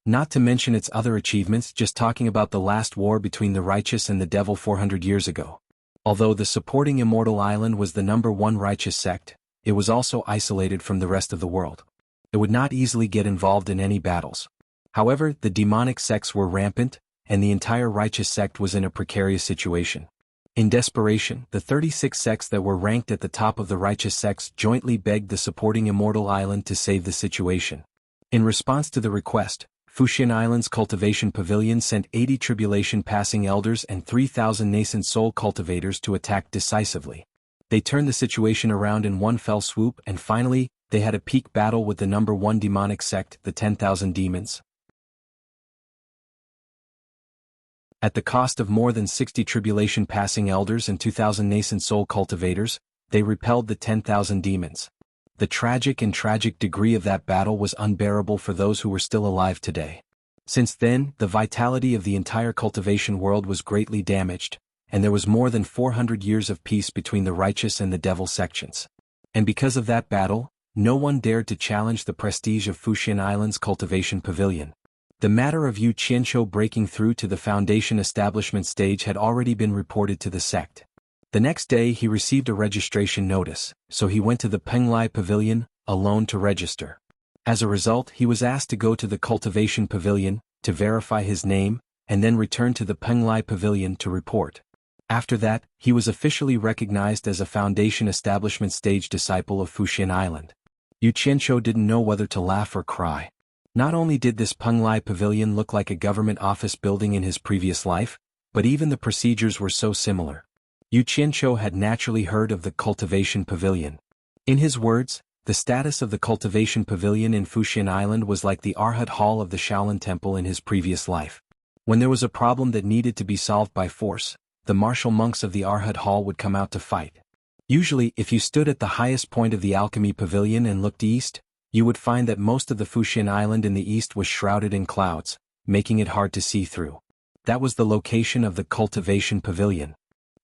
Not to mention its other achievements, just talking about the last war between the righteous and the devil 400 years ago. Although the supporting Immortal Island was the #1 righteous sect, it was also isolated from the rest of the world. It would not easily get involved in any battles. However, the demonic sects were rampant, and the entire righteous sect was in a precarious situation. In desperation, the 36 sects that were ranked at the top of the righteous sects jointly begged the supporting Immortal Island to save the situation. In response to the request, Fuxian Island's cultivation pavilion sent 80 tribulation-passing elders and 3,000 nascent soul cultivators to attack decisively. They turned the situation around in one fell swoop, and finally, they had a peak battle with the #1 demonic sect, the 10,000 demons. At the cost of more than 60 tribulation-passing elders and 2,000 nascent soul cultivators, they repelled the 10,000 demons. The tragic degree of that battle was unbearable for those who were still alive today. Since then, the vitality of the entire cultivation world was greatly damaged, and there was more than 400 years of peace between the righteous and the devil sections. And because of that battle, no one dared to challenge the prestige of Fuxian Island's cultivation pavilion. The matter of Yu Qianqiu breaking through to the foundation establishment stage had already been reported to the sect. The next day he received a registration notice, so he went to the Penglai Pavilion, alone to register. As a result, he was asked to go to the Cultivation Pavilion, to verify his name, and then return to the Penglai Pavilion to report. After that, he was officially recognized as a Foundation Establishment Stage disciple of Fuxian Island. Yu Qianqiu didn't know whether to laugh or cry. Not only did this Penglai Pavilion look like a government office building in his previous life, but even the procedures were so similar. Yu Qianqiu had naturally heard of the Cultivation Pavilion. In his words, the status of the Cultivation Pavilion in Fuxian Island was like the Arhat Hall of the Shaolin Temple in his previous life. When there was a problem that needed to be solved by force, the martial monks of the Arhat Hall would come out to fight. Usually, if you stood at the highest point of the Alchemy Pavilion and looked east, you would find that most of the Fuxian Island in the east was shrouded in clouds, making it hard to see through. That was the location of the Cultivation Pavilion.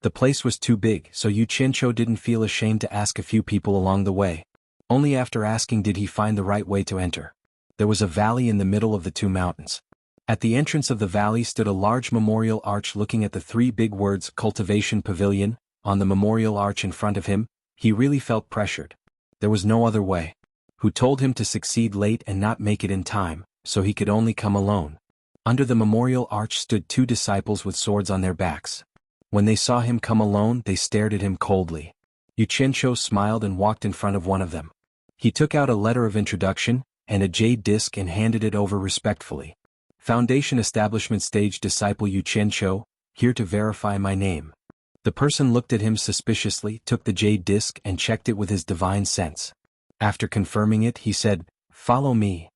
The place was too big, so Yu Qianqiu didn't feel ashamed to ask a few people along the way. Only after asking did he find the right way to enter. There was a valley in the middle of the two mountains. At the entrance of the valley stood a large memorial arch looking at the three big words Cultivation Pavilion. On the memorial arch in front of him, he really felt pressured. There was no other way. Who told him to succeed late and not make it in time, so he could only come alone. Under the memorial arch stood two disciples with swords on their backs. When they saw him come alone, they stared at him coldly. Yu Qianqiu smiled and walked in front of one of them. He took out a letter of introduction, and a jade disc and handed it over respectfully. Foundation Establishment Stage Disciple Yu Qianqiu, here to verify my name. The person looked at him suspiciously, took the jade disc and checked it with his divine sense. After confirming it, he said, "Follow me."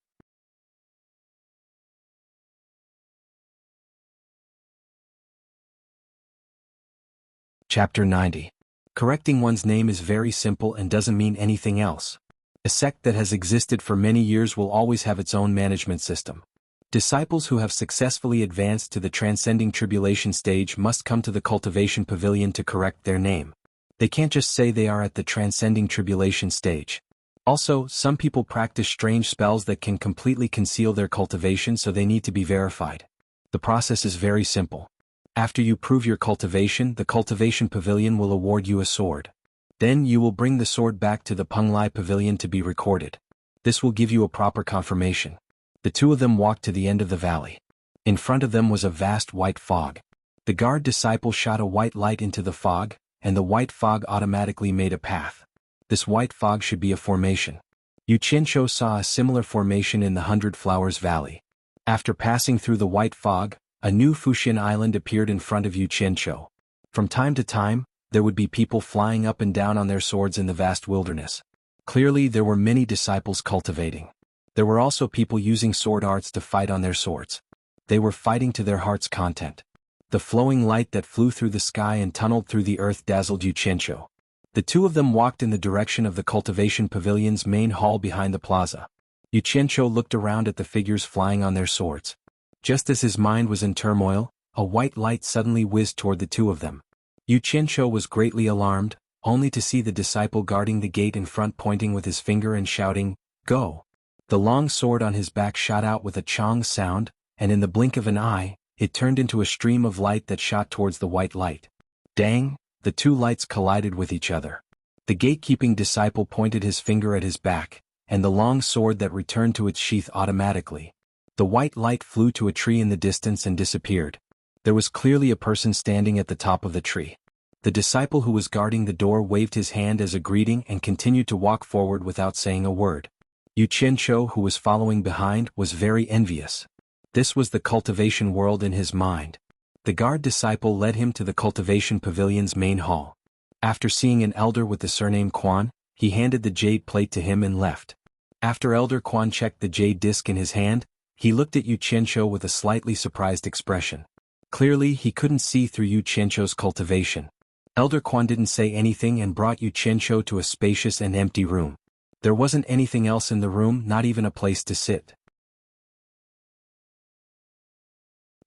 Chapter 90. Correcting one's name is very simple and doesn't mean anything else. A sect that has existed for many years will always have its own management system. Disciples who have successfully advanced to the transcending tribulation stage must come to the Cultivation Pavilion to correct their name. They can't just say they are at the transcending tribulation stage. Also, some people practice strange spells that can completely conceal their cultivation, so they need to be verified. The process is very simple. After you prove your cultivation, the cultivation pavilion will award you a sword. Then you will bring the sword back to the Penglai pavilion to be recorded. This will give you a proper confirmation. The two of them walked to the end of the valley. In front of them was a vast white fog. The guard disciple shot a white light into the fog, and the white fog automatically made a path. This white fog should be a formation. Yu Qianqiu saw a similar formation in the 100 Flowers Valley. After passing through the white fog, a new Fuxian island appeared in front of Yu Qianqiu. From time to time, there would be people flying up and down on their swords in the vast wilderness. Clearly, there were many disciples cultivating. There were also people using sword arts to fight on their swords. They were fighting to their heart's content. The flowing light that flew through the sky and tunneled through the earth dazzled Yu Qianqiu. The two of them walked in the direction of the cultivation pavilion's main hall behind the plaza. Yu Qianqiu looked around at the figures flying on their swords. Just as his mind was in turmoil, a white light suddenly whizzed toward the two of them. Yu Qianqiu was greatly alarmed, only to see the disciple guarding the gate in front pointing with his finger and shouting, "Go!" The long sword on his back shot out with a chong sound, and in the blink of an eye, it turned into a stream of light that shot towards the white light. Dang! The two lights collided with each other. The gatekeeping disciple pointed his finger at his back, and the long sword that returned to its sheath automatically. The white light flew to a tree in the distance and disappeared. There was clearly a person standing at the top of the tree. The disciple who was guarding the door waved his hand as a greeting and continued to walk forward without saying a word. Yu Qianqiu, who was following behind, was very envious. This was the cultivation world in his mind. The guard disciple led him to the cultivation pavilion's main hall. After seeing an elder with the surname Quan, he handed the jade plate to him and left. After Elder Quan checked the jade disc in his hand, he looked at Yu Qianqiu with a slightly surprised expression. Clearly, he couldn't see through Yu Qianqiu's cultivation. Elder Quan didn't say anything and brought Yu Qianqiu to a spacious and empty room. There wasn't anything else in the room, not even a place to sit.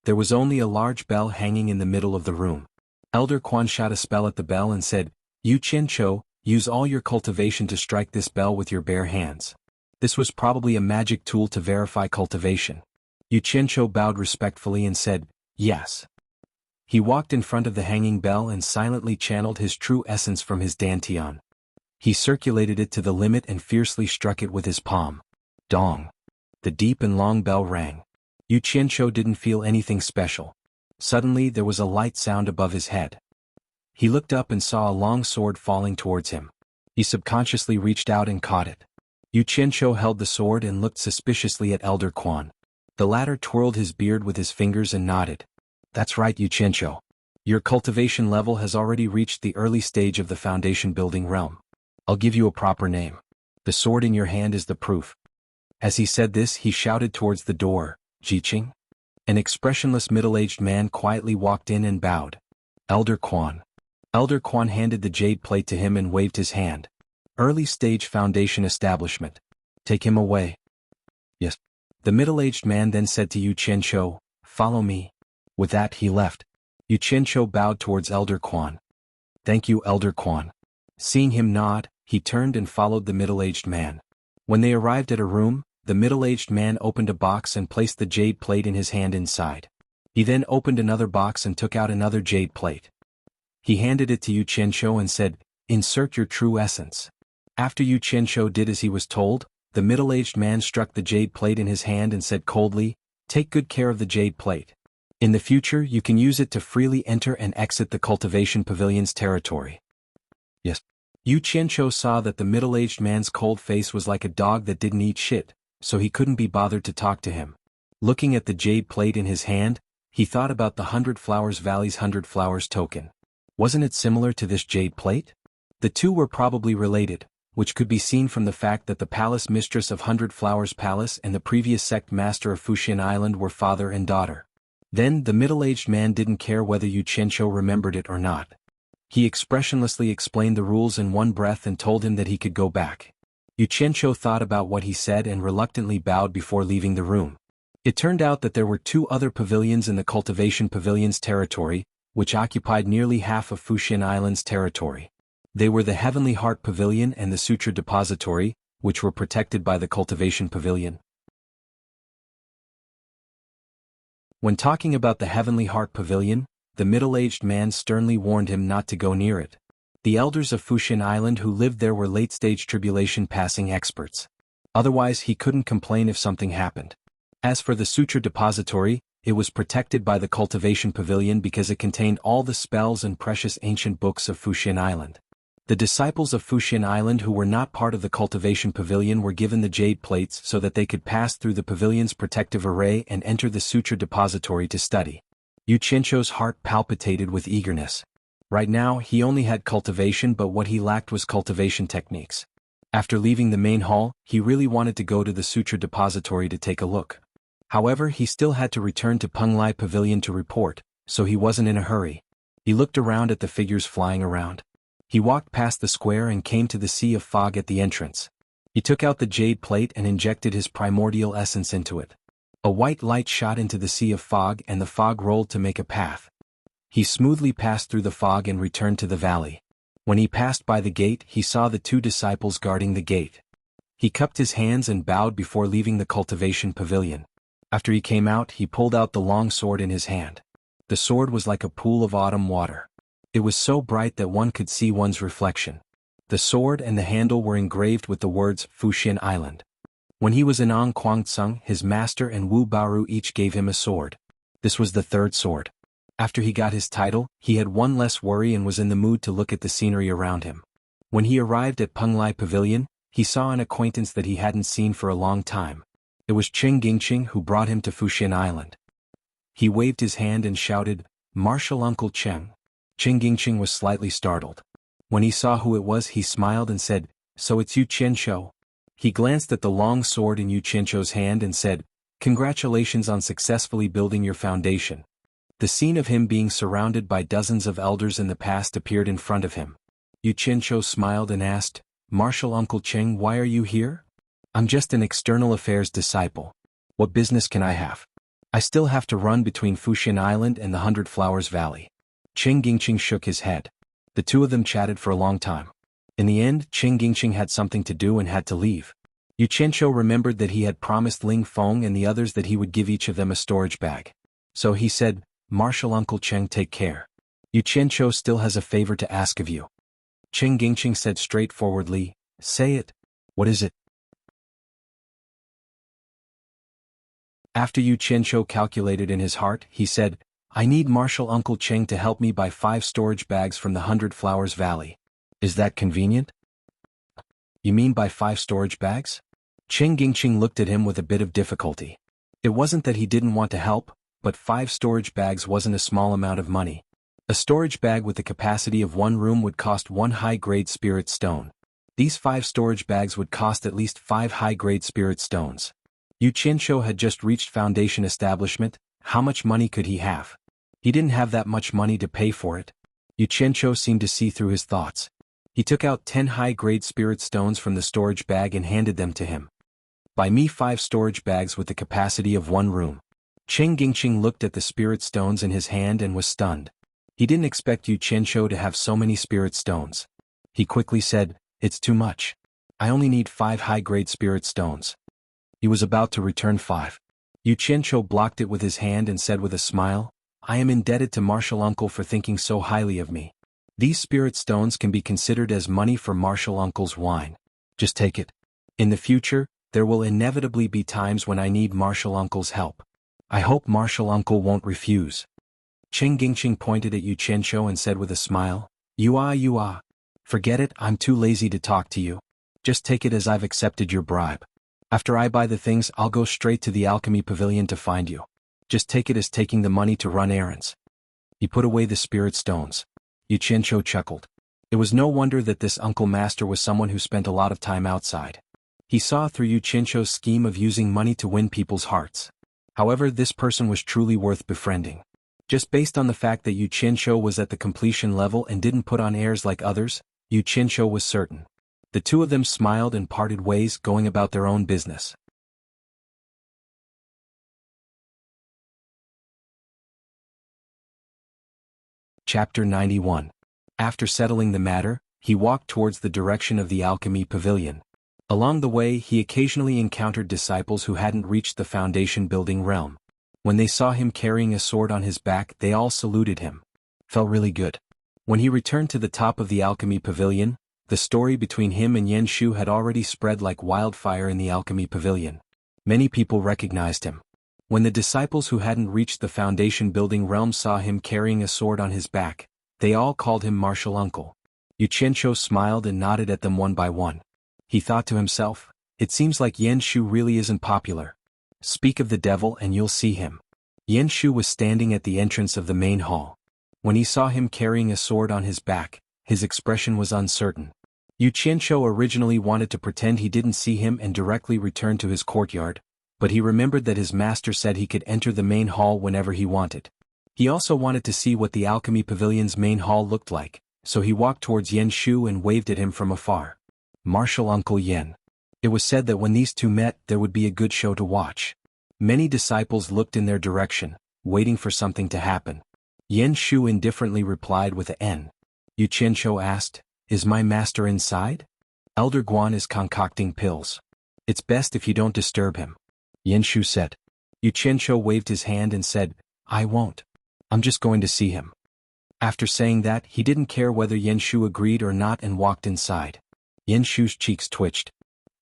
There was only a large bell hanging in the middle of the room. Elder Quan shot a spell at the bell and said, "Yu Qianqiu, use all your cultivation to strike this bell with your bare hands." This was probably a magic tool to verify cultivation. Yu Qianqiu bowed respectfully and said, "Yes." He walked in front of the hanging bell and silently channeled his true essence from his dantian. He circulated it to the limit and fiercely struck it with his palm. Dong! The deep and long bell rang. Yu Qianqiu didn't feel anything special. Suddenly there was a light sound above his head. He looked up and saw a long sword falling towards him. He subconsciously reached out and caught it. Yu Qianqiu held the sword and looked suspiciously at Elder Quan. The latter twirled his beard with his fingers and nodded. "That's right, Yu Qianqiu. Your cultivation level has already reached the early stage of the foundation building realm. I'll give you a proper name. The sword in your hand is the proof." As he said this, he shouted towards the door, "Jiqing?" An expressionless middle-aged man quietly walked in and bowed. "Elder Quan." Elder Quan handed the jade plate to him and waved his hand. "Early stage foundation establishment. Take him away." "Yes." The middle-aged man then said to Yu Qianqiu, "Follow me." With that he left. Yu Qianqiu bowed towards Elder Quan. "Thank you, Elder Quan." Seeing him nod, he turned and followed the middle-aged man. When they arrived at a room, the middle-aged man opened a box and placed the jade plate in his hand inside. He then opened another box and took out another jade plate. He handed it to Yu Qianqiu and said, "Insert your true essence." After Yu Qianqiu did as he was told, the middle-aged man struck the jade plate in his hand and said coldly, "Take good care of the jade plate. In the future you can use it to freely enter and exit the cultivation pavilion's territory." "Yes." Yu Qianqiu saw that the middle-aged man's cold face was like a dog that didn't eat shit, so he couldn't be bothered to talk to him. Looking at the jade plate in his hand, he thought about the 100 Flowers Valley's 100 Flowers token. Wasn't it similar to this jade plate? The two were probably related, which could be seen from the fact that the palace mistress of 100 Flowers Palace and the previous sect master of Fuxian Island were father and daughter. Then the middle-aged man didn't care whether Yu Qianqiu remembered it or not. He expressionlessly explained the rules in one breath and told him that he could go back. Yu Qianqiu thought about what he said and reluctantly bowed before leaving the room. It turned out that there were two other pavilions in the cultivation pavilion's territory, which occupied nearly half of Fuxian Island's territory. They were the Heavenly Heart Pavilion and the Suture Depository, which were protected by the cultivation pavilion. When talking about the Heavenly Heart Pavilion, the middle-aged man sternly warned him not to go near it. The elders of Fushin Island who lived there were late-stage tribulation-passing experts. Otherwise he couldn't complain if something happened. As for the Sutra Depository, it was protected by the cultivation pavilion because it contained all the spells and precious ancient books of Fushin Island. The disciples of Fushin Island who were not part of the cultivation pavilion were given the jade plates so that they could pass through the pavilion's protective array and enter the Sutra Depository to study. Yu Qianzhou's heart palpitated with eagerness. Right now he only had cultivation, but what he lacked was cultivation techniques. After leaving the main hall, he really wanted to go to the Sutra Depository to take a look. However, he still had to return to Penglai Pavilion to report, so he wasn't in a hurry. He looked around at the figures flying around. He walked past the square and came to the sea of fog at the entrance. He took out the jade plate and injected his primordial essence into it. A white light shot into the sea of fog and the fog rolled to make a path. He smoothly passed through the fog and returned to the valley. When he passed by the gate, he saw the two disciples guarding the gate. He cupped his hands and bowed before leaving the cultivation pavilion. After he came out, he pulled out the long sword in his hand. The sword was like a pool of autumn water. It was so bright that one could see one's reflection. The sword and the handle were engraved with the words Fushin Island. When he was in Ang Kwangtsung, his master and Wu Baoru each gave him a sword. This was the third sword. After he got his title, he had one less worry and was in the mood to look at the scenery around him. When he arrived at Penglai Pavilion, he saw an acquaintance that he hadn't seen for a long time. It was Cheng Gingqing who brought him to Fushin Island. He waved his hand and shouted, "Martial Uncle Cheng." Cheng Gingqing was slightly startled. When he saw who it was, he smiled and said, "So it's Yu Qianzhou." He glanced at the long sword in Yu Qianzhou's hand and said, "Congratulations on successfully building your foundation." The scene of him being surrounded by dozens of elders in the past appeared in front of him. Yu Qianzhou smiled and asked, "Martial Uncle Cheng, why are you here?" "I'm just an external affairs disciple. What business can I have? I still have to run between Fushin Island and the Hundred Flowers Valley." Cheng Gingqing shook his head. The two of them chatted for a long time. In the end, Cheng Gingqing had something to do and had to leave. Yu Qianzhou remembered that he had promised Ling Feng and the others that he would give each of them a storage bag. So he said, "Martial Uncle Cheng, take care. Yu Qianzhou still has a favor to ask of you." Cheng Gingqing said straightforwardly, "Say it. What is it?" After Yu Qianzhou calculated in his heart, he said, "I need Martial Uncle Cheng to help me buy 5 storage bags from the Hundred Flowers Valley. Is that convenient?" "You mean buy 5 storage bags?" Cheng Gingqing looked at him with a bit of difficulty. It wasn't that he didn't want to help, but 5 storage bags wasn't a small amount of money. A storage bag with the capacity of 1 room would cost 1 high-grade spirit stone. These 5 storage bags would cost at least 5 high-grade spirit stones. Yu Qianzhou had just reached foundation establishment. How much money could he have? He didn't have that much money to pay for it. Yu Qianzhou seemed to see through his thoughts. He took out 10 high-grade spirit stones from the storage bag and handed them to him. "Buy me 5 storage bags with the capacity of 1 room." Cheng Gingqing looked at the spirit stones in his hand and was stunned. He didn't expect Yu Qianzhou to have so many spirit stones. He quickly said, "It's too much. I only need 5 high-grade spirit stones." He was about to return 5. Yu Qianzhou blocked it with his hand and said with a smile, "I am indebted to Martial Uncle for thinking so highly of me. These spirit stones can be considered as money for Martial Uncle's wine. Just take it. In the future, there will inevitably be times when I need Martial Uncle's help. I hope Martial Uncle won't refuse." Cheng Gingqing pointed at Yu Qianzhou and said with a smile, You ah. Forget it, I'm too lazy to talk to you. Just take it as I've accepted your bribe. After I buy the things, I'll go straight to the alchemy pavilion to find you. Just take it as taking the money to run errands." He put away the spirit stones. Yu Qianzhou chuckled. It was no wonder that this uncle master was someone who spent a lot of time outside. He saw through Yu Qianzhou's scheme of using money to win people's hearts. However, this person was truly worth befriending. Just based on the fact that Yu Qianzhou was at the completion level and didn't put on airs like others, Yu Qianzhou was certain. The two of them smiled and parted ways, going about their own business. Chapter 91. After settling the matter, he walked towards the direction of the alchemy pavilion. Along the way he occasionally encountered disciples who hadn't reached the foundation-building realm. When they saw him carrying a sword on his back they all saluted him. Felt really good. When he returned to the top of the alchemy pavilion, the story between him and Yan Shu had already spread like wildfire in the alchemy pavilion. Many people recognized him. When the disciples who hadn't reached the foundation-building realm saw him carrying a sword on his back, they all called him Martial Uncle. Yu Qianqiu smiled and nodded at them one by one. He thought to himself, it seems like Yan Shu really isn't popular. Speak of the devil and you'll see him. Yan Shu was standing at the entrance of the main hall. When he saw him carrying a sword on his back, his expression was uncertain. Yu Qianqiu originally wanted to pretend he didn't see him and directly return to his courtyard, but he remembered that his master said he could enter the main hall whenever he wanted. He also wanted to see what the alchemy pavilion's main hall looked like, so he walked towards Yan Shu and waved at him from afar. Martial Uncle Yan. It was said that when these two met there would be a good show to watch. Many disciples looked in their direction, waiting for something to happen. Yan Shu indifferently replied with a N. Yu Qianqiu asked, is my master inside? Elder Guan is concocting pills. It's best if you don't disturb him. Yan Shu said. Yu Qianqiu waved his hand and said, I won't. I'm just going to see him. After saying that he didn't care whether Yan Shu agreed or not and walked inside. Yan Shu's cheeks twitched.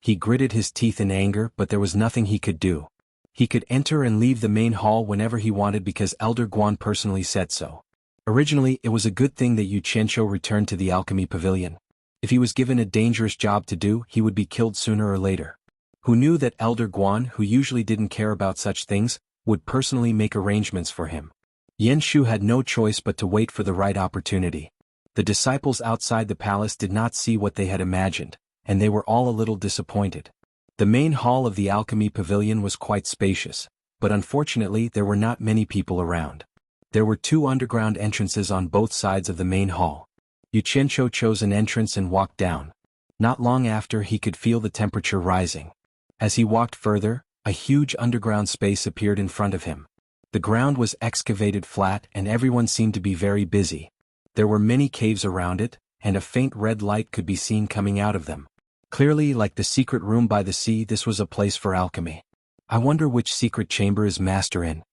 He gritted his teeth in anger but there was nothing he could do. He could enter and leave the main hall whenever he wanted because Elder Guan personally said so. Originally it was a good thing that Yu Qianqiu returned to the alchemy pavilion. If he was given a dangerous job to do he would be killed sooner or later. Who knew that Elder Guan, who usually didn't care about such things, would personally make arrangements for him. Yan Shu had no choice but to wait for the right opportunity. The disciples outside the palace did not see what they had imagined, and they were all a little disappointed. The main hall of the alchemy pavilion was quite spacious, but unfortunately there were not many people around. There were two underground entrances on both sides of the main hall. Yu Qianqiu chose an entrance and walked down. Not long after he could feel the temperature rising. As he walked further, a huge underground space appeared in front of him. The ground was excavated flat and everyone seemed to be very busy. There were many caves around it, and a faint red light could be seen coming out of them. Clearly, like the secret room by the sea, this was a place for alchemy. I wonder which secret chamber is Master in.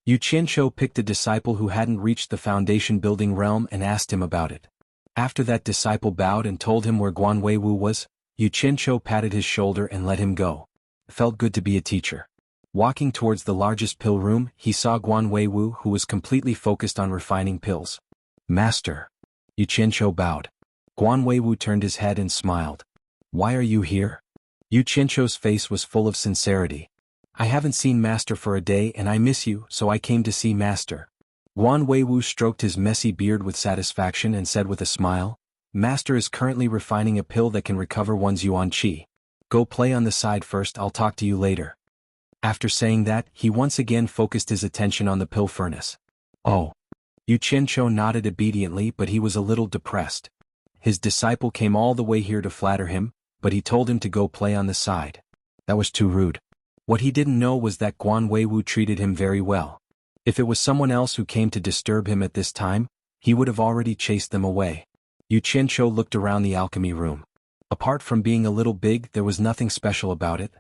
Yu Qianqiu picked a disciple who hadn't reached the foundation-building realm and asked him about it. After that disciple bowed and told him where Guan Weiwu was, Yu Qianqiu patted his shoulder and let him go. Felt good to be a teacher. Walking towards the largest pill room, he saw Guan Weiwu who was completely focused on refining pills. Master. Yu Qianqiu bowed. Guan Weiwu turned his head and smiled. Why are you here? Yu Qianqiu's face was full of sincerity. I haven't seen Master for a day and I miss you, so I came to see Master. Guan Weiwu stroked his messy beard with satisfaction and said with a smile, Master is currently refining a pill that can recover one's yuan qi. Go play on the side first, I'll talk to you later. After saying that, he once again focused his attention on the pill furnace. Oh. Yu Qianqiu nodded obediently but he was a little depressed. His disciple came all the way here to flatter him, but he told him to go play on the side. That was too rude. What he didn't know was that Guan Weiwu treated him very well. If it was someone else who came to disturb him at this time, he would have already chased them away. Yu Qianqiu looked around the alchemy room. Apart from being a little big, there was nothing special about it.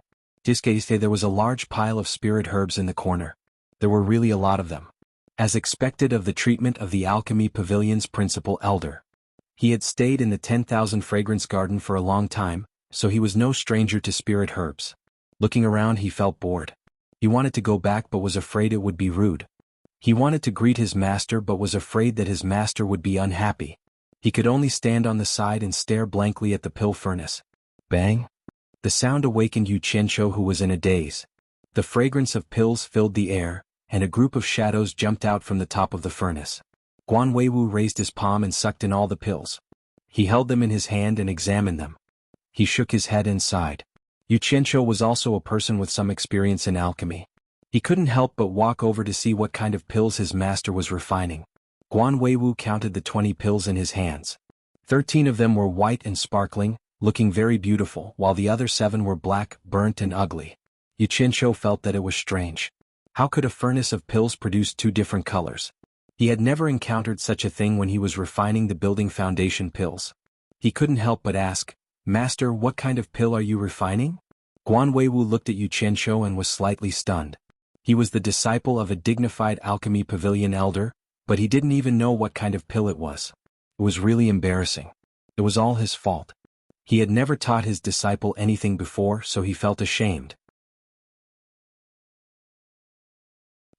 There was a large pile of spirit herbs in the corner. There were really a lot of them. As expected of the treatment of the alchemy pavilion's principal elder. He had stayed in the 10,000 fragrance garden for a long time, so he was no stranger to spirit herbs. Looking around he felt bored. He wanted to go back but was afraid it would be rude. He wanted to greet his master but was afraid that his master would be unhappy. He could only stand on the side and stare blankly at the pill furnace. Bang! The sound awakened Yu Qianqiu who was in a daze. The fragrance of pills filled the air, and a group of shadows jumped out from the top of the furnace. Guan Weiwu raised his palm and sucked in all the pills. He held them in his hand and examined them. He shook his head and sighed. Yu Qianqiu was also a person with some experience in alchemy. He couldn't help but walk over to see what kind of pills his master was refining. Guan Weiwu counted the 20 pills in his hands. 13 of them were white and sparkling, looking very beautiful, while the other 7 were black, burnt and ugly. Yu Qianqiu felt that it was strange. How could a furnace of pills produce 2 different colors? He had never encountered such a thing when he was refining the building foundation pills. He couldn't help but ask, "Master, what kind of pill are you refining?" Guan Weiwu looked at Yu Qianshou and was slightly stunned. He was the disciple of a dignified alchemy pavilion elder, but he didn't even know what kind of pill it was. It was really embarrassing. It was all his fault. He had never taught his disciple anything before, so he felt ashamed.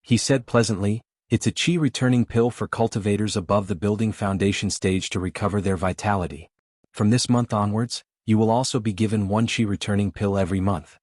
He said pleasantly, "It's a qi returning pill for cultivators above the building foundation stage to recover their vitality. From this month onwards, you will also be given one qi returning pill every month."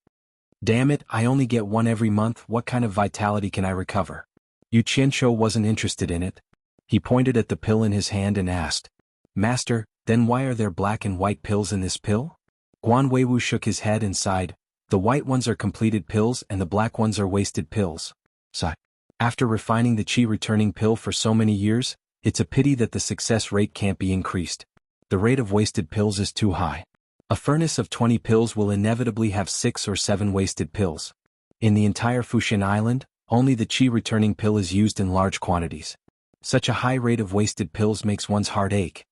"Damn it, I only get one every month, what kind of vitality can I recover?" Yu Qianshou wasn't interested in it. He pointed at the pill in his hand and asked, "Master, then why are there black and white pills in this pill?" Guan Weiwu shook his head and sighed, "The white ones are completed pills and the black ones are wasted pills. Sigh. After refining the qi returning pill for so many years, it's a pity that the success rate can't be increased. The rate of wasted pills is too high. A furnace of 20 pills will inevitably have 6 or 7 wasted pills. In the entire Fuxian Island, only the qi returning pill is used in large quantities. Such a high rate of wasted pills makes one's heart ache."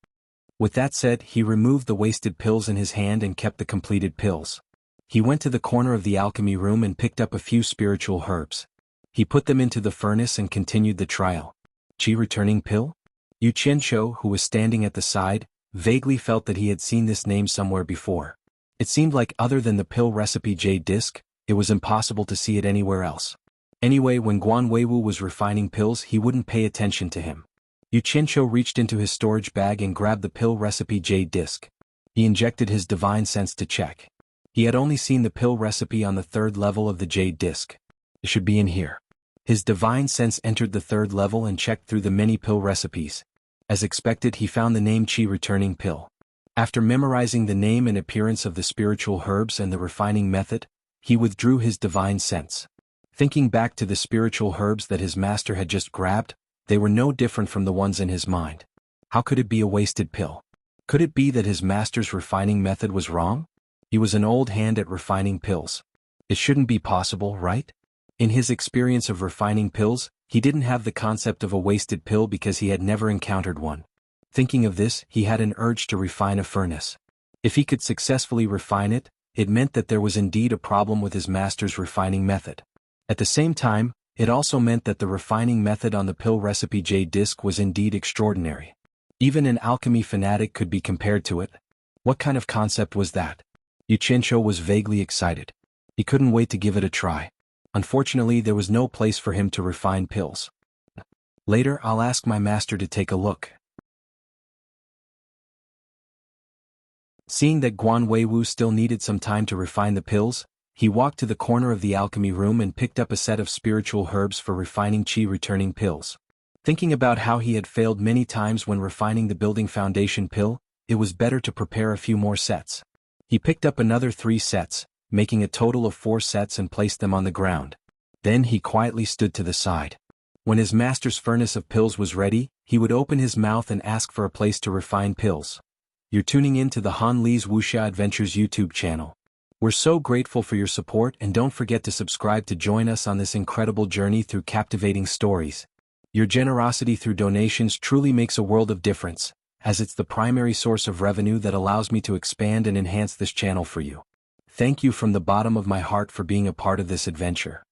With that said, he removed the wasted pills in his hand and kept the completed pills. He went to the corner of the alchemy room and picked up a few spiritual herbs. He put them into the furnace and continued the trial. Qi returning pill? Yu Qianshou, who was standing at the side, vaguely felt that he had seen this name somewhere before. It seemed like other than the pill recipe jade disc, it was impossible to see it anywhere else. Anyway, when Guan Weiwu was refining pills, he wouldn't pay attention to him. Yu Qianshou reached into his storage bag and grabbed the pill recipe jade disc. He injected his divine sense to check. He had only seen the pill recipe on the 3rd level of the jade disc. It should be in here. His divine sense entered the 3rd level and checked through the many pill recipes. As expected, he found the name qi returning pill. After memorizing the name and appearance of the spiritual herbs and the refining method, he withdrew his divine sense. Thinking back to the spiritual herbs that his master had just grabbed, they were no different from the ones in his mind. How could it be a wasted pill? Could it be that his master's refining method was wrong? He was an old hand at refining pills. It shouldn't be possible, right? In his experience of refining pills, he didn't have the concept of a wasted pill because he had never encountered one. Thinking of this, he had an urge to refine a furnace. If he could successfully refine it, it meant that there was indeed a problem with his master's refining method. At the same time, it also meant that the refining method on the pill recipe jade disc was indeed extraordinary. Even an alchemy fanatic could be compared to it. What kind of concept was that? Yu Qianshou was vaguely excited. He couldn't wait to give it a try. Unfortunately, there was no place for him to refine pills. Later, I'll ask my master to take a look. Seeing that Guan Weiwu still needed some time to refine the pills, he walked to the corner of the alchemy room and picked up a set of spiritual herbs for refining qi returning pills. Thinking about how he had failed many times when refining the building foundation pill, it was better to prepare a few more sets. He picked up another 3 sets, making a total of 4 sets and placed them on the ground. Then he quietly stood to the side. When his master's furnace of pills was ready, he would open his mouth and ask for a place to refine pills. You're tuning in to the Han Li's Wuxia Adventures YouTube channel. We're so grateful for your support, and don't forget to subscribe to join us on this incredible journey through captivating stories. Your generosity through donations truly makes a world of difference, as it's the primary source of revenue that allows me to expand and enhance this channel for you. Thank you from the bottom of my heart for being a part of this adventure.